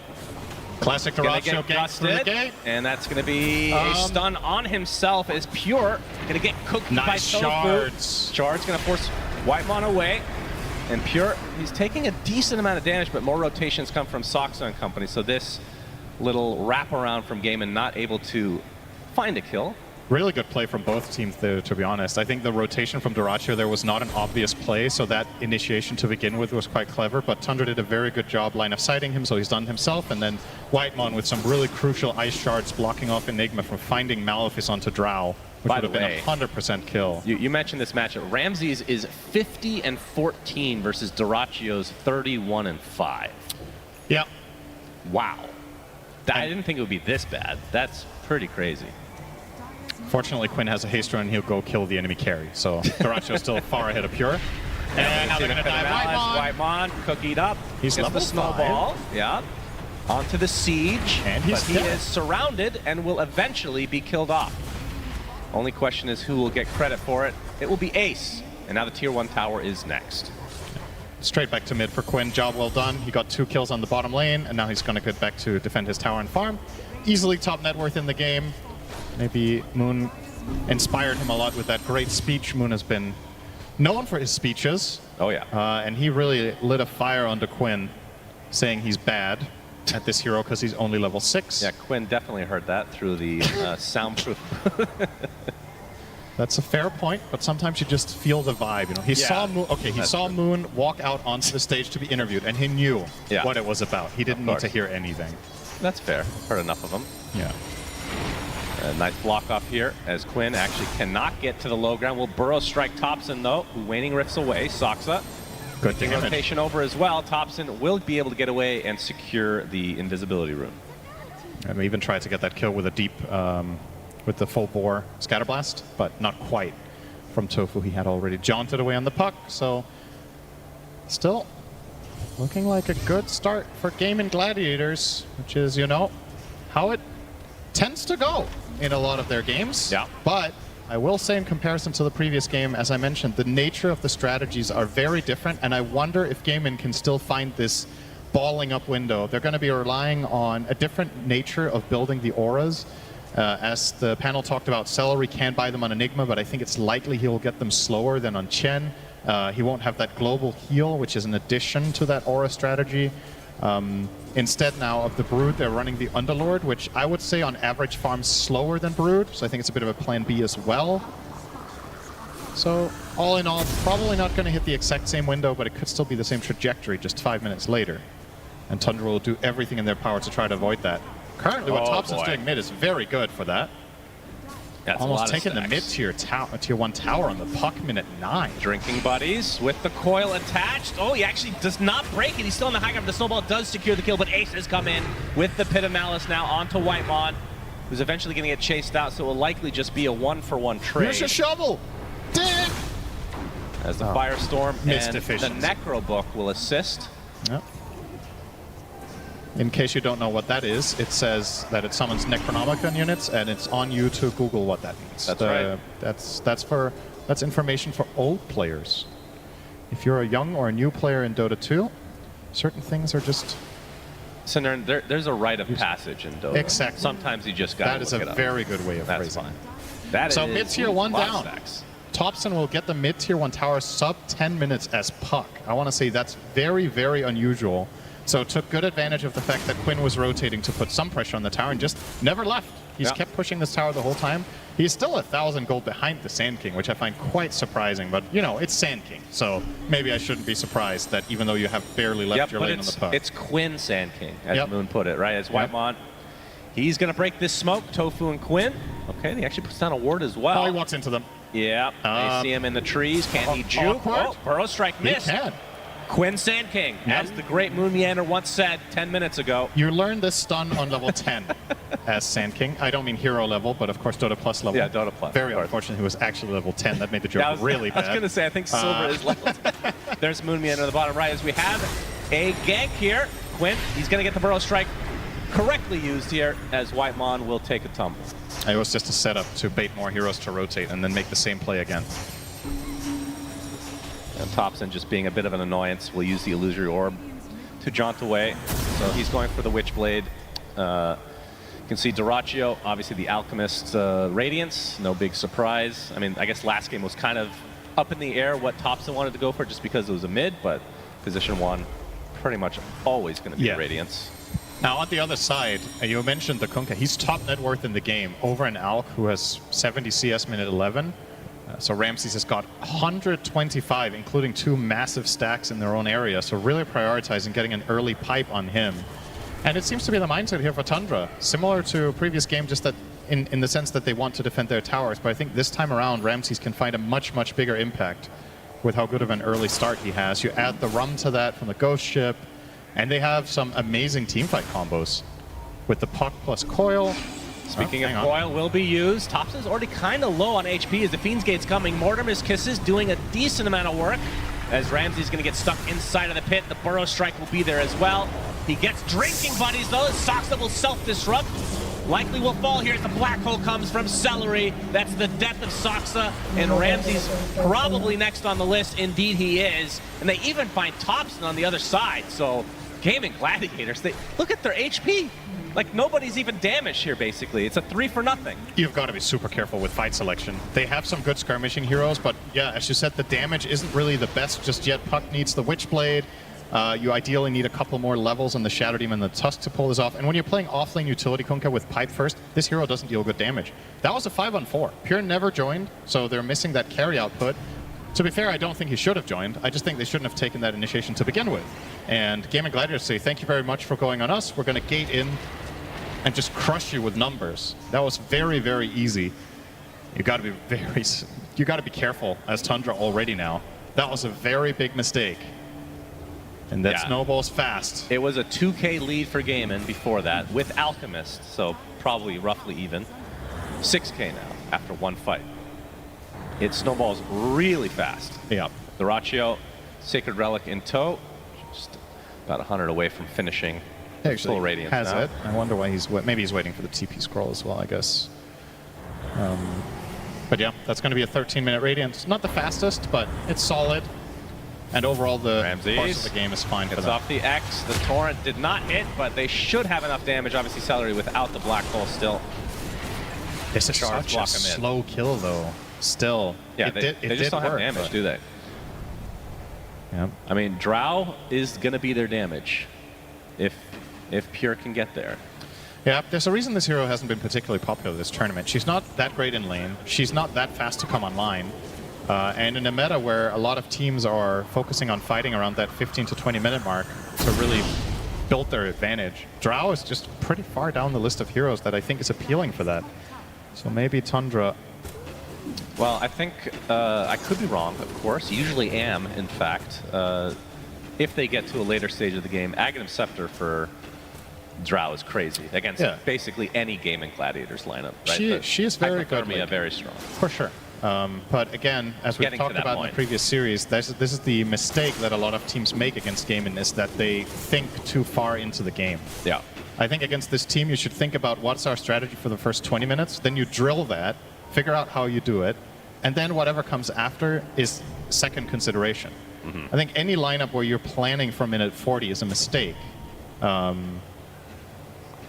S8: Classic Dyrachyo gets through the gate.
S13: And that's going to be a stun on himself as Pure going to get cooked by Tofu.
S8: Shards.
S13: Shards going to force Whitemon away. And Pure, he's taking a decent amount of damage, but more rotations come from Soxa and company. So this little wraparound from Gaimin not able to find a kill.
S8: Really good play from both teams there, to be honest. I think the rotation from Dyrachyo there was not an obvious play, so that initiation to begin with was quite clever, but Tundra did a very good job line of sighting him, so he's done himself, and then Whitemon with some really crucial ice shards blocking off Enigma from finding Malefice onto Drow, which would have been a 100% kill.
S13: You mentioned this matchup. Ramses is 50-14 versus Dyrachyo's 31-5.
S8: Yeah.
S13: Wow. I didn't think it would be this bad. That's pretty crazy.
S8: Fortunately, Quinn has a haste run and he'll go kill the enemy carry, so Dyrachyo's still far ahead of Pure. And now they're going to dive
S13: Whitemon cookied up.
S8: He's
S13: level the snowball.
S8: 5.
S13: Yeah. Onto the siege.
S8: And he
S13: is surrounded and will eventually be killed off. Only question is who will get credit for it. It will be Ace. And now the tier 1 tower is next.
S8: Straight back to mid for Quinn. Job well done. He got 2 kills on the bottom lane, and now he's going to get back to defend his tower and farm. Easily top net worth in the game. Maybe Moon inspired him a lot with that great speech. Moon has been known for his speeches.
S13: Oh, yeah.
S8: And he really lit a fire onto Quinn, saying he's bad at this hero because he's only level 6.
S13: Yeah, Quinn definitely heard that through the soundproof.
S8: That's a fair point, but sometimes you just feel the vibe. You know, he saw Moon. Okay, he saw Moon walk out onto the stage to be interviewed, and he knew what it was about. He didn't need to hear anything.
S13: That's fair. Heard enough of him.
S8: Yeah.
S13: A nice block off here as Quinn actually cannot get to the low ground. Will Burrow strike Tapson though, who waning rifts away. Soxa.
S8: Good thing.
S13: Rotation over as well. Tapson will be able to get away and secure the invisibility rune.
S8: And we even tried to get that kill with a deep, with the full bore scatterblast, but not quite from Tofu. He had already jaunted away on the puck, so still looking like a good start for Game and Gladiators, which is, you know, how it tends to go in a lot of their games.
S13: Yeah.
S8: But I will say in comparison to the previous game, as I mentioned, the nature of the strategies are very different, and I wonder if Gaimin can still find this balling up window. They're going to be relying on a different nature of building the auras. As the panel talked about, Celery can buy them on Enigma, but I think it's likely he'll get them slower than on Chen. He won't have that global heal, which is an addition to that aura strategy. Instead now of the Brood, they're running the Underlord, which I would say on average farms slower than Brood, so I think it's a bit of a plan B as well. So all in all, probably not going to hit the exact same window, but it could still be the same trajectory just 5 minutes later. And Tundra will do everything in their power to try to avoid that. Currently what Tapson's doing mid is very good for that.
S13: That's
S8: almost taking the mid-tier tier 1 tower on the puck minute 9.
S13: Drinking buddies with the coil attached. Oh, he actually does not break it. He's still in the high ground. The snowball does secure the kill, but Ace has come in with the Pit of Malice now onto Whitemon, who's eventually going to get chased out, so it will likely just be a 1-for-1 trade.
S8: Here's your shovel! Dig!
S13: As the Firestorm and the
S8: efficiency.
S13: Necro Book will assist.
S8: Yep. In case you don't know what that is, it says that it summons Necronomicon units, and it's on you to Google what that means.
S13: That's right.
S8: That's information for old players. If you're a young or a new player in Dota 2, certain things are just...
S13: So there's a rite of passage in Dota.
S8: Exactly.
S13: Sometimes you just got to
S8: That is a very good way of phrasing it.
S13: That
S8: so
S13: is
S8: mid-tier 1 down.
S13: Stacks.
S8: Tapson will get the mid-tier 1 tower sub 10 minutes as puck. I want to say that's very, very unusual. So took good advantage of the fact that Quinn was rotating to put some pressure on the tower and just never left. He's kept pushing this tower the whole time. He's still 1,000 gold behind the Sand King, which I find quite surprising. But, you know, it's Sand King, so maybe I shouldn't be surprised that even though you have barely left your lane on the puck.
S13: It's Quinn Sand King, as Moon put it, right? As Whitemon. He's going to break this smoke, Tofu and Quinn. Okay, he actually puts down a ward as well.
S8: Oh, he walks into them.
S13: Yeah, they see him in the trees. Can he juke? Oh, Burrow Strike missed.
S8: He can.
S13: Quinn Sand King, as the great Moon Meander once said 10 minutes ago.
S8: You learn this stun on level 10 as Sand King. I don't mean hero level, but of course Dota Plus level.
S13: Yeah, Dota Plus.
S8: Very unfortunate he was actually level 10. That made the joke really bad.
S13: I was going to say, I think Silver is level 10. There's Moon Meander on the bottom right as we have a gank here. Quinn, he's going to get the Burrow Strike correctly used here as White Mon will take a tumble.
S8: It was just a setup to bait more heroes to rotate and then make the same play again.
S13: And Tapson, just being a bit of an annoyance, will use the Illusory Orb to jaunt away. So he's going for the Witchblade. You can see Dyrachyo, obviously the Alchemist Radiance, no big surprise. I mean, I guess last game was kind of up in the air what Tapson wanted to go for just because it was a mid, but position 1, pretty much always going to be Radiance.
S8: Now on the other side, you mentioned the Kunkka. He's top net worth in the game over an Alk who has 70 CS minute 11. So Ramses has got 125, including 2 massive stacks in their own area. So really prioritizing getting an early pipe on him. And it seems to be the mindset here for Tundra. Similar to previous game, just that in the sense that they want to defend their towers. But I think this time around, Ramses can find a much, much bigger impact with how good of an early start he has. You add the Rum to that from the Ghost Ship. And they have some amazing teamfight combos with the Puck plus Coil.
S13: Speaking of Coil, will be used. Tapson's already kind of low on HP as the Fiend's Gate's coming. Mortimer's Kisses doing a decent amount of work as Ramsey's going to get stuck inside of the pit. The Burrow Strike will be there as well. He gets drinking buddies though. Soxa will self-disrupt. Likely will fall here as the black hole comes from Celery. That's the death of Soxa, and Ramsey's probably next on the list. Indeed he is. And they even find Tapson on the other side. So Gaming Gladiators, they look at their HP. Like nobody's even damaged here basically. It's a 3 for nothing.
S8: You've got to be super careful with fight selection. They have some good skirmishing heroes, but yeah, as you said, the damage isn't really the best just yet. Puck needs the Witchblade. You ideally need a couple more levels on the Shadow Demon and the Tusk to pull this off. And when you're playing offlane utility Kunkka with Pipe first, this hero doesn't deal good damage. That was a 5-on-4. Pure never joined, so they're missing that carry output. To be fair, I don't think he should have joined. I just think they shouldn't have taken that initiation to begin with. And Gaming Gladiators say, thank you very much for going on us. We're going to gate in and just crush you with numbers. That was very, very easy. You got to be careful as Tundra already now. That was a very big mistake. And that snowballs fast.
S13: It was a 2K lead for Gaiman before that with Alchemist, so probably roughly even. 6K now after one fight. It snowballs really fast.
S8: Yeah.
S13: Dyrachyo, Sacred Relic in tow. Just about 100 away from finishing.
S8: Actually,
S13: full Radiance
S8: has
S13: now.
S8: it. I wonder why maybe he's waiting for the TP scroll as well, I guess. But yeah, that's going to be a 13-minute Radiance. Not the fastest, but it's solid. And overall, the course of the game is fine for them.
S13: It's off the X. The Torrent did not hit, but they should have enough damage. Obviously, Celery without the Black Hole still.
S8: This is such a slow kill, though. Still.
S13: Yeah, they just don't have damage, do they?
S8: Yeah.
S13: I mean, Drow is going to be their damage if Pure can get there.
S8: Yeah, there's a reason this hero hasn't been particularly popular this tournament. She's not that great in lane. She's not that fast to come online. And in a meta where a lot of teams are focusing on fighting around that 15 to 20 minute mark to really build their advantage, Drow is just pretty far down the list of heroes that I think is appealing for that. So maybe Tundra.
S13: Well, I think I could be wrong, of course. Usually am, in fact. If they get to a later stage of the game, Aghanim Scepter for Drow is crazy against basically any Gaming Gladiators lineup. Right?
S8: She is very good.
S13: Very strong.
S8: For sure. But again, as we've talked about in the previous series, this is the mistake that a lot of teams make against Gaimin, is that they think too far into the game.
S13: Yeah.
S8: I think against this team, you should think about what's our strategy for the first 20 minutes. Then you drill that, figure out how you do it, and then whatever comes after is second consideration.
S13: Mm-hmm.
S8: I think any lineup where you're planning for minute 40 is a mistake.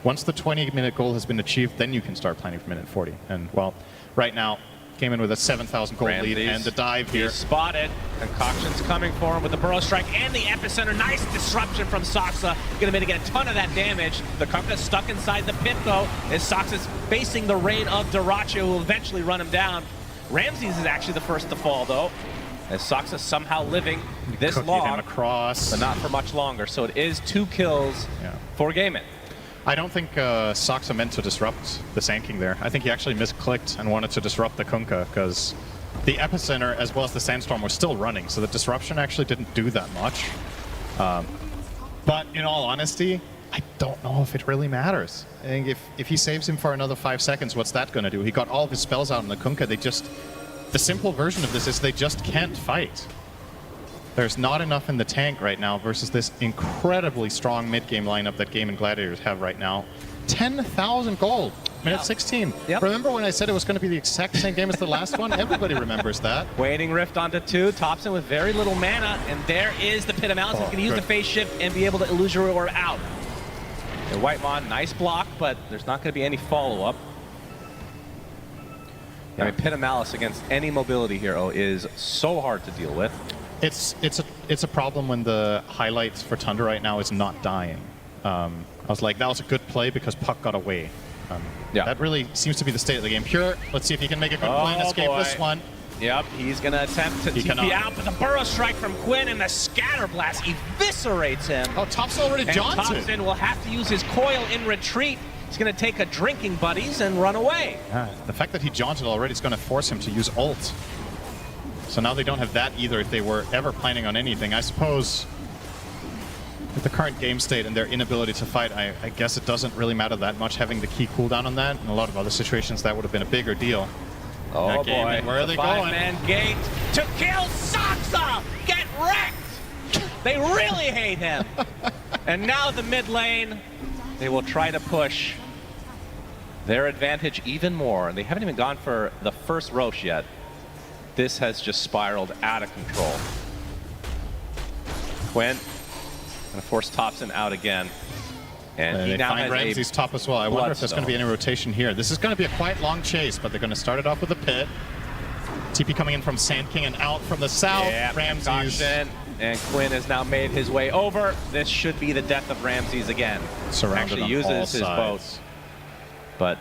S8: Once the 20-minute goal has been achieved, then you can start planning for minute 40. And, well, right now, came in with a 7,000 gold lead and the dive here.
S13: He's spotted. Concoction's coming for him with the Burrow Strike and the Epicenter. Nice disruption from Soxa. Going to mitigate a ton of that damage. The Kunkka's stuck inside the pit, though, as Soxa's facing the rain of Dyrachyo, who will eventually run him down. Ramses is actually the first to fall, though, as Soxa somehow living this long,
S8: across,
S13: but not for much longer. So it is 2 kills for Gaimin.
S8: I don't think Soxa meant to disrupt the Sand King there. I think he actually misclicked and wanted to disrupt the Kunkka, because the Epicenter as well as the Sandstorm were still running, so the disruption actually didn't do that much. But in all honesty, I don't know if it really matters. I think if he saves him for another 5 seconds, what's that going to do? He got all of his spells out in the Kunkka. The simple version of this is they just can't fight. There's not enough in the tank right now versus this incredibly strong mid-game lineup that Game and Gladiators have right now. 10,000 gold, minute 16.
S13: Yep.
S8: Remember when I said it was going to be the exact same game as the last one? Everybody remembers that.
S13: Waning Rift onto 2. Tapson with very little mana, and there is the Pit of Malice. He's going to use the phase shift and be able to Illusory Orb out. And Whitemon, nice block, but there's not going to be any follow-up. I mean, Pit of Malice against any mobility hero is so hard to deal with.
S8: It's a problem when the highlights for Tundra right now is not dying. I was like, that was a good play because Puck got away. That really seems to be the state of the game. Pure, let's see if he can make a good play and escape this one.
S13: Yep, he's going to attempt to TP out, but the Burrow Strike from Quinn and the Scatter Blast eviscerates him.
S8: Oh, Tapson already jaunted.
S13: And Tapson will have to use his coil in retreat. He's going to take a drinking buddies and run away.
S8: The fact that he jaunted already is going to force him to use ult. So now they don't have that either if they were ever planning on anything. I suppose with the current game state and their inability to fight, I guess it doesn't really matter that much having the key cooldown on that. In a lot of other situations, that would have been a bigger deal.
S13: Oh boy,
S8: where are they going?
S13: Five-man gate to kill Saksa! Get wrecked! They really hate him. And now the mid lane, they will try to push their advantage even more. And they haven't even gone for the first Roche yet. This has just spiraled out of control. Quinn gonna force Tapson out again. And he
S8: they
S13: now
S8: find
S13: has
S8: Ramsey's top as well. I wonder if there's going to be any rotation here. This is going to be a quite long chase, but they're going to start it off with a pit. TP coming in from Sand King and out from the south.
S13: Yeah,
S8: Ramsey's.
S13: And Quinn has now made his way over. This should be the death of Ramses again.
S8: Surrounded
S13: Actually
S8: on
S13: uses
S8: all
S13: his
S8: sides.
S13: boat. But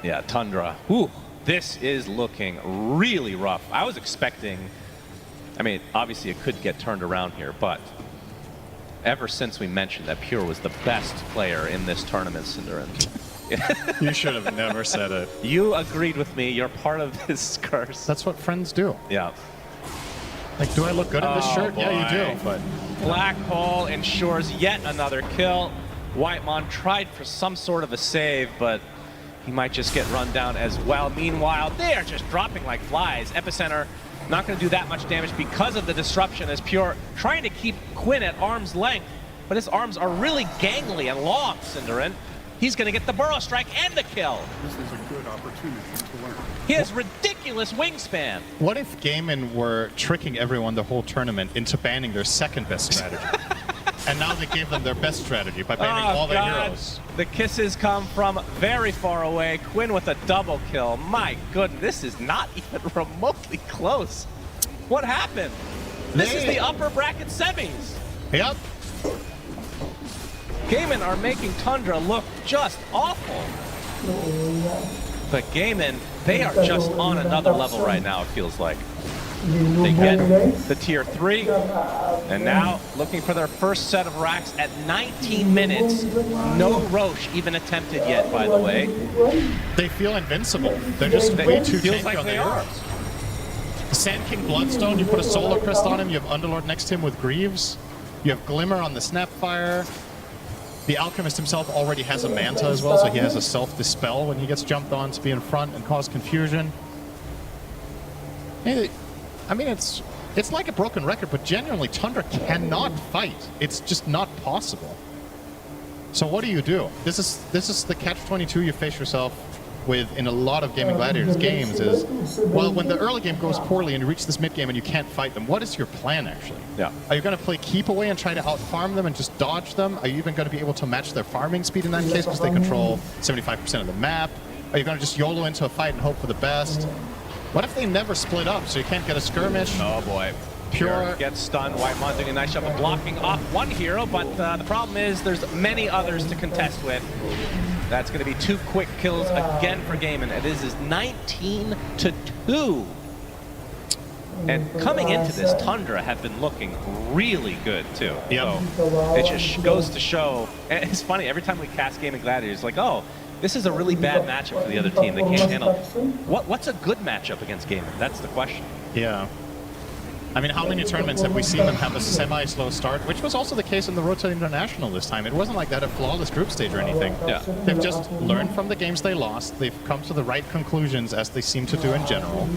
S13: yeah, Tundra. Whew, this is looking really rough. I was expecting, I mean, obviously it could get turned around here, but ever since we mentioned that Pure was the best player in this tournament, Cinderin.
S8: You should have never said it.
S13: You agreed with me. You're part of this curse.
S8: That's what friends do.
S13: Yeah.
S8: Like, do I look good in this shirt?
S13: Boy.
S8: Yeah, you do. But
S13: Black Hole ensures yet another kill. Whitemon tried for some sort of a save, but he might just get run down as well. Meanwhile, they are just dropping like flies. Epicenter not going to do that much damage because of the disruption as Pure trying to keep Quinn at arm's length, but his arms are really gangly and long, Cinderin. He's going to get the Burrow Strike and the kill.
S14: This is a good opportunity to learn.
S13: He has ridiculous wingspan.
S8: what if Gaiman were tricking everyone the whole tournament into banning their second best strategy? And now they gave them their best strategy by banning all their heroes.
S13: The kisses come from very far away. Quinn with a double kill. My goodness, this is not even remotely close. What happened? This is the upper bracket semis.
S8: Yep.
S13: Gaiman are making Tundra look just awful. But Gaiman, they are just on another level right now, it feels like. They get the tier 3, and now looking for their first set of racks at 19 minutes. No Roche even attempted yet, by the way.
S8: They feel invincible. They're just way too
S13: feels
S8: tanky
S13: like
S8: on
S13: they
S8: their
S13: are.
S8: heroes. Sand King Bloodstone, you put a Solar Crest on him, you have Underlord next to him with Greaves. You have Glimmer on the Snapfire. The Alchemist himself already has a Manta as well, so he has a self-dispel when he gets jumped on to be in front and cause confusion. I mean, it's like a broken record, but genuinely, Tundra cannot fight. It's just not possible. So what do you do? This is the catch-22 you face yourself with in a lot of Gaming Gladiators games is, well, when the early game goes poorly and you reach this mid-game and you can't fight them, what is your plan, actually?
S13: Yeah.
S8: Are you going to play keep away and try to out-farm them and just dodge them? Are you even going to be able to match their farming speed in that case because they control 75% of the map? Are you going to just YOLO into a fight and hope for the best? What if they never split up so you can't get a skirmish?
S13: Oh boy.
S8: Pure
S13: gets stunned. Whitemon doing a nice job of blocking off one hero, but the problem is there's many others to contest with. That's going to be 2 quick kills again for Gaiman. And this is 19-2. And coming into this, Tundra have been looking really good too.
S8: Yep.
S13: So it just goes to show. And it's funny, every time we cast Gaming Gladiators, like, oh, this is a really bad matchup for the other team. They can't handle it. What's a good matchup against Gaming? That's the question.
S8: Yeah. I mean, how many tournaments have we seen them have a semi-slow start, which was also the case in the Road to International this time. It wasn't like that a flawless group stage or anything.
S13: Yeah.
S8: They've just learned from the games they lost. They've come to the right conclusions, as they seem to do in general.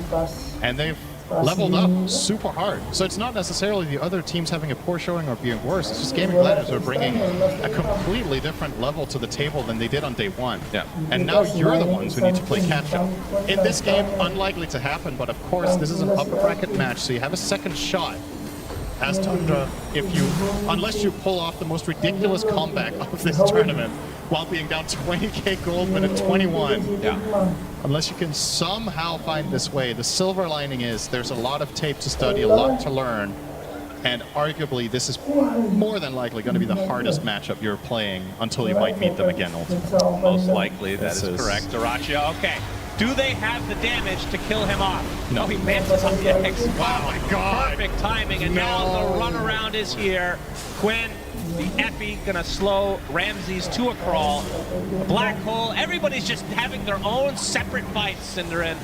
S8: And they've leveled up super hard. So it's not necessarily the other teams having a poor showing or being worse. It's just Gaming Gladiators are bringing a completely different level to the table than they did on day one.
S13: Yeah.
S8: And now you're the ones who need to play catch-up. In this game, unlikely to happen, but of course, this is an upper bracket match, so you have a second shot as Tundra unless you pull off the most ridiculous comeback of this tournament while being down 20k gold minute 21.
S13: Yeah.
S8: Unless you can somehow find this way. The silver lining is there's a lot of tape to study, a lot to learn, and arguably this is more than likely going to be the hardest matchup you're playing until you might meet them again ultimately.
S13: Most likely, that is correct. Dyrachyo, okay. Do they have the damage to kill him off? No, he mances on the X. Wow,
S8: oh my God.
S13: Perfect timing, and now the runaround is here. Quinn, the Epi, gonna slow Ramses to a crawl. Black Hole, everybody's just having their own separate fights, Cinderin.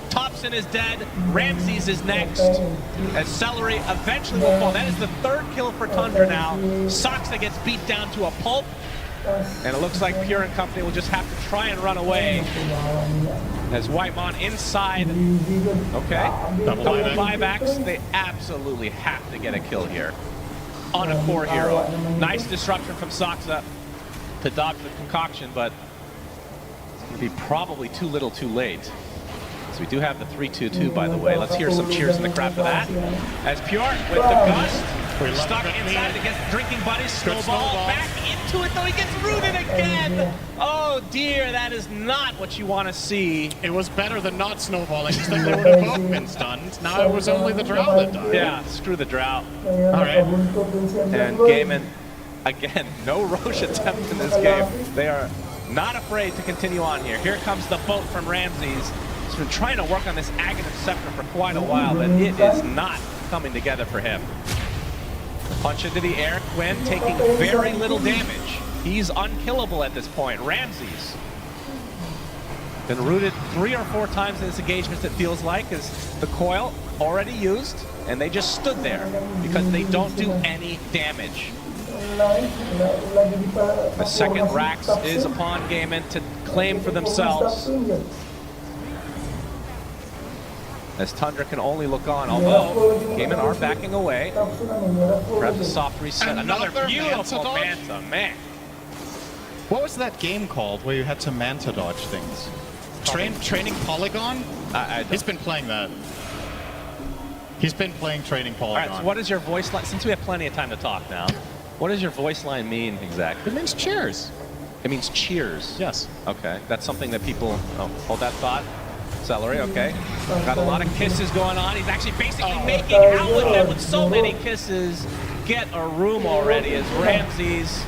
S13: Tapson is dead, Ramses is next, as Celery eventually will fall. That is the third kill for Tundra now. Soxa gets beat down to a pulp, and it looks like Pure and company will just have to try and run away. As Whitemon inside, okay, double buybacks, they absolutely have to get a kill here on a core hero. Nice disruption from Soxa to dodge the concoction, but it's going to be probably too little too late. So we do have the 3-2-2, by the way. Let's hear some cheers in the crowd for that. As Pure with the gust, stuck inside against drinking buddies, snowball back into it, though he gets rooted again. Oh dear, that is not what you want to see.
S8: It was better than not snowballing, because then they would have both been stunned. Now it was only the drought that died.
S13: Yeah, screw the drought.
S8: All right.
S13: And Gaiman, again, no Roche attempt in this game. They are not afraid to continue on here. Here comes the boat from Ramses. He's been trying to work on this Aghanim Scepter for quite a while, but it is not coming together for him. Punch into the air, Quinn taking very little damage. He's unkillable at this point. Ramses been rooted 3 or 4 times in this engagement, it feels like, as the coil already used, and they just stood there because they don't do any damage. The second Rax is upon Gaiman to claim for themselves, as Tundra can only look on, although Gaiman are backing away. Perhaps a soft reset. Another beautiful Manta, man.
S8: What was that game called where you had to Manta dodge things? Training Polygon? He's been playing that. He's been playing Training Polygon.
S13: All right, so what is your voice line? Since we have plenty of time to talk now, what does your voice line mean exactly?
S8: It means cheers.
S13: It means cheers?
S8: Yes.
S13: Okay, that's something that people, hold that thought. Celery, okay. Got a lot of kisses going on. He's actually basically making out with them with so many kisses. Get a room already as Ramses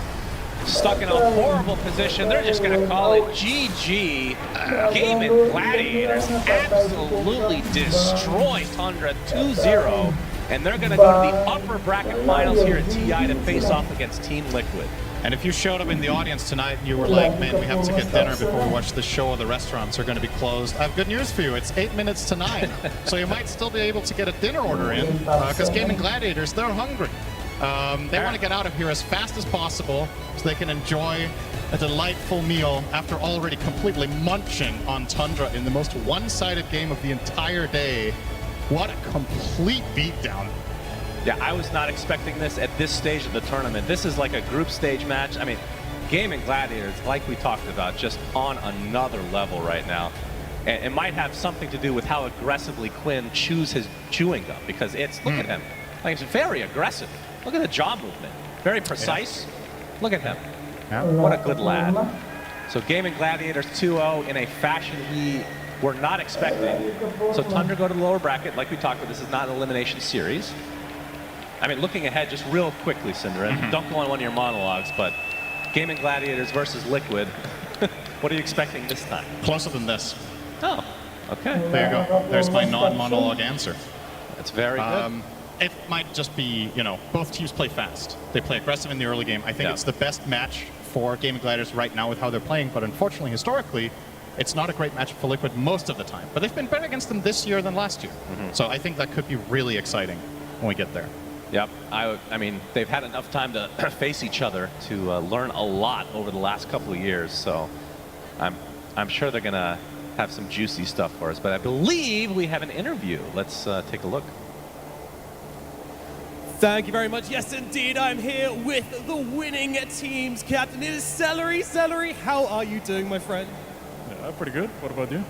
S13: stuck in a horrible position. They're just going to call it GG. Gaiman Gladiators absolutely destroy Tundra 2-0. And they're going to go to the upper bracket finals here at TI to face off against Team Liquid.
S8: And if you showed up in the audience tonight and you were like, man, we have to get dinner before we watch the show, or the restaurants are going to be closed, I have good news for you. It's 8 minutes to 9. So you might still be able to get a dinner order in, because Gaming Gladiators, they're hungry. They want to get out of here as fast as possible so they can enjoy a delightful meal after already completely munching on Tundra in the most one-sided game of the entire day. What a complete beatdown.
S13: Yeah, I was not expecting this at this stage of the tournament. This is like a group stage match. I mean, Gaming Gladiators, like we talked about, just on another level right now. And it might have something to do with how aggressively Quinn chews his chewing gum, because it's, look at him. Like, it's very aggressive. Look at the jaw movement. Very precise. Yeah. Look at him. Yeah. What a good lad. So Gaming Gladiators 2-0 in a fashion we were not expecting. So Tundra go to the lower bracket. Like we talked about, this is not an elimination series. I mean, looking ahead just real quickly, Cinderin, don't go on one of your monologues, but Gaming Gladiators versus Liquid, what are you expecting this time?
S8: Closer than this.
S13: Oh, okay.
S8: There you go. There's my non-monologue answer.
S13: That's very good.
S8: It might just be, you know, both teams play fast. They play aggressive in the early game. I think it's the best match for Gaming Gladiators right now with how they're playing, but unfortunately, historically, it's not a great matchup for Liquid most of the time. But they've been better against them this year than last year. So I think that could be really exciting when we get there.
S13: Yep. I mean, they've had enough time to face each other to learn a lot over the last couple of years. So I'm sure they're going to have some juicy stuff for us. But I believe we have an interview. Let's take a look.
S11: Thank you very much. Yes, indeed, I'm here with the winning team's captain. It is Celery. Celery, how are you doing, my friend?
S15: Yeah, pretty good. What about you?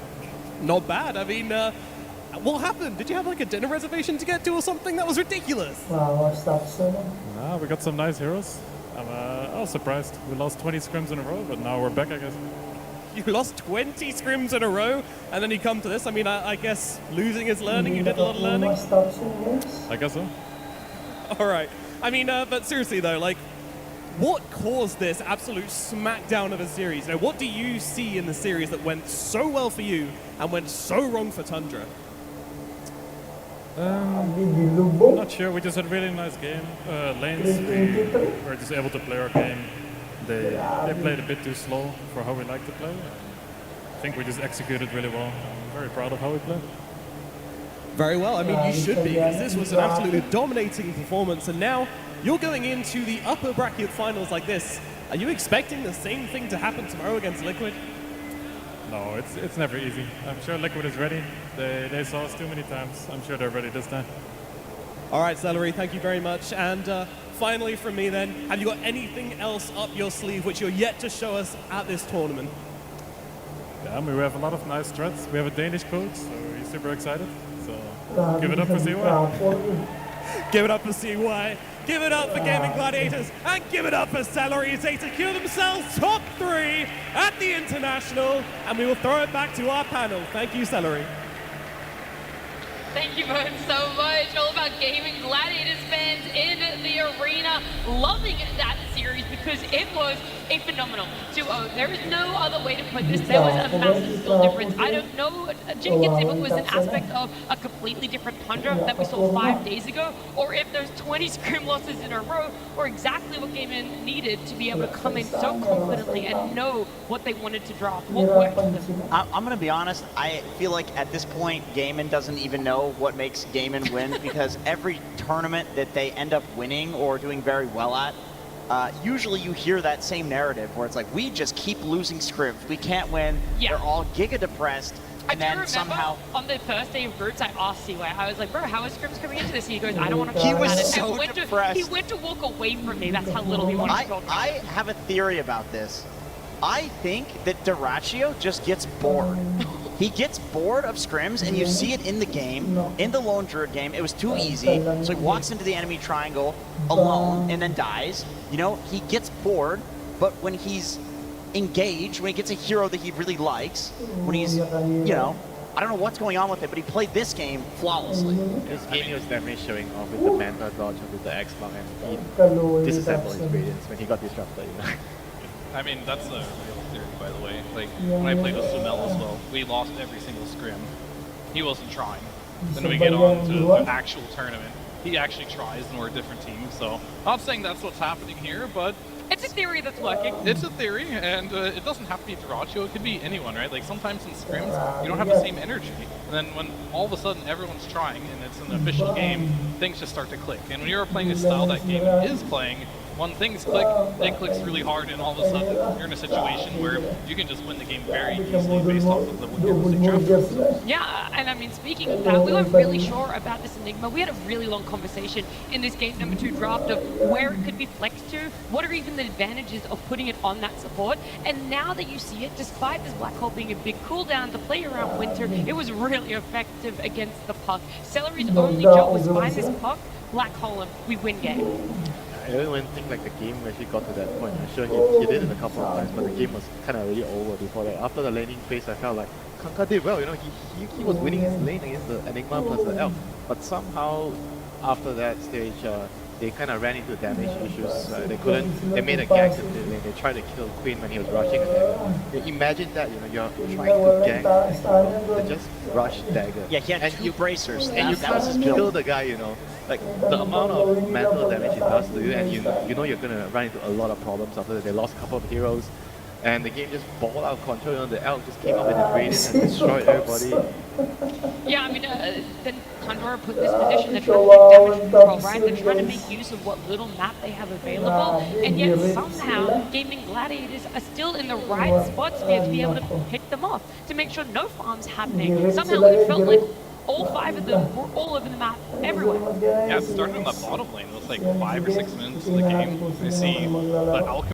S11: Not bad. I mean, what happened? Did you have like a dinner reservation to get to or something? That was ridiculous.
S9: What's Tapson?
S15: Nah, we got some nice heroes. I was surprised. We lost 20 scrims in a row, but now we're back, I guess.
S11: You lost 20 scrims in a row, and then you come to this. I mean, I guess losing is learning. You did a lot of learning.
S15: I guess so.
S11: All right. I mean, but seriously though, like, what caused this absolute smackdown of a series? You know, what do you see in the series that went so well for you and went so wrong for Tundra?
S15: I'm not sure. We just had a really nice game. Lanes, we were just able to play our game. They played a bit too slow for how we like to play. I think we just executed really well. I'm very proud of how we played.
S11: Very well. I mean, you should be, because this was an absolutely dominating performance, and now you're going into the upper bracket finals like this. Are you expecting the same thing to happen tomorrow against Liquid?
S15: No, it's never easy. I'm sure Liquid is ready. They saw us too many times. I'm sure they're ready this time.
S11: All right, Celery, thank you very much. And finally from me then, have you got anything else up your sleeve which you're yet to show us at this tournament?
S15: Yeah, I mean, we have a lot of nice threats. We have a Danish coach, so he's super excited. So give it up for CY.
S11: Give it up for CY. Give it up for Gaming Gladiators. And give it up for Celery as they secure themselves top 3 at the International. And we will throw it back to our panel. Thank you, Celery.
S4: Thank you both so much. All about Gaming Gladiators fans in the arena, loving that series because it was a phenomenal 2-0. There is no other way to put this. There was a massive skill difference. I don't know, Jenkins, if it was an aspect of a completely different Tundra that we saw 5 days ago, or if there's 20 scrim losses in a row, or exactly what Game In needed to be able to come in so confidently and know what they wanted to drop. What worked for them?
S5: I'm going to be honest, I feel like at this point, Game In doesn't even know what makes Game In win because every tournament that they end up winning or doing very well at, usually you hear that same narrative where it's like, we just keep losing scrims. We can't win.
S4: Yeah.
S5: They're all giga depressed. And then somehow
S4: on the first day of groups, I asked CY, I was like, bro, how is scrims coming into this? And he goes, I don't want to
S5: He
S4: talk
S5: was
S4: about it.
S5: so
S4: And
S5: depressed.
S4: he went to walk away from me. That's how little he wanted to talk about
S5: I have a theory about this. I think that Duraccio just gets bored. He gets bored of scrims, and you see it in the game, in the Lone Druid game. It was too easy, so he walks into the enemy triangle alone and then dies. You know, he gets bored, but when he's engaged, when he gets a hero that he really likes, when he's, you know, I don't know what's going on with it, but he played this game flawlessly.
S21: This game he was definitely showing off with the Manta dodge with the X-Lock, and he disassembled his radiance when he got disrupted. You know?
S6: I mean, that's a real theory, by the way. Like, when I played with Sumel as well, we lost every single scrim. He wasn't trying. Then we get on to the actual tournament. He actually tries, and we're a different team. So, I'm not saying that's what's happening here, but
S4: it's a theory that's working.
S6: It's a theory, and it doesn't have to be Duraccio. It could be anyone, right? Like, sometimes in scrims, you don't have the same energy. And then when all of a sudden everyone's trying, and it's an official game, things just start to click. And when you're playing a style that Game is playing, when things click, it clicks really hard, and all of a sudden you're in a situation where you can just win the game very easily based off of the realistic draft.
S4: Yeah, and I mean, speaking of that, we weren't really sure about this Enigma. We had a really long conversation in this game number 2 draft of where it could be flexed to, what are even the advantages of putting it on that support, and now that you see it, despite this Black Hole being a big cooldown to play around Winter, it was really effective against the puck. Celery's only job was find this puck, Black Hole him, we win game.
S21: I don't even think like the game actually got to that point. I'm sure he did it a couple of times, but the game was kind of already over before that. After the laning phase, I felt like Kanka did well. You know, he was winning his lane against the Enigma plus the Elf, but somehow after that stage,
S7: they kind of ran into damage issues. They couldn't. They made a gag to the lane. They tried to kill Queen when he was rushing a dagger. Imagine that, you know, you're trying to gag, they just rush dagger.
S5: Yeah, he had
S7: and
S5: two bracers.
S7: And you
S5: that was his
S7: can't
S5: build.
S7: kill the guy, you know. Like the amount of mental damage it does to you, and you know you're gonna run into a lot of problems after that. They lost a couple of heroes, and the game just balled out of control. You know, the Elk just came up with a gradient and destroyed everybody.
S4: Yeah, I mean, then Condor put this position, they're trying to make damage control, right? They're trying to make use of what little map they have available, and yet somehow Gaming Gladiators are still in the right spots here to be able to pick them off, to make sure no farm's happening. Somehow it felt like all 5 of them were all over the map, everywhere.
S6: Yeah, it started in the bottom lane. It was like 5 or 6 minutes of the game. I see the Alchemy